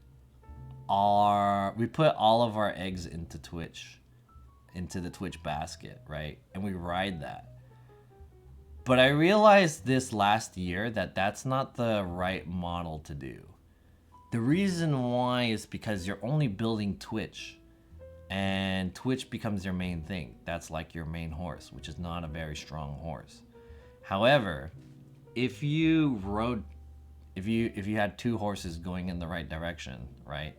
all of our eggs into Twitch, into the Twitch basket, right? And we ride that. But I realized this last year that that's not the right model to do. The reason why is because you're only building Twitch, and Twitch becomes your main thing. That's like your main horse, which is not a very strong horse. However, if you had two horses going in the right direction, right,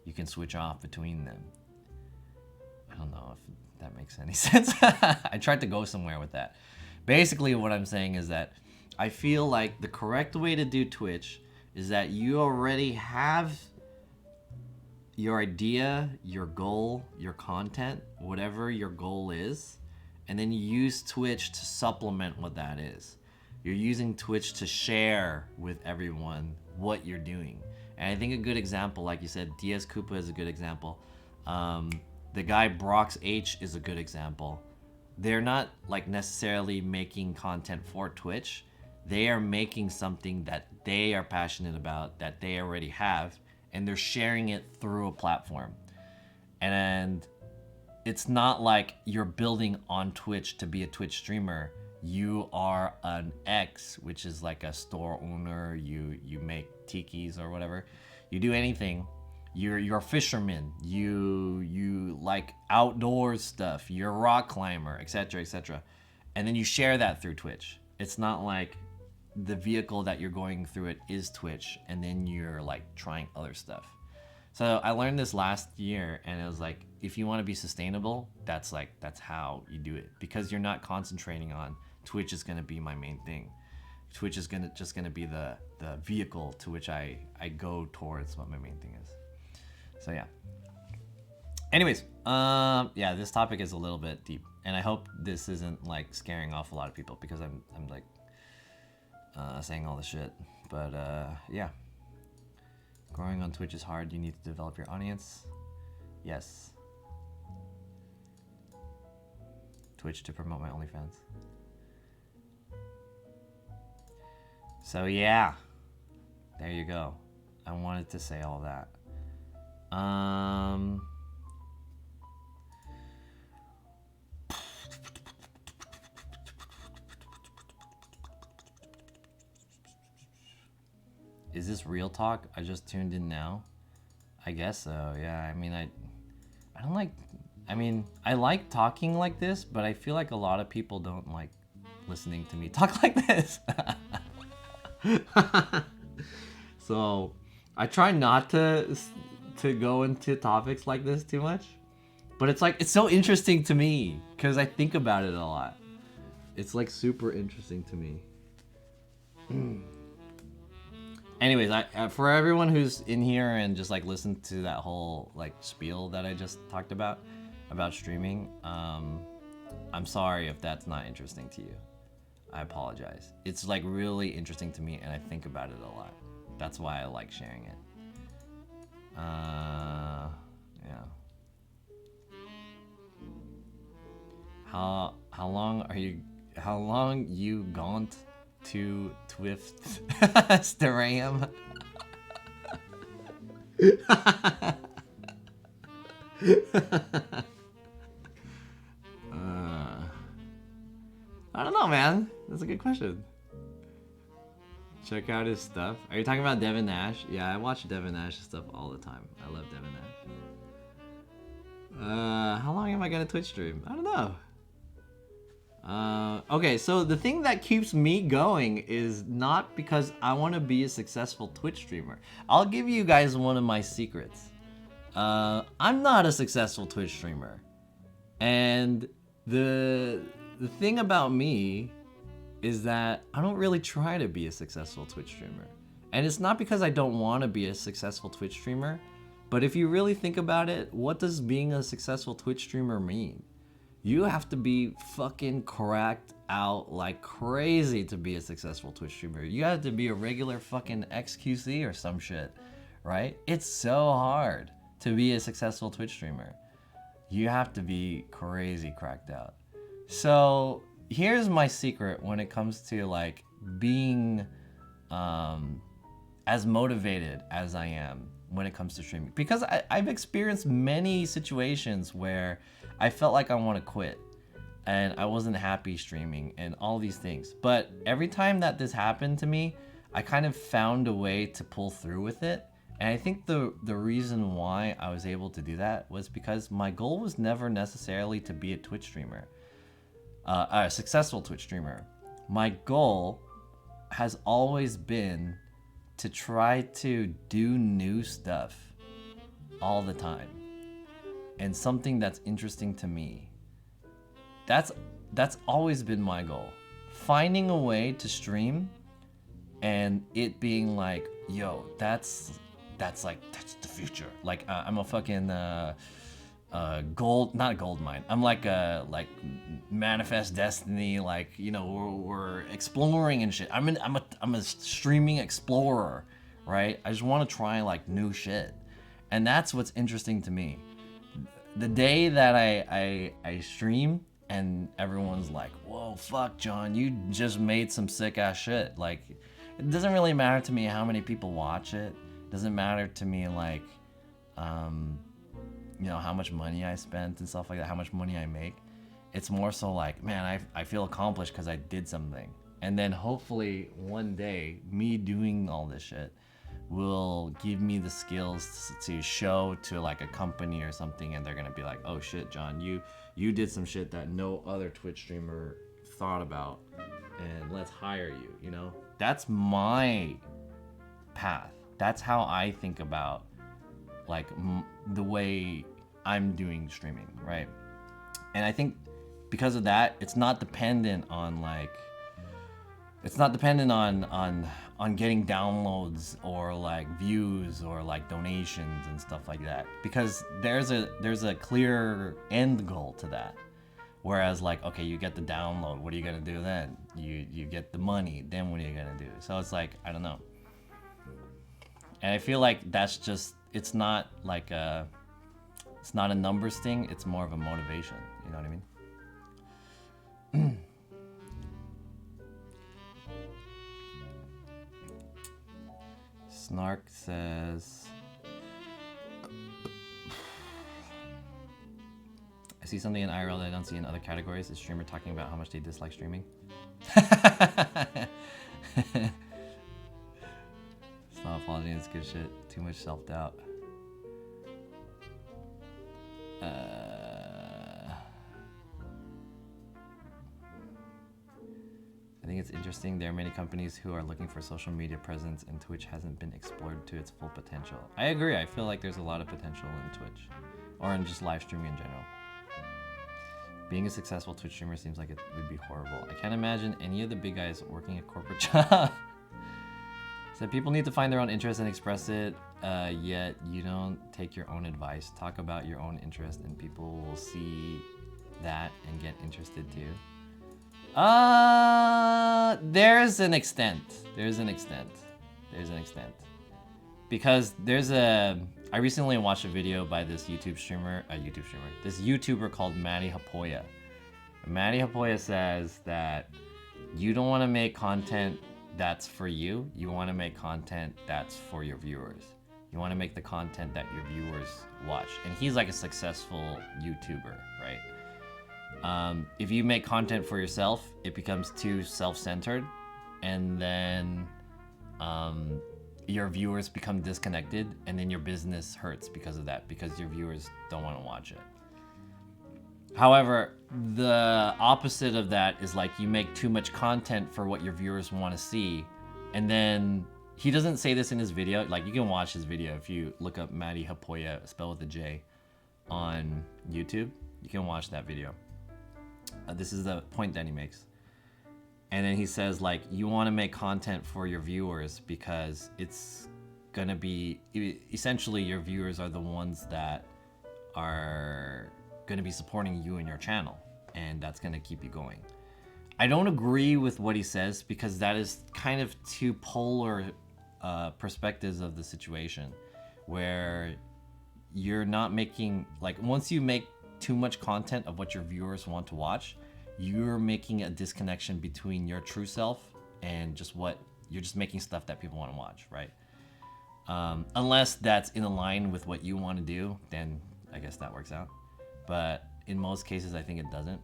you can switch off between them. I don't know if that makes any sense. I tried to go somewhere with that. Basically, what I'm saying is that I feel like the correct way to do Twitch is that you already have your idea, your goal, your content, whatever your goal is, and then you use Twitch to supplement what that is. You're using Twitch to share with everyone what you're doing. And I think a good example, like you said, DS Koopa is a good example. The guy Brox H is a good example. They're not like necessarily making content for Twitch. They are making something that they are passionate about, that they already have, and they're sharing it through a platform. And it's not like you're building on Twitch to be a Twitch streamer. You are an X, which is like a store owner. You make tikis or whatever. You do anything. You're a fisherman. You like outdoor stuff. You're a rock climber, etc., etc. And then you share that through Twitch. It's not like the vehicle that you're going through it is Twitch, and then you're like trying other stuff. So I learned this last year, and it was like, if you want to be sustainable, that's how you do it, because you're not concentrating on Twitch is going to be my main thing. Twitch is just gonna be the vehicle to which I go towards what my main thing is. So yeah. Anyways, yeah, this topic is a little bit deep, and I hope this isn't like scaring off a lot of people, because I'm like saying all this shit. But yeah, growing on Twitch is hard. You need to develop your audience. Yes. Twitch to promote my OnlyFans. So yeah, there you go. I wanted to say all that. Is this real talk? I just tuned in now. I guess so. Yeah. I mean, I don't like. I mean, I like talking like this, but I feel like a lot of people don't like listening to me talk like this. So I try not to go into topics like this too much, but it's like, it's so interesting to me because I think about it a lot. It's like super interesting to me. Anyways, for everyone who's in here and just like listened to that whole like spiel that I just talked about streaming, I'm sorry if that's not interesting to you. I apologize. It's like really interesting to me, and I think about it a lot. That's why I like sharing it. Yeah. How long you gaunt to Twift Steram? I don't know, man. That's a good question. Check out his stuff. Are you talking about Devin Nash? Yeah, I watch Devin Nash's stuff all the time. I love Devin Nash. How long am I gonna Twitch stream? I don't know. Okay, so the thing that keeps me going is not because I want to be a successful Twitch streamer. I'll give you guys one of my secrets. I'm not a successful Twitch streamer. And the thing about me is that I don't really try to be a successful Twitch streamer. And it's not because I don't want to be a successful Twitch streamer, but if you really think about it, what does being a successful Twitch streamer mean? You have to be fucking cracked out like crazy to be a successful Twitch streamer. You have to be a regular fucking XQC or some shit, right? It's so hard to be a successful Twitch streamer. You have to be crazy cracked out. So here's my secret when it comes to like being as motivated as I am when it comes to streaming, because I've experienced many situations where I felt like I want to quit and I wasn't happy streaming and all these things. But every time that this happened to me, I kind of found a way to pull through with it. And I think the reason why I was able to do that was because my goal was never necessarily to be a Twitch streamer, a successful Twitch streamer. My goal has always been to try to do new stuff all the time and something that's interesting to me. That's always been my goal. Finding a way to stream and it being like, yo, that's the future. Like I'm a fucking not gold mine. I'm like manifest destiny. Like, you know, we're exploring and shit. I'm a streaming explorer, right? I just want to try like new shit, and that's what's interesting to me. The day that I stream and everyone's like, whoa, fuck, John, you just made some sick ass shit. Like, it doesn't really matter to me how many people watch it. It doesn't matter to me like, you know, how much money I spent and stuff like that, how much money I make. It's more so like, man, I feel accomplished because I did something. And then hopefully one day, me doing all this shit will give me the skills to show to like a company or something, and they're gonna be like, oh shit, John, you did some shit that no other Twitch streamer thought about, and let's hire you, you know? That's my path. That's how I think about like the way I'm doing streaming, right? And I think because of that, it's not dependent on like, it's not dependent on getting downloads or like views or like donations and stuff like that, because there's a clear end goal to that. Whereas like, okay, you get the download, what are you gonna do then? You get the money, then what are you gonna do? So it's like, I don't know. And I feel like that's just, it's not like it's not a numbers thing, it's more of a motivation, you know what I mean? Snark says, I see something in IRL that I don't see in other categories. Is streamer talking about how much they dislike streaming? It's not apology, it's good shit. Too much self-doubt. I think it's interesting. There are many companies who are looking for social media presence, and Twitch hasn't been explored to its full potential. I agree. I feel like there's a lot of potential in Twitch, or in just live streaming in general. Being a successful Twitch streamer seems like it would be horrible. I can't imagine any of the big guys working a corporate job. So people need to find their own interest and express it, yet you don't take your own advice. Talk about your own interest and people will see that and get interested too. There's an extent. Because I recently watched a video by this this YouTuber called Maddie Hapoya. Maddie Hapoya says that you don't want to make content that's for you. You want to make content that's for your viewers. You want to make the content that your viewers watch. And he's like a successful YouTuber, right? If you make content for yourself, it becomes too self-centered, and then your viewers become disconnected, and then your business hurts because of that, because your viewers don't want to watch it. However, the opposite of that is like you make too much content for what your viewers want to see, and then he doesn't say this in his video. Like, you can watch his video if you look up Matty Hapoya, spelled with a J, on YouTube. You can watch that video. This is the point that he makes. And then he says, like, you want to make content for your viewers because it's gonna be, essentially your viewers are the ones that are gonna be supporting you and your channel, and that's gonna keep you going. I don't agree with what he says, because that is kind of two polar perspectives of the situation, where you're not making, like, once you make too much content of what your viewers want to watch, you're making a disconnection between your true self and just what you're just making stuff that people want to watch, right? Unless that's in line with what you want to do, then I guess that works out. But in most cases, I think it doesn't.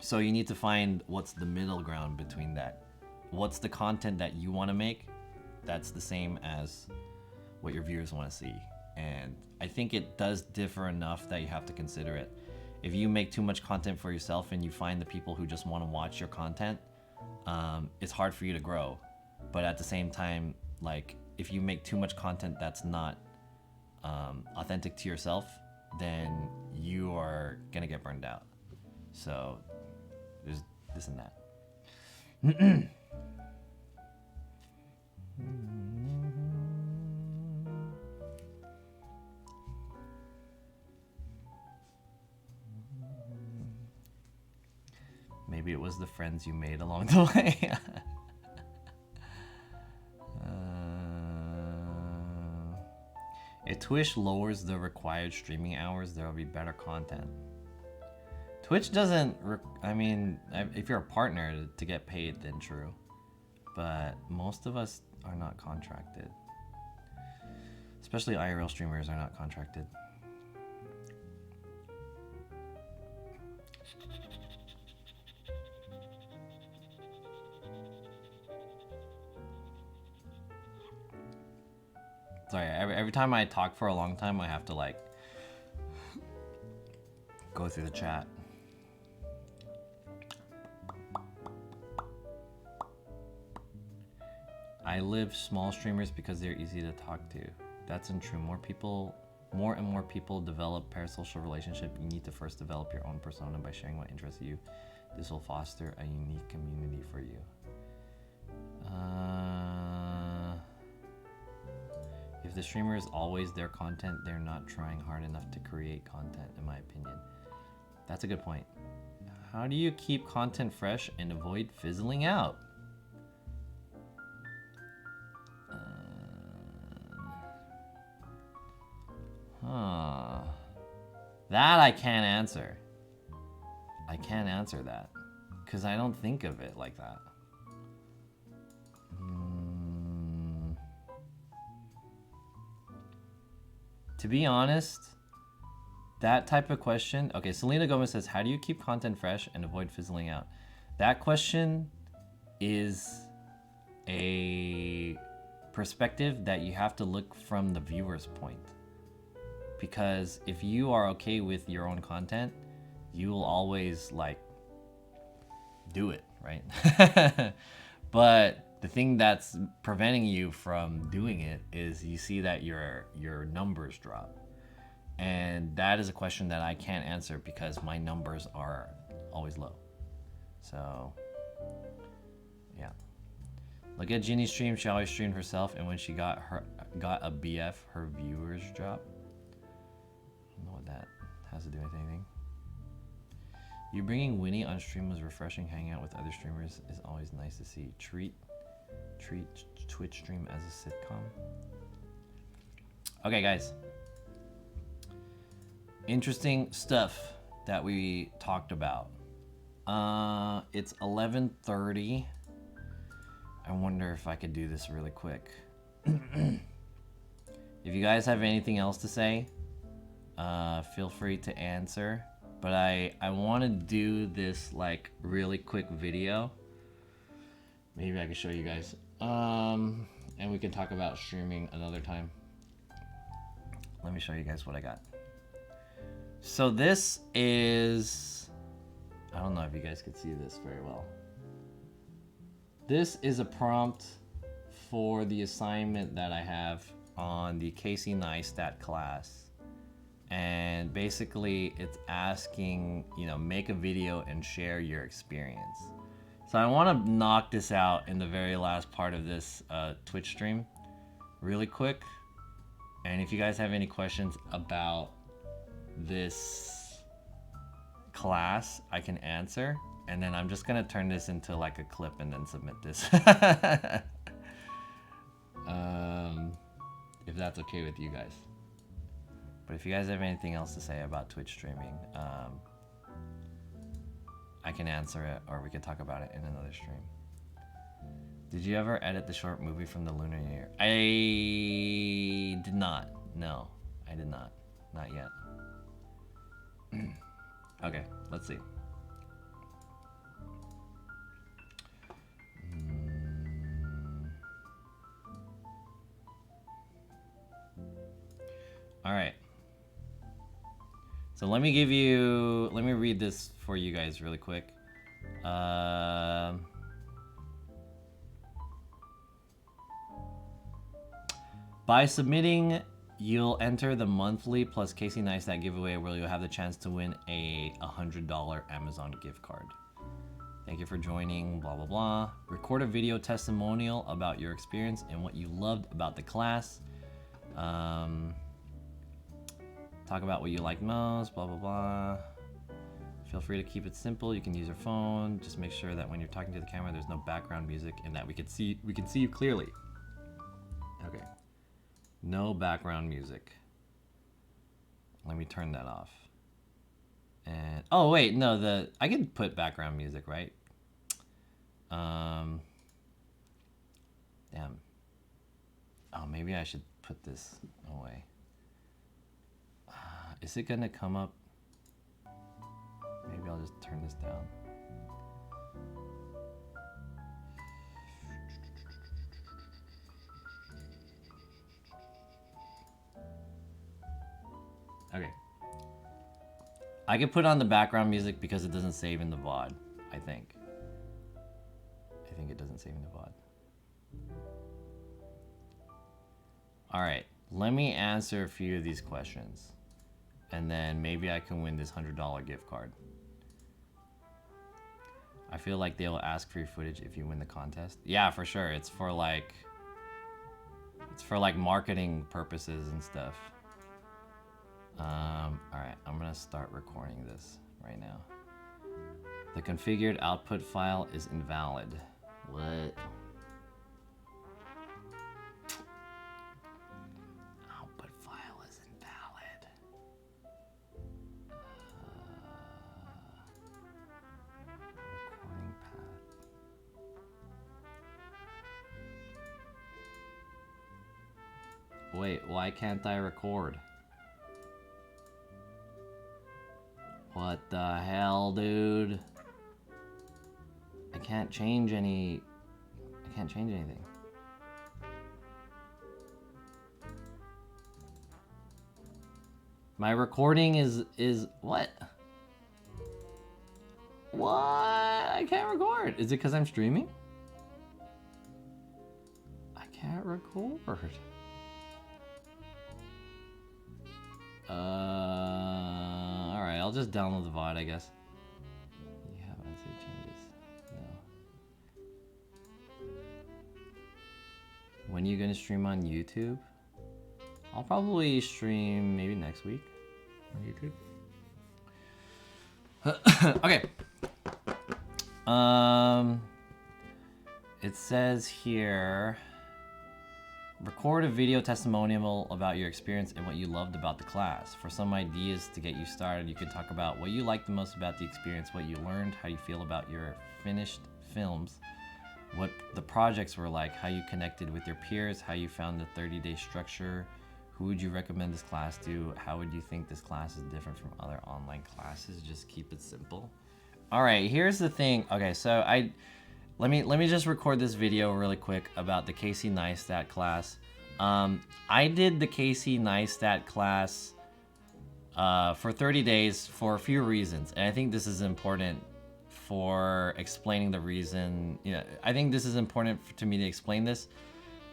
So you need to find what's the middle ground between that. What's the content that you want to make that's the same as what your viewers want to see. And I think it does differ enough that you have to consider it. If you make too much content for yourself and you find the people who just want to watch your content, it's hard for you to grow. But at the same time, like, if you make too much content that's not authentic to yourself, then you are gonna get burned out. So there's this and that. Maybe it was the friends you made along the way. If Twitch lowers the required streaming hours, there will be better content. Twitch doesn't, I mean, if you're a partner to get paid, then true. But most of us are not contracted. Especially IRL streamers are not contracted. Sorry, every time I talk for a long time, I have to, like, go through the chat. I live small streamers because they're easy to talk to. That's untrue. More and more people develop parasocial relationship. You need to first develop your own persona by sharing what interests you. This will foster a unique community for you. If the streamer is always their content, they're not trying hard enough to create content, in my opinion. That's a good point. How do you keep content fresh and avoid fizzling out? That I can't answer. I can't answer that, because I don't think of it like that. To be honest, that type of question... Okay, Selena Gomez says, how do you keep content fresh and avoid fizzling out? That question is a perspective that you have to look from the viewer's point. Because if you are okay with your own content, you will always, like, do it, right? But the thing that's preventing you from doing it is you see that your numbers drop. And that is a question that I can't answer because my numbers are always low. So, yeah. Look at Ginny's stream. She always streamed herself, and when she got a BF, her viewers dropped. I don't know what that has to do with anything. You bringing Winnie on stream was refreshing. Hanging out with other streamers is always nice to see. Treat Twitch stream as a sitcom. Okay, guys. Interesting stuff that we talked about. It's 11:30. I wonder if I could do this really quick. If you guys have anything else to say, feel free to answer. But I want to do this like really quick video. Maybe I can show you guys. And we can talk about streaming another time. Let me show you guys what I got. So this is, I don't know if you guys could see this very well. This is a prompt for the assignment that I have on the Casey Neistat class. And basically it's asking, you know, make a video and share your experience. So I want to knock this out in the very last part of this Twitch stream really quick. And if you guys have any questions about this class, I can answer. And then I'm just gonna turn this into like a clip and then submit this. If that's okay with you guys. But if you guys have anything else to say about Twitch streaming, I can answer it, or we can talk about it in another stream. Did you ever edit the short movie from the Lunar New Year? I did not. No, I did not. Not yet. Okay, let's see. All right. So let me read this for you guys really quick. By submitting, you'll enter the monthly plus Casey Neistat giveaway where you'll have the chance to win a $100 Amazon gift card. Thank you for joining, blah, blah, blah. Record a video testimonial about your experience and what you loved about the class. Talk about what you like most, blah, blah, blah. Feel free to keep it simple. You can use your phone. Just make sure that when you're talking to the camera, there's no background music and that we can see you clearly. Okay. No background music. Let me turn that off. And oh wait, no, I can put background music, right? Damn. Oh, maybe I should put this away. Is it gonna come up? Maybe I'll just turn this down. Okay. I can put on the background music because it doesn't save in the VOD, I think. I think it doesn't save in the VOD. All right, let me answer a few of these questions. And then maybe I can win this $100 gift card. I feel like they'll ask for your footage if you win the contest. Yeah, for sure. It's for like marketing purposes and stuff. All right, I'm gonna start recording this right now. The configured output file is invalid. What? Output file is invalid. Recording path. Wait, why can't I record? What the hell, dude? I can't change anything. My recording is what? What? I can't record. Is it because I'm streaming? I can't record. Alright, I'll just download the VOD, I guess. You have unsaved changes. No. When are you gonna stream on YouTube? I'll probably stream maybe next week on YouTube. Okay. It says here, record a video testimonial about your experience and what you loved about the class. For some ideas to get you started, you can talk about what you liked the most about the experience, what you learned, how you feel about your finished films, what the projects were like, how you connected with your peers, how you found the 30-day structure, Who would you recommend this class to? How would you think this class is different from other online classes? Just keep it simple. All right, here's the thing. Okay, so let me just record this video really quick about the Casey Neistat class. I did the Casey Neistat class for 30 days for a few reasons, and I think this is important for explaining the reason. You know, I think this is important to me to explain this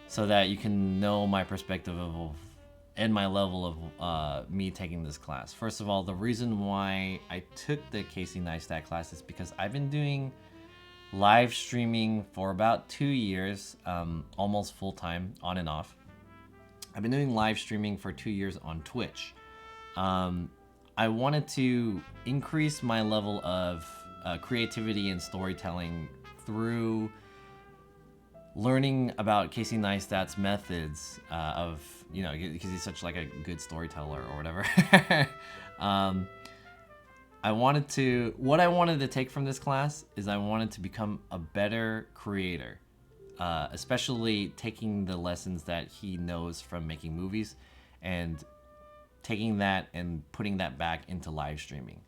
so that you can know my perspective of and my level of me taking this class. First of all, the reason why I took the Casey Neistat class is because I've been doing live streaming for about 2 years, almost full time, on and off. I've been doing live streaming for 2 years on Twitch. I wanted to increase my level of creativity and storytelling through learning about Casey Neistat's methods of, you know, because he's such like a good storyteller or whatever. What I wanted to take from this class is I wanted to become a better creator, especially taking the lessons that he knows from making movies and taking that and putting that back into live streaming.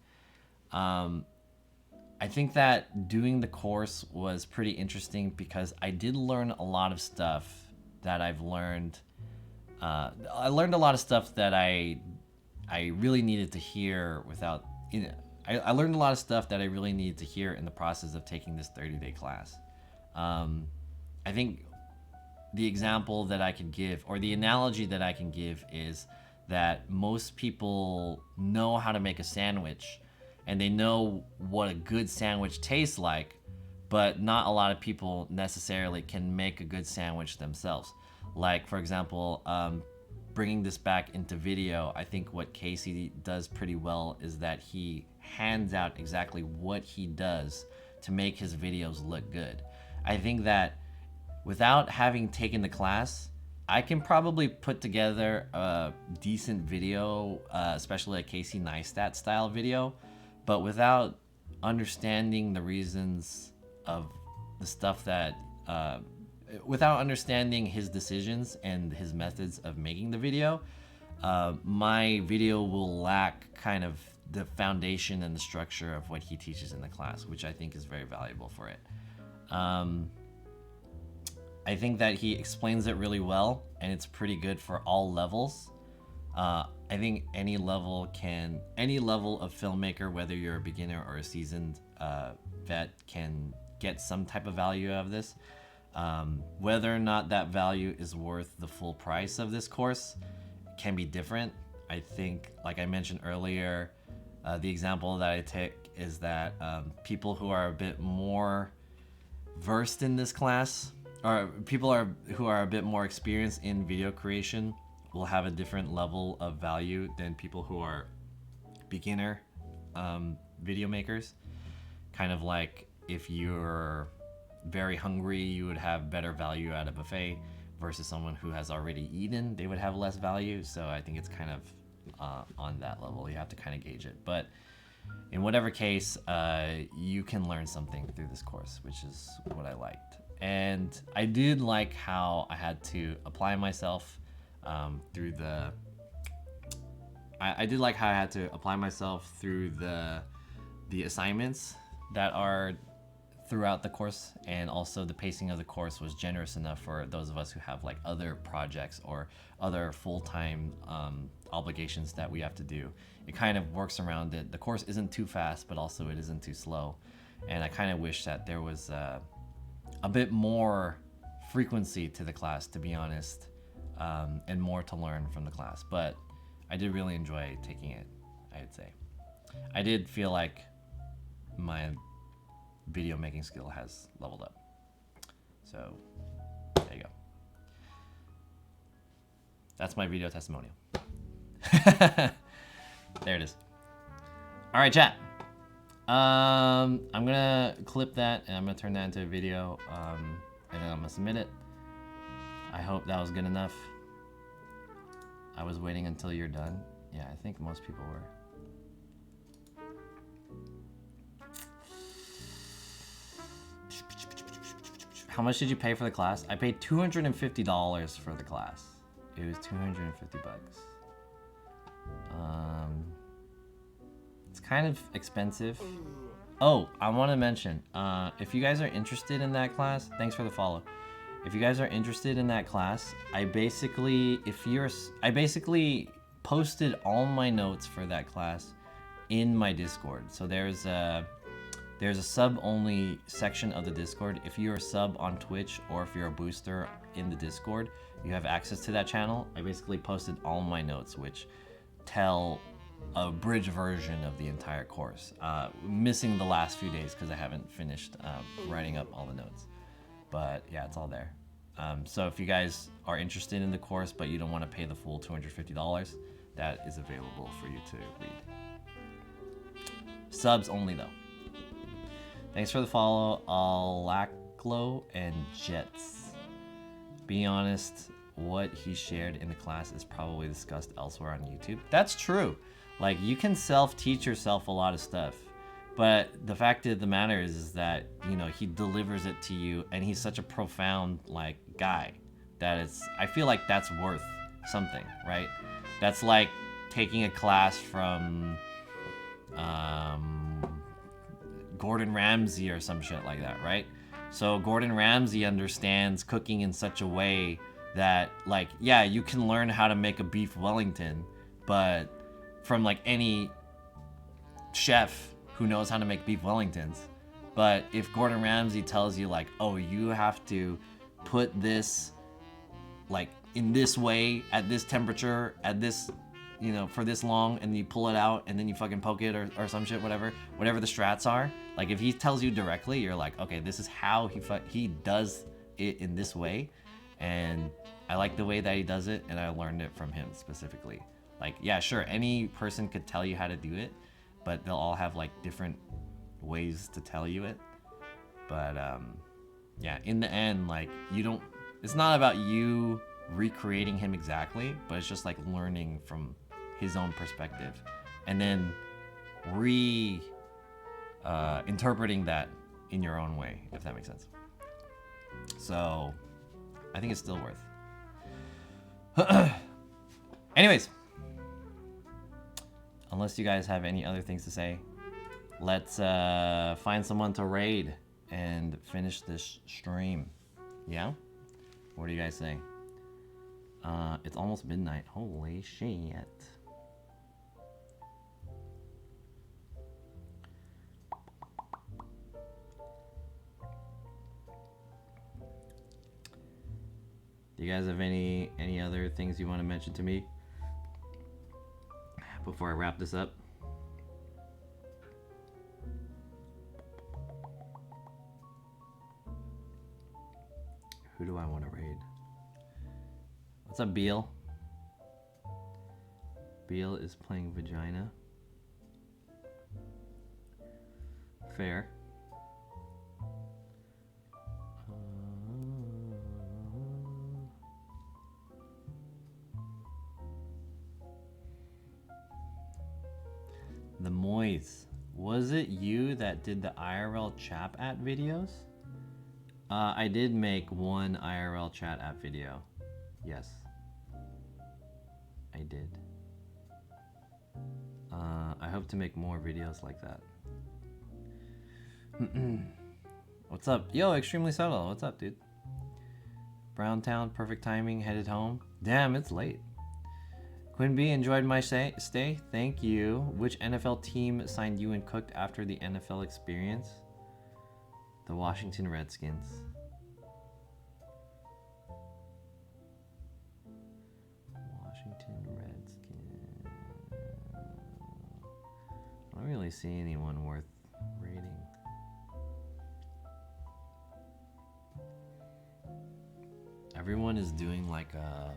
I think that doing the course was pretty interesting because I did learn a lot of stuff that I've learned. I learned a lot of stuff that I really needed to hear without, you know, I learned a lot of stuff that I really needed to hear in the process of taking this 30-day class. I think the example that I could give, or the analogy that I can give, is that most people know how to make a sandwich and they know what a good sandwich tastes like, but not a lot of people necessarily can make a good sandwich themselves. Like, for example, bringing this back into video, I think what Casey does pretty well is that he hands out exactly what he does to make his videos look good. I think that without having taken the class, I can probably put together a decent video, especially a Casey Neistat style video, but without understanding the reasons of the stuff that, without understanding his decisions and his methods of making the video, my video will lack kind of the foundation and the structure of what he teaches in the class, which I think is very valuable for it. I think that he explains it really well, and it's pretty good for all levels. I think any level of filmmaker, whether you're a beginner or a seasoned vet, can get some type of value out of this. Whether or not that value is worth the full price of this course can be different. I think, like I mentioned earlier, the example that I take is that people who are a bit more versed in this class, or who are a bit more experienced in video creation, will have a different level of value than people who are beginner video makers. Kind of like if you're very hungry, you would have better value at a buffet versus someone who has already eaten, they would have less value. So I think it's kind of on that level. You have to kind of gauge it. But in whatever case, you can learn something through this course, which is what I liked. And I did like how I had to apply myself through the... I did like how I had to apply myself through the assignments that are throughout the course, and also the pacing of the course was generous enough for those of us who have like other projects or other full-time obligations that we have to do. It kind of works around it. The course isn't too fast, but also it isn't too slow. And I kind of wish that there was a bit more frequency to the class, to be honest, and more to learn from the class. But I did really enjoy taking it, I'd say. I did feel like my video making skill has leveled up. So there you go. That's my video testimonial. There it is. All right, chat. I'm gonna clip that and I'm gonna turn that into a video, and then I'm gonna submit it. I hope that was good enough. I was waiting until you're done. Yeah, I think most people were. How much did you pay for the class? I paid $250 for the class. It was 250 bucks. It's kind of expensive. Oh, I want to mention, if you guys are interested in that class, thanks for the follow. If you guys are interested in that class, I basically posted all my notes for that class in my Discord. So there's a sub-only section of the Discord. If you're a sub on Twitch or if you're a booster in the Discord, you have access to that channel. I basically posted all my notes, which tell a bridge version of the entire course. Missing the last few days because I haven't finished writing up all the notes. But yeah, it's all there. So if you guys are interested in the course but you don't want to pay the full $250, that is available for you to read. Subs only though. Thanks for the follow, Alaklo and Jets. Be honest, what he shared in the class is probably discussed elsewhere on YouTube. That's true. Like, you can self-teach yourself a lot of stuff. But the fact of the matter is that, you know, he delivers it to you and he's such a profound, like, guy that I feel like that's worth something, right? That's like taking a class from Gordon Ramsay or some shit like that, right? So Gordon Ramsay understands cooking in such a way that, like, yeah, you can learn how to make a beef Wellington, but from like any chef who knows how to make beef Wellingtons. But if Gordon Ramsay tells you, like, oh, you have to put this, like, in this way, at this temperature, at this, you know, for this long, and you pull it out, and then you fucking poke it or some shit, whatever the strats are. Like, if he tells you directly, you're like, okay, this is how he does it in this way, and I like the way that he does it, and I learned it from him specifically. Like, yeah, sure, any person could tell you how to do it, but they'll all have, like, different ways to tell you it. But, yeah, in the end, like, it's not about you recreating him exactly, but it's just, like, learning from his own perspective. And then interpreting that in your own way, if that makes sense. So, I think it's still worth. Anyways. Unless you guys have any other things to say, let's find someone to raid and finish this stream. Yeah? What do you guys say? It's almost midnight. Holy shit. Do you guys have any other things you want to mention to me before I wrap this up? Who do I want to raid? What's up, Beal? Beal is playing Vagina. Fair. The Moise. Was it you that did the IRL chat app videos? I did make one IRL chat app video. Yes. I did. I hope to make more videos like that. What's up? Yo, Extremely Subtle. What's up, dude? Browntown, perfect timing, headed home. Damn, it's late. Quinn B, enjoyed my stay. Thank you. Which NFL team signed you and cooked after the NFL experience? The Washington Redskins. Washington Redskins. I don't really see anyone worth rating. Everyone is doing like a...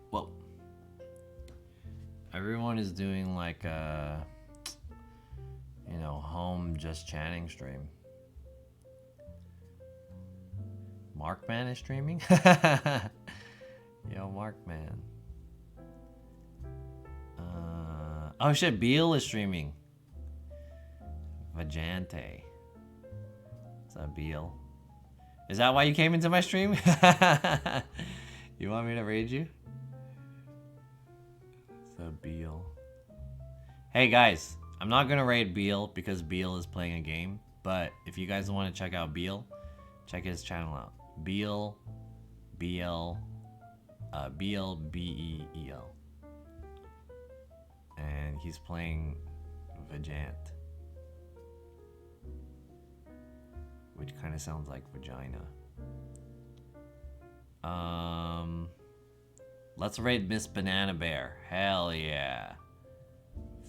Whoa. Everyone is doing like a, you know, home just chatting stream. Markman is streaming? Yo, Markman. Oh shit, Beal is streaming. Vajante. What's up, Beal? Is that why you came into my stream? You want me to raid you? So Beal. Hey guys, I'm not gonna raid Beal because Beal is playing a game. But if you guys want to check out Beal, check his channel out. Beal, B-L, B-L-B-E-E-L. And he's playing Vajant. Which kind of sounds like vagina. Let's raid Miss Banana Bear. Hell yeah.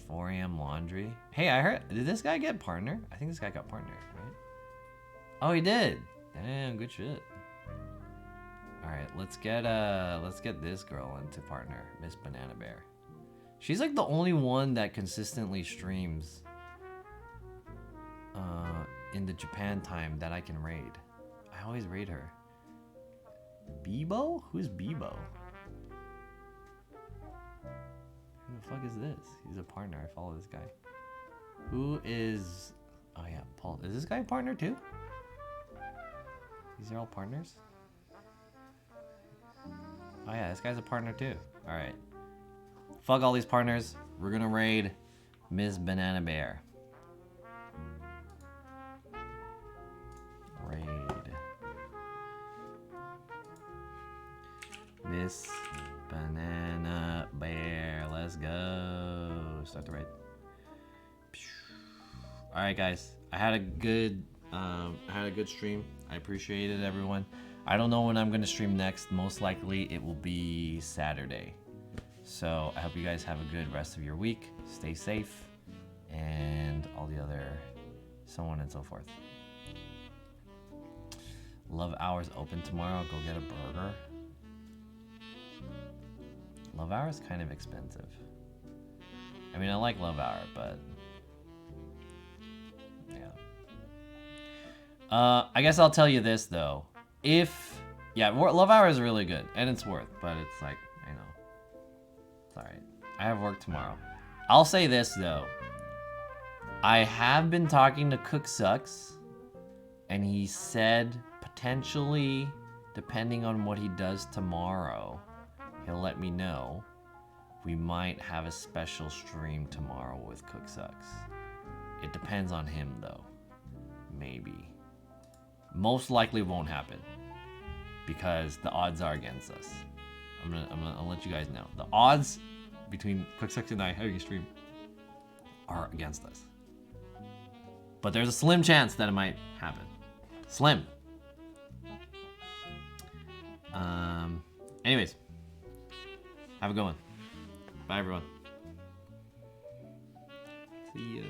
4 a.m. laundry. Hey, I heard, did this guy get partner? I think this guy got partner, right? Oh, he did. Damn, good shit. All right, let's get this girl into partner, Miss Banana Bear. She's like the only one that consistently streams in the Japan time that I can raid. I always raid her. Bebo? Who's Bebo? Who the fuck is this? He's a partner. I follow this guy. Who is... Oh yeah, Paul. Is this guy a partner too? These are all partners? Oh yeah, this guy's a partner too. Alright. Fuck all these partners. We're gonna raid Ms. Banana Bear. Raid. Miss Banana Bear. Let's go. Start the raid. Alright guys. I had a good stream. I appreciate it, everyone. I don't know when I'm gonna stream next. Most likely it will be Saturday. So I hope you guys have a good rest of your week. Stay safe and all the other so on and so forth. Love Hour's open tomorrow. Go get a burger. Love Hour is kind of expensive. I mean, I like Love Hour, but yeah. I guess I'll tell you this though. Love Hour is really good and it's worth, but it's like, I know. It's alright. I have work tomorrow. I'll say this though. I have been talking to Cook Sucks and he said potentially, depending on what he does tomorrow, he'll let me know. We might have a special stream tomorrow with Cook Sucks. It depends on him though. Maybe. Most likely won't happen because the odds are against us. I'll let you guys know. The odds between Cook Sucks and I having a stream are against us. But there's a slim chance that it might happen. Slim. Anyways. Have a good one. Bye, everyone. See ya.